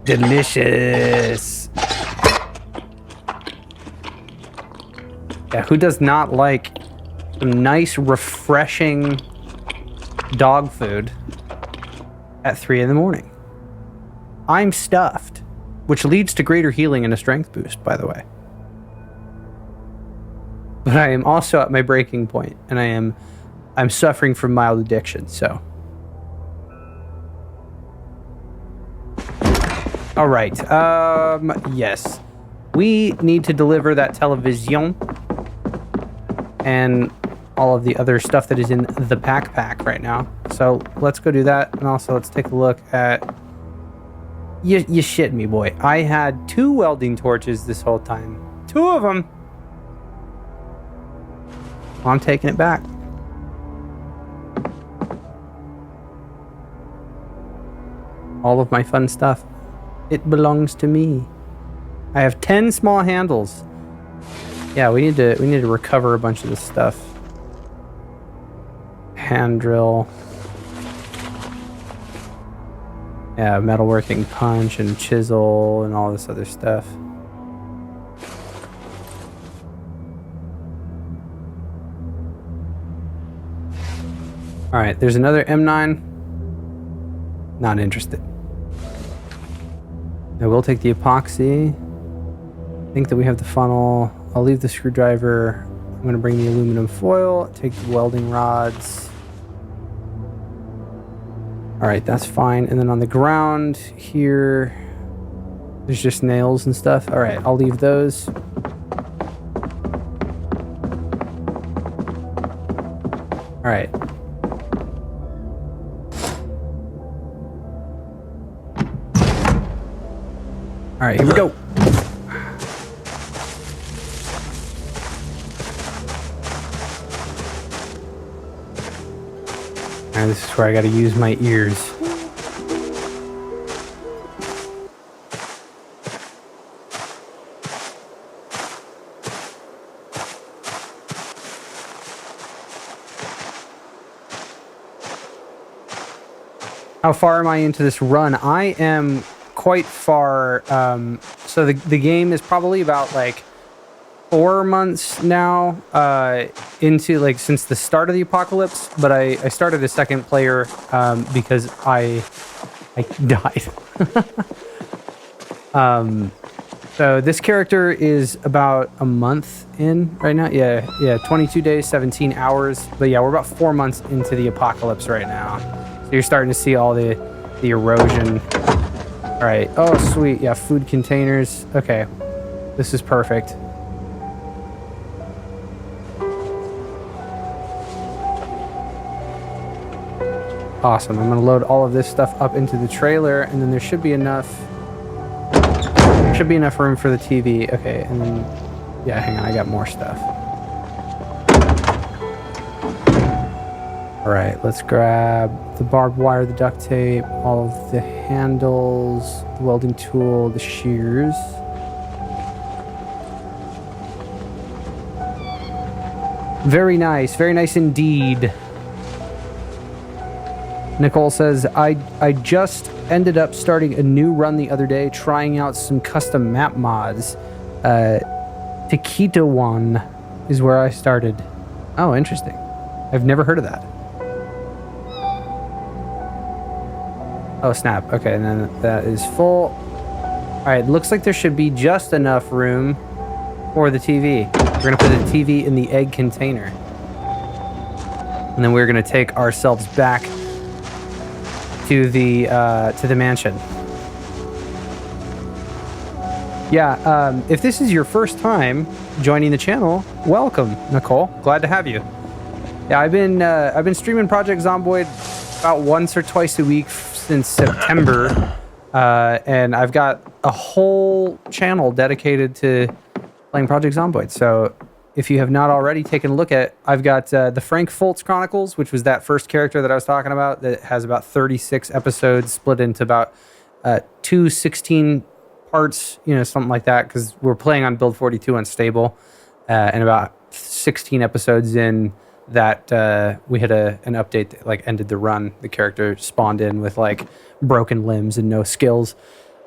A: Delicious. Yeah, who does not like some nice, refreshing dog food at 3 in the morning? I'm stuffed, which leads to greater healing and a strength boost, by the way. But I am also at my breaking point, and I'm suffering from mild addiction, so. All right, yes. We need to deliver that television and all of the other stuff that is in the pack right now. So let's go do that, and also let's take a look at... You shit me, boy. I had 2 welding torches this whole time. 2 of them! Well, I'm taking it back. All of my fun stuff. It belongs to me. I have 10 small handles. Yeah, we need to recover a bunch of this stuff. Hand drill. Yeah, metalworking punch and chisel and all this other stuff. Alright, there's another M9. Not interested. I will take the epoxy. I think that we have the funnel. I'll leave the screwdriver. I'm going to bring the aluminum foil, take the welding rods. Alright, that's fine. And then on the ground here, there's just nails and stuff. Alright, I'll leave those. Alright. Alright, here we go. And this is where I gotta use my ears. How far am I into this run? I am quite far. So the game is probably about like 4 months now into, like, since the start of the apocalypse, but I started a second player because I died. So this character is about a month in right now. Yeah, 22 days, 17 hours. But yeah, we're about 4 months into the apocalypse right now. So you're starting to see all the erosion. All right. Oh, sweet. Yeah, food containers. Okay. This is perfect. Awesome. I'm going to load all of this stuff up into the trailer, and then there should be enough room for the TV. Okay, and then yeah, hang on, I got more stuff. All right, let's grab the barbed wire, the duct tape, all of the handles, the welding tool, the shears. Very nice indeed. Nicole says, I just ended up starting a new run the other day, trying out some custom map mods. Taquito one is where I started. Oh, interesting. I've never heard of that. Oh, snap. Okay, and then that is full. All right, looks like there should be just enough room for the TV. We're gonna put the TV in the egg container. And then we're gonna take ourselves back to the mansion. Yeah, if this is your first time joining the channel, welcome, Nicole. Glad to have you. Yeah, I've been streaming Project Zomboid about once or twice a week since September, and I've got a whole channel dedicated to playing Project Zomboid. So if you have not already taken a look at, I've got the Frank Fultz Chronicles, which was that first character that I was talking about, that has about 36 episodes split into about 2 16 parts, you know, something like that, because we're playing on build 42 unstable, and about 16 episodes in that we had an update that like ended the run. The character spawned in with like broken limbs and no skills,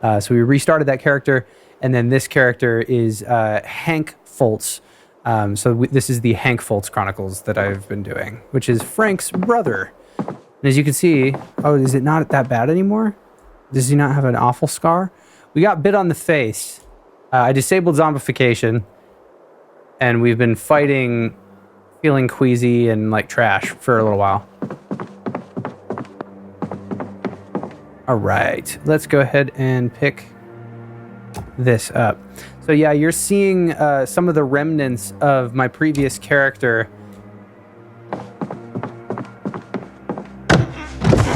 A: so we restarted that character, and then this character is Hank Fultz. This is the Hank Fultz Chronicles that I've been doing, which is Frank's brother. And as you can see, oh, is it not that bad anymore? Does he not have an awful scar? We got bit on the face. I disabled zombification, and we've been fighting, feeling queasy and like trash for a little while. All right, let's go ahead and pick this up. So yeah, you're seeing some of the remnants of my previous character.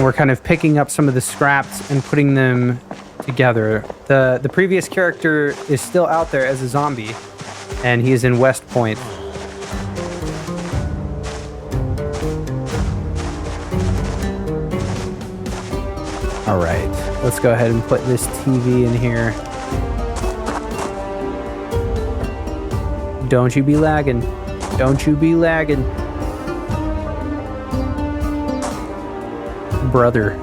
A: We're kind of picking up some of the scraps and putting them together. The previous character is still out there as a zombie, and he is in West Point. All right, let's go ahead and put this TV in here. Don't you be lagging. Don't you be lagging. Brother.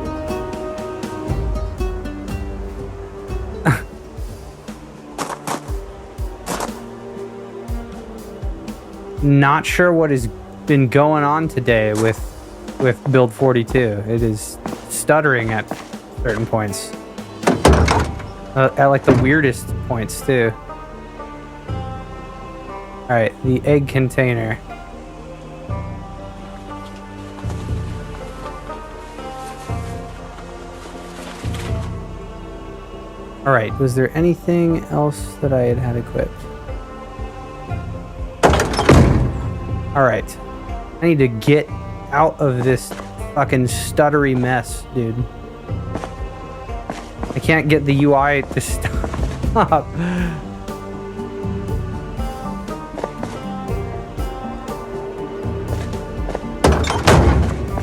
A: Not sure what has been going on today with build 42. It is stuttering at certain points. At like the weirdest points too. All right, the egg container. All right, was there anything else that I had equipped? All right, I need to get out of this fucking stuttery mess, dude. I can't get the UI to stop.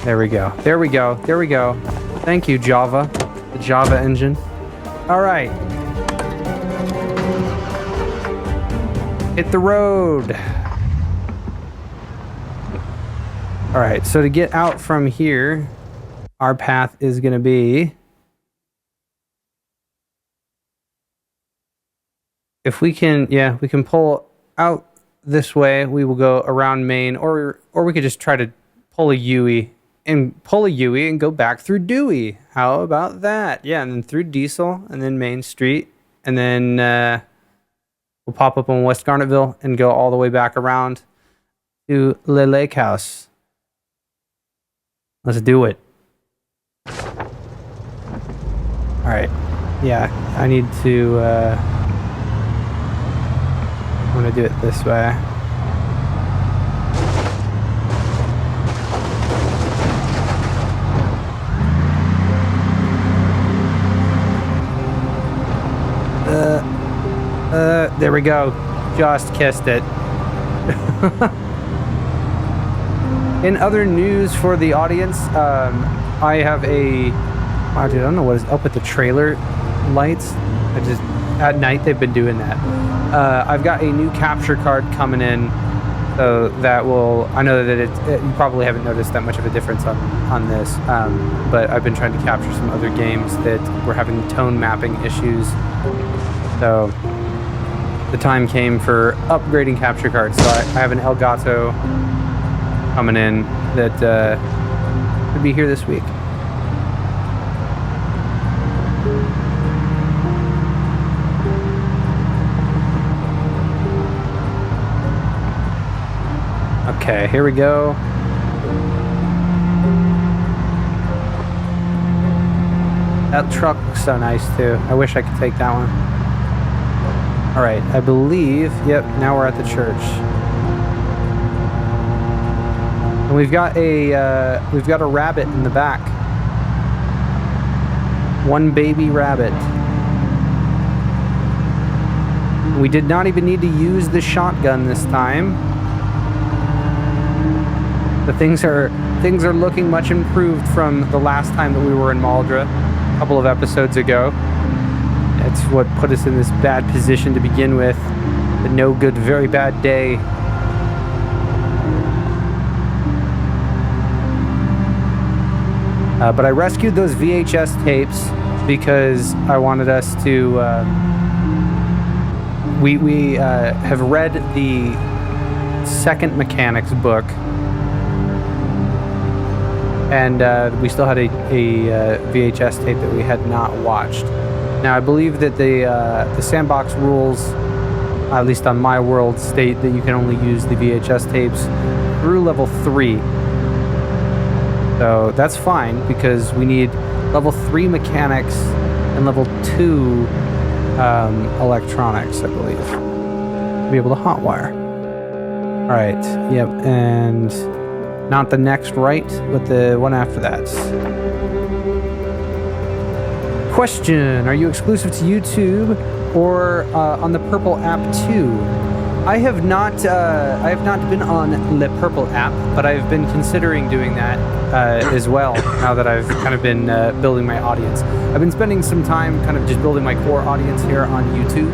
A: There we go. There we go. There we go. Thank you, Java. The Java engine. All right. Hit the road. All right. So to get out from here, our path is going to be... If we can, yeah, we can pull out this way. We will go around Main, or we could just try to pull a Yui and go back through Dewey. How about that? Yeah, and then through Diesel, and then Main Street, and then we'll pop up in West Garnetville and go all the way back around to Le Lake House. Let's do it. Alright. Yeah, I need to... I'm gonna do it this way. There we go. Just kissed it. In other news for the audience, I have a... Wow, dude, I don't know what is up with the trailer lights. At night they've been doing that. I've got a new capture card coming in, so that will... I know that you probably haven't noticed that much of a difference on this, but I've been trying to capture some other games that were having tone mapping issues. So the time came for upgrading capture cards. So I have an Elgato coming in that could be here this week. Okay, here we go. That truck looks so nice too. I wish I could take that one. All right, I believe, yep, now we're at the church. And we've got a rabbit in the back. One baby rabbit. We did not even need to use the shotgun this time. The things are looking much improved from the last time that we were in Muldraugh, a couple of episodes ago. That's what put us in this bad position to begin with. The no good, very bad day. But I rescued those VHS tapes because I wanted us to... We have read the second mechanics book, and we still had a VHS tape that we had not watched. Now, I believe that the sandbox rules, at least on my world, state that you can only use the VHS tapes through level 3. So that's fine, because we need level 3 mechanics and level 2 electronics, I believe, to be able to hotwire. All right, yep, and not the next right, but the one after that. Question: are you exclusive to YouTube or on the Purple app too? I have not been on the Purple app, but I've been considering doing that as well. Now that I've kind of been building my audience, I've been spending some time kind of just building my core audience here on YouTube,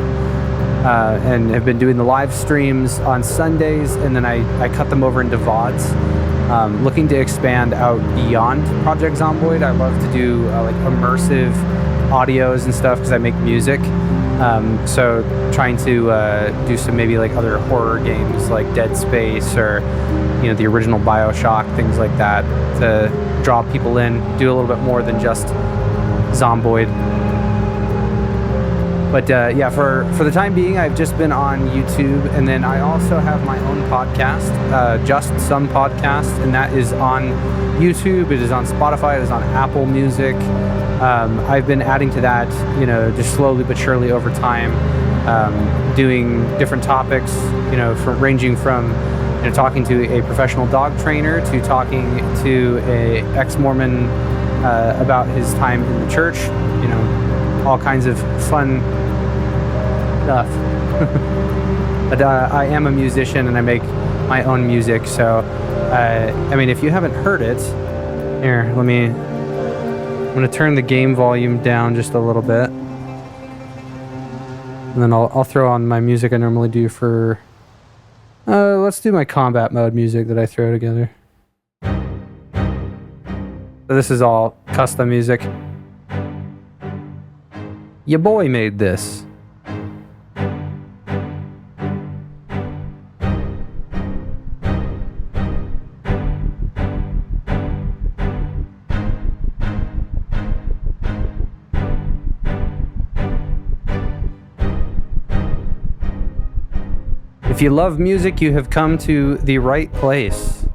A: and have been doing the live streams on Sundays, and then I cut them over into VODs. Looking to expand out beyond Project Zomboid. I love to do like immersive audios and stuff because I make music. So trying to do some maybe like other horror games like Dead Space or, you know, the original BioShock, things like that, to draw people in, do a little bit more than just Zomboid. But yeah, for the time being, I've just been on YouTube, and then I also have my own podcast, Just Some Podcast, and that is on YouTube, it is on Spotify, it is on Apple Music. I've been adding to that, you know, just slowly but surely over time, doing different topics, you know, ranging from, you know, talking to a professional dog trainer to talking to a ex-Mormon about his time in the church, you know, all kinds of fun stuff. But I am a musician and I make my own music, so I mean, if you haven't heard it, here, I'm gonna turn the game volume down just a little bit, and then I'll throw on my music I normally do for let's do my combat mode music that I throw together. So this is all custom music. Your boy made this. If you love music, you have come to the right place.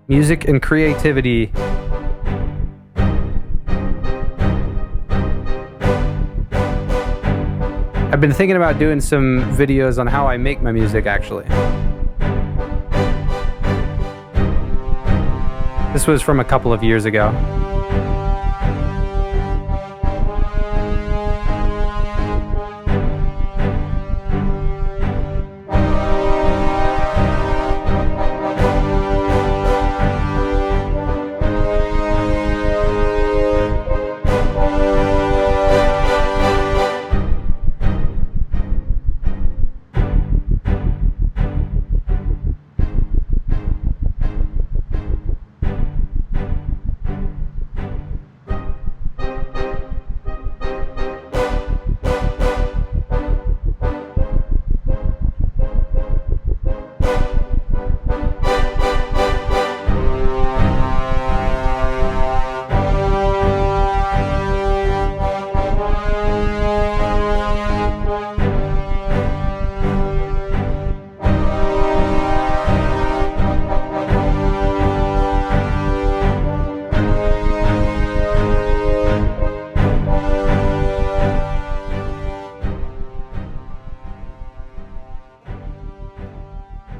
A: Music and creativity. I've been thinking about doing some videos on how I make my music, actually. This was from a couple of years ago.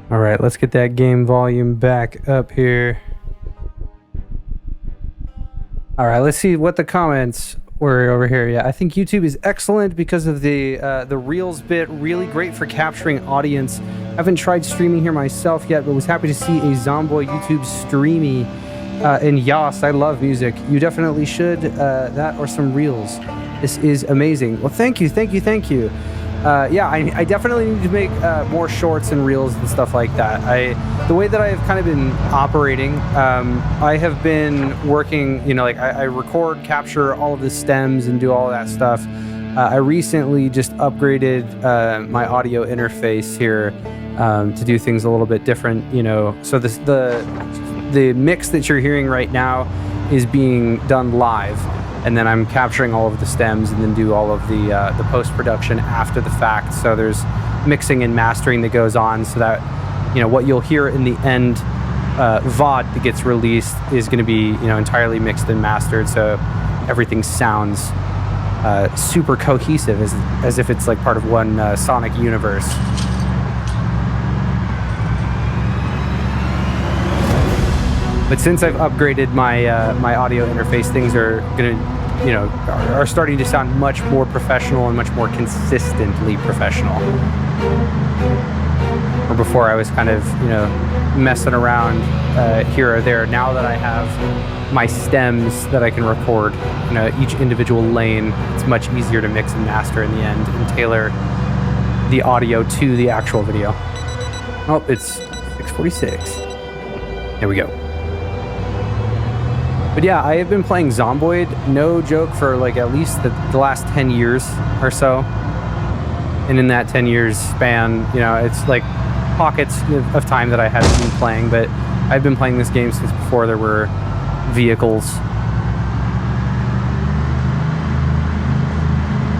A: All right, let's get that game volume back up here. All right, let's see what the comments were over here. Yeah, I think YouTube is excellent because of the Reels bit. Really great for capturing audience. I haven't tried streaming here myself yet, but was happy to see a Zomboid YouTube streamy. And Yas, I love music. You definitely should. That or some Reels. This is amazing. Well, thank you. Yeah, I definitely need to make more shorts and reels and stuff like that. The way that I've kind of been operating, I have been working, you know, like I record, capture all of the stems and do all that stuff. I recently just upgraded my audio interface here to do things a little bit different, you know. So the mix that you're hearing right now is being done live. And then I'm capturing all of the stems and then do all of the post-production after the fact. So there's mixing and mastering that goes on so that, you know, what you'll hear in the end VOD that gets released is going to be, you know, entirely mixed and mastered. So everything sounds super cohesive as if it's like part of one sonic universe. But since I've upgraded my my audio interface, things are gonna, you know, are starting to sound much more professional and much more consistently professional. Or before I was kind of, you know, messing around here or there. Now that I have my stems that I can record, you know, each individual lane, it's much easier to mix and master in the end and tailor the audio to the actual video. Oh, it's 6:46. There we go. But yeah, I have been playing Zomboid, no joke, for like at least the last 10 years or so. And in that 10 years span, you know, it's like pockets of time that I haven't been playing, but I've been playing this game since before there were vehicles.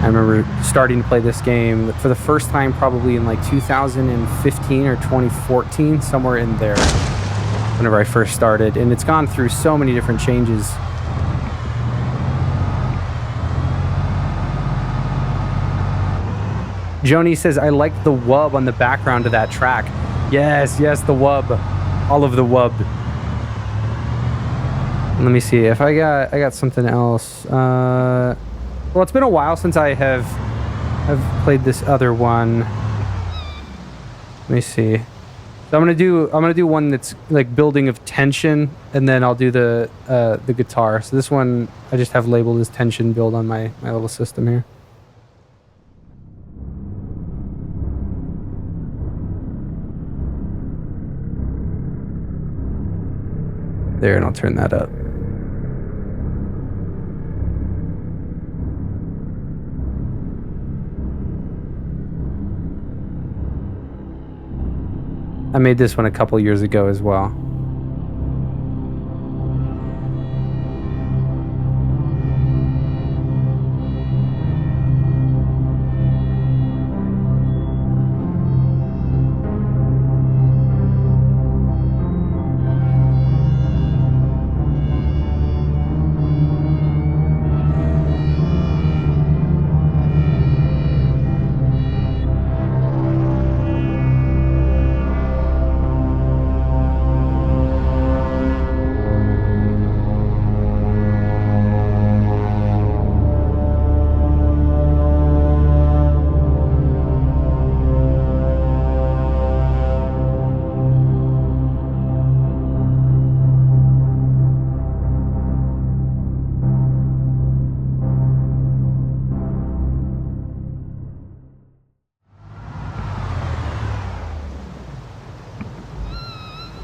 A: I remember starting to play this game for the first time probably in like 2015 or 2014, somewhere in there. Whenever I first started, and it's gone through so many different changes. Joni says, I like the wub on the background of that track. Yes, the wub. All of the wub. Let me see if I got something else. Well, it's been a while since I have played this other one. Let me see. So I'm gonna do one that's like building of tension, and then I'll do the guitar. So this one I just have labeled as tension build on my little system here. There, and I'll turn that up. I made this one a couple years ago as well.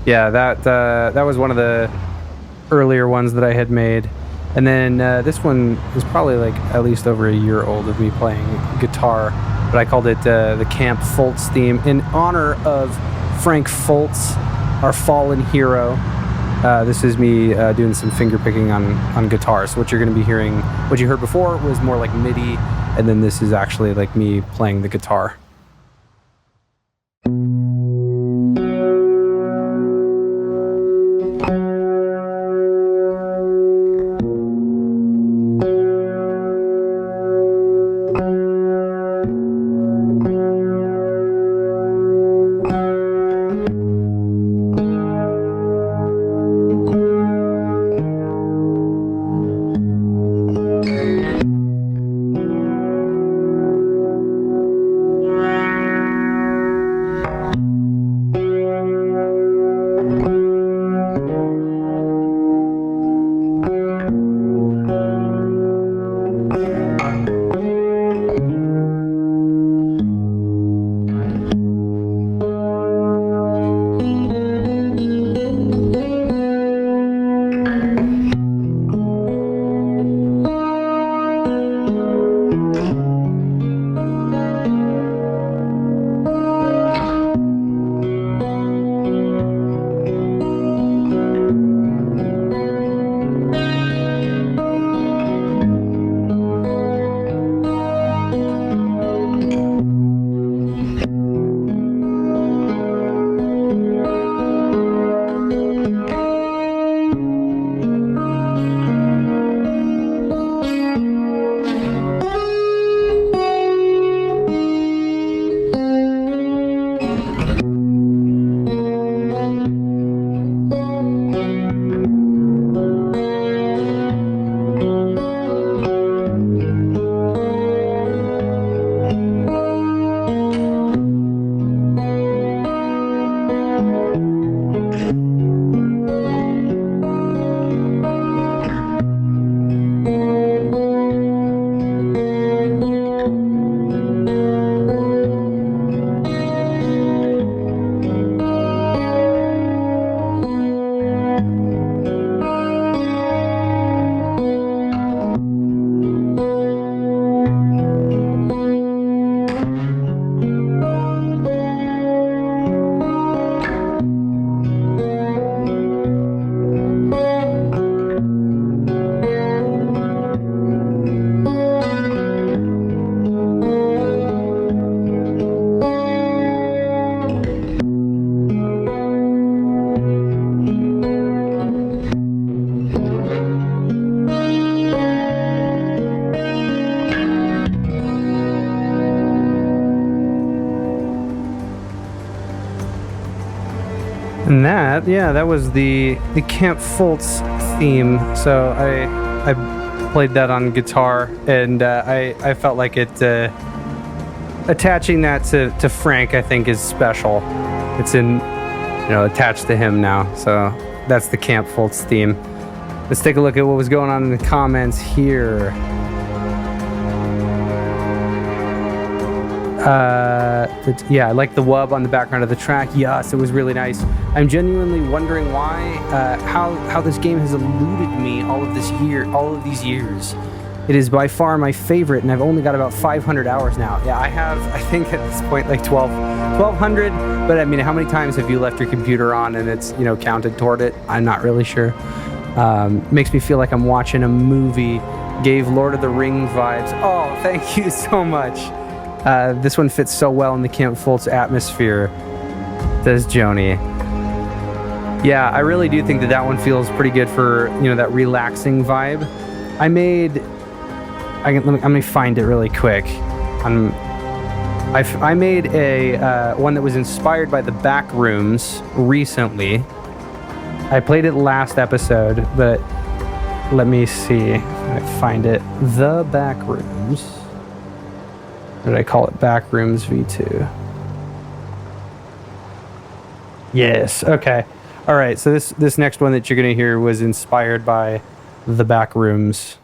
A: Yeah, that was one of the earlier ones that I had made. And then this one is probably like at least over a year old of me playing guitar, but I called it the Camp Fultz theme in honor of Frank Fultz, our fallen hero. This is me doing some finger picking on guitar. So what you're going to be hearing, what you heard before was more like MIDI, and then this is actually like me playing the guitar. And that was the Camp Fultz theme. So I played that on guitar, and I felt like it attaching that to Frank, I think, is special. It's attached to him now. So that's the Camp Fultz theme. Let's take a look at what was going on in the comments here. I like the wub on the background of the track. Yes, it was really nice. I'm genuinely wondering why, how this game has eluded me all of these years. It is by far my favorite, and I've only got about 500 hours now. Yeah, I have, I think at this point, like 1,200, but I mean, how many times have you left your computer on and it's, counted toward it? I'm not really sure. Makes me feel like I'm watching a movie. Gave Lord of the Rings vibes. Oh, thank you so much. This one fits so well in the Camp Fultz atmosphere, says Joni. Yeah, I really do think that one feels pretty good for, that relaxing vibe. Let me find it really quick. I made a one that was inspired by the back rooms recently. I played it last episode, but let me see if I find it. The back rooms. Or did I call it Backrooms V2? Yes, okay. All right, so this next one that you're going to hear was inspired by the Backrooms.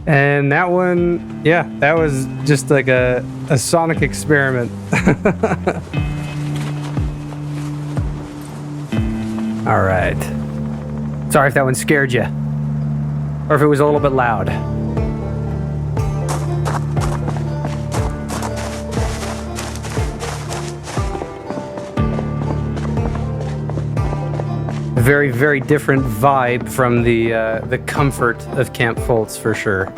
A: And that one, yeah, that was just like a sonic experiment. All right. Sorry if that one scared you, or if it was a little bit loud. Very, very different vibe from the comfort of Camp Fultz, for sure.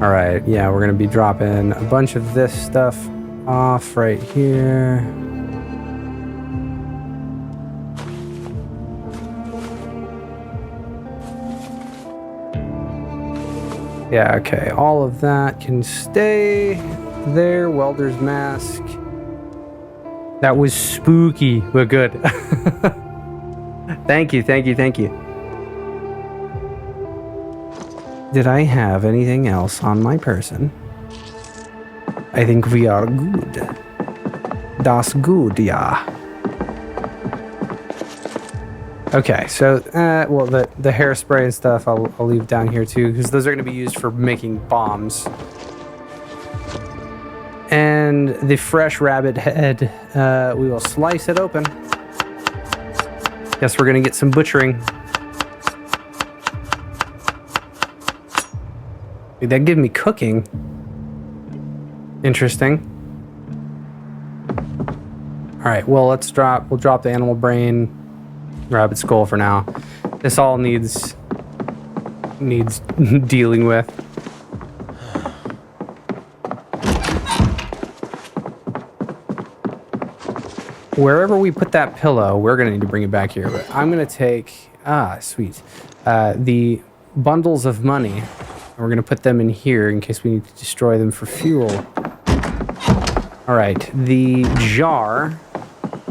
A: All right, yeah, we're gonna be dropping a bunch of this stuff off right here. Yeah, okay, all of that can stay there. Welder's mask. That was spooky, but good. Thank you, thank you, thank you. Did I have anything else on my person? I think we are good. Das good, yeah. Okay, so, well, the hairspray and stuff I'll leave down here too, because those are going to be used for making bombs. And the fresh rabbit head, we will slice it open. Guess we're gonna get some butchering. Dude, that gave me cooking. Interesting. All right, well, we'll drop the animal brain, rabbit skull for now. This all needs dealing with. Wherever we put that pillow, we're going to need to bring it back here. But I'm going to take, sweet, the bundles of money. And we're going to put them in here in case we need to destroy them for fuel. All right, the jar,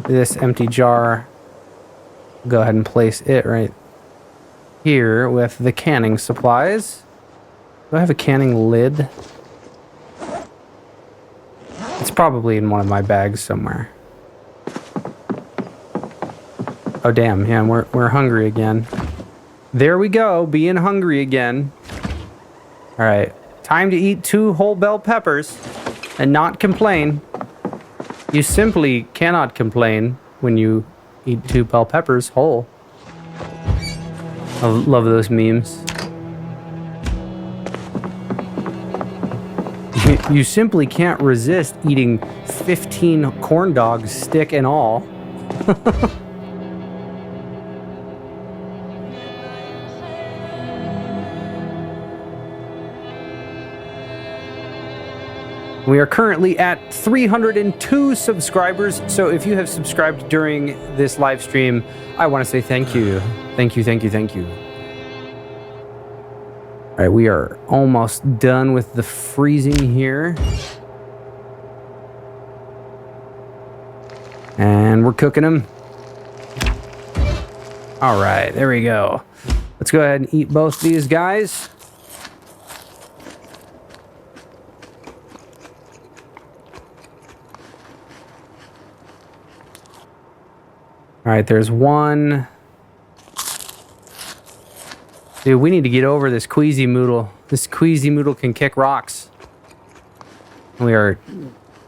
A: this empty jar, go ahead and place it right here with the canning supplies. Do I have a canning lid? It's probably in one of my bags somewhere. Oh damn, yeah, we're hungry again. There we go, being hungry again. All right, time to eat 2 whole bell peppers and not complain. You simply cannot complain when you eat 2 bell peppers whole. I love those memes. You simply can't resist eating 15 corn dogs, stick and all. We are currently at 302 subscribers, so if you have subscribed during this live stream, I want to say thank you. Thank you, thank you, thank you. All right, we are almost done with the freezing here. And we're cooking them. All right, there we go. Let's go ahead and eat both these guys. All right, there's one. Dude, we need to get over this queasy moodle. This queasy moodle can kick rocks. We are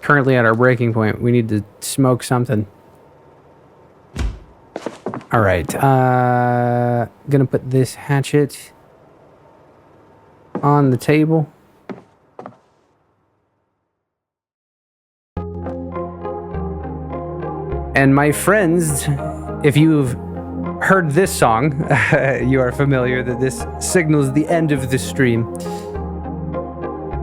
A: currently at our breaking point. We need to smoke something. All right, gonna put this hatchet on the table. And my friends, if you've heard this song, you are familiar that this signals the end of the stream.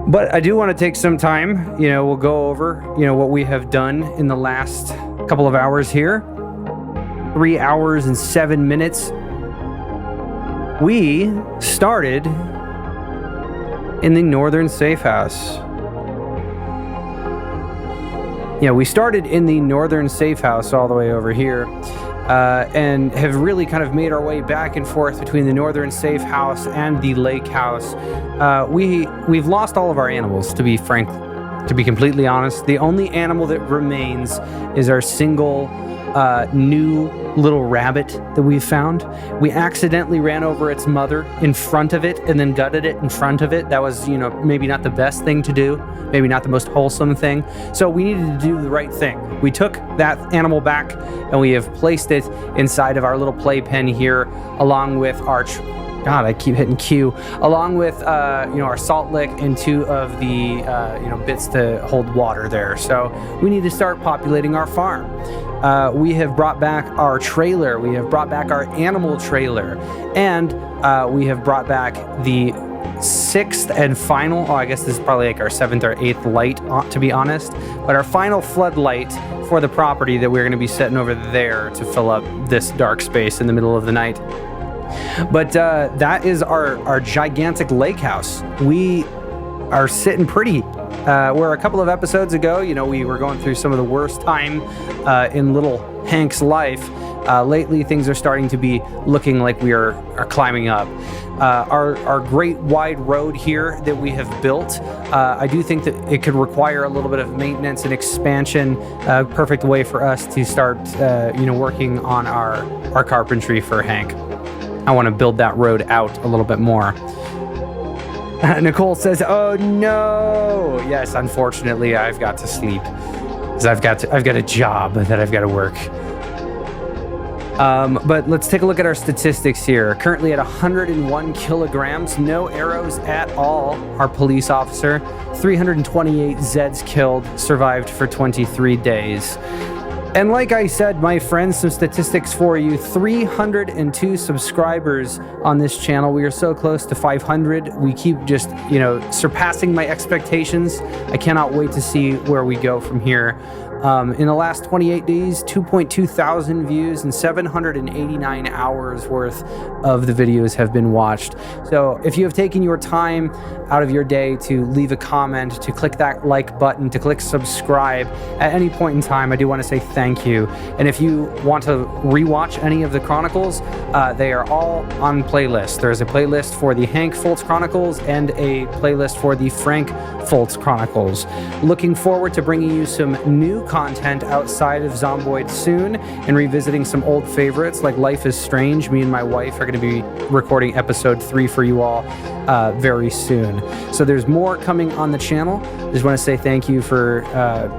A: But I do want to take some time, we'll go over, what we have done in the last couple of hours here. 3 hours and 7 minutes. We started in the northern safe house. Yeah, we started in the northern safe house all the way over here, and have really kind of made our way back and forth between the northern safe house and the lake house. We've lost all of our animals, to be frank, to be completely honest. The only animal that remains is our single new little rabbit that we found. We accidentally ran over its mother in front of it and then gutted it in front of it. That was, maybe not the best thing to do, maybe not the most wholesome thing. So we needed to do the right thing. We took that animal back and we have placed it inside of our little playpen here, along with our God, I keep hitting Q. Along with, our salt lick and 2 of the, bits to hold water there. So we need to start populating our farm. We have brought back our trailer. We have brought back our animal trailer. And we have brought back the 6th and final, I guess this is probably like our 7th or 8th light, to be honest. But our final floodlight for the property that we're going to be setting over there to fill up this dark space in the middle of the night. But that is our gigantic lake house. We are sitting pretty. Where a couple of episodes ago, we were going through some of the worst time in little Hank's life. Lately, things are starting to be looking like we are climbing up. Our great wide road here that we have built, I do think that it could require a little bit of maintenance and expansion. Perfect way for us to start, working on our carpentry for Hank. I want to build that road out a little bit more. Nicole says, "Oh no!" Yes, unfortunately, I've got to sleep because I've got a job that I've got to work. But let's take a look at our statistics here. Currently at 101 kilograms, no arrows at all. Our police officer, 328 Zeds killed, survived for 23 days. And like I said, my friends, some statistics for you. 302 subscribers on this channel. We are so close to 500. We keep just, surpassing my expectations. I cannot wait to see where we go from here. In the last 28 days, 2.2 thousand views and 789 hours worth of the videos have been watched. So if you have taken your time out of your day to leave a comment, to click that like button, to click subscribe at any point in time, I do want to say thank you. And if you want to rewatch any of the Chronicles, they are all on playlists. There's a playlist for the Hank Fultz Chronicles and a playlist for the Frank Fultz Chronicles. Looking forward to bringing you some new content outside of Zomboid soon and revisiting some old favorites like Life is Strange. Me and my wife are going to be recording episode 3 for you all very soon. So there's more coming on the channel. Just want to say thank you for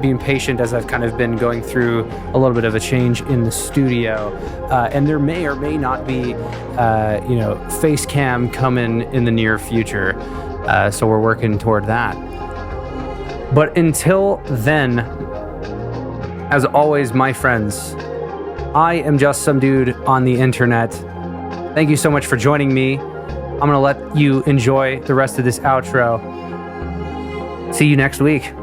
A: being patient as I've kind of been going through a little bit of a change in the studio. And there may or may not be, face cam coming in the near future. So we're working toward that. But until then, as always, my friends, I am just some dude on the internet. Thank you so much for joining me. I'm going to let you enjoy the rest of this outro. See you next week.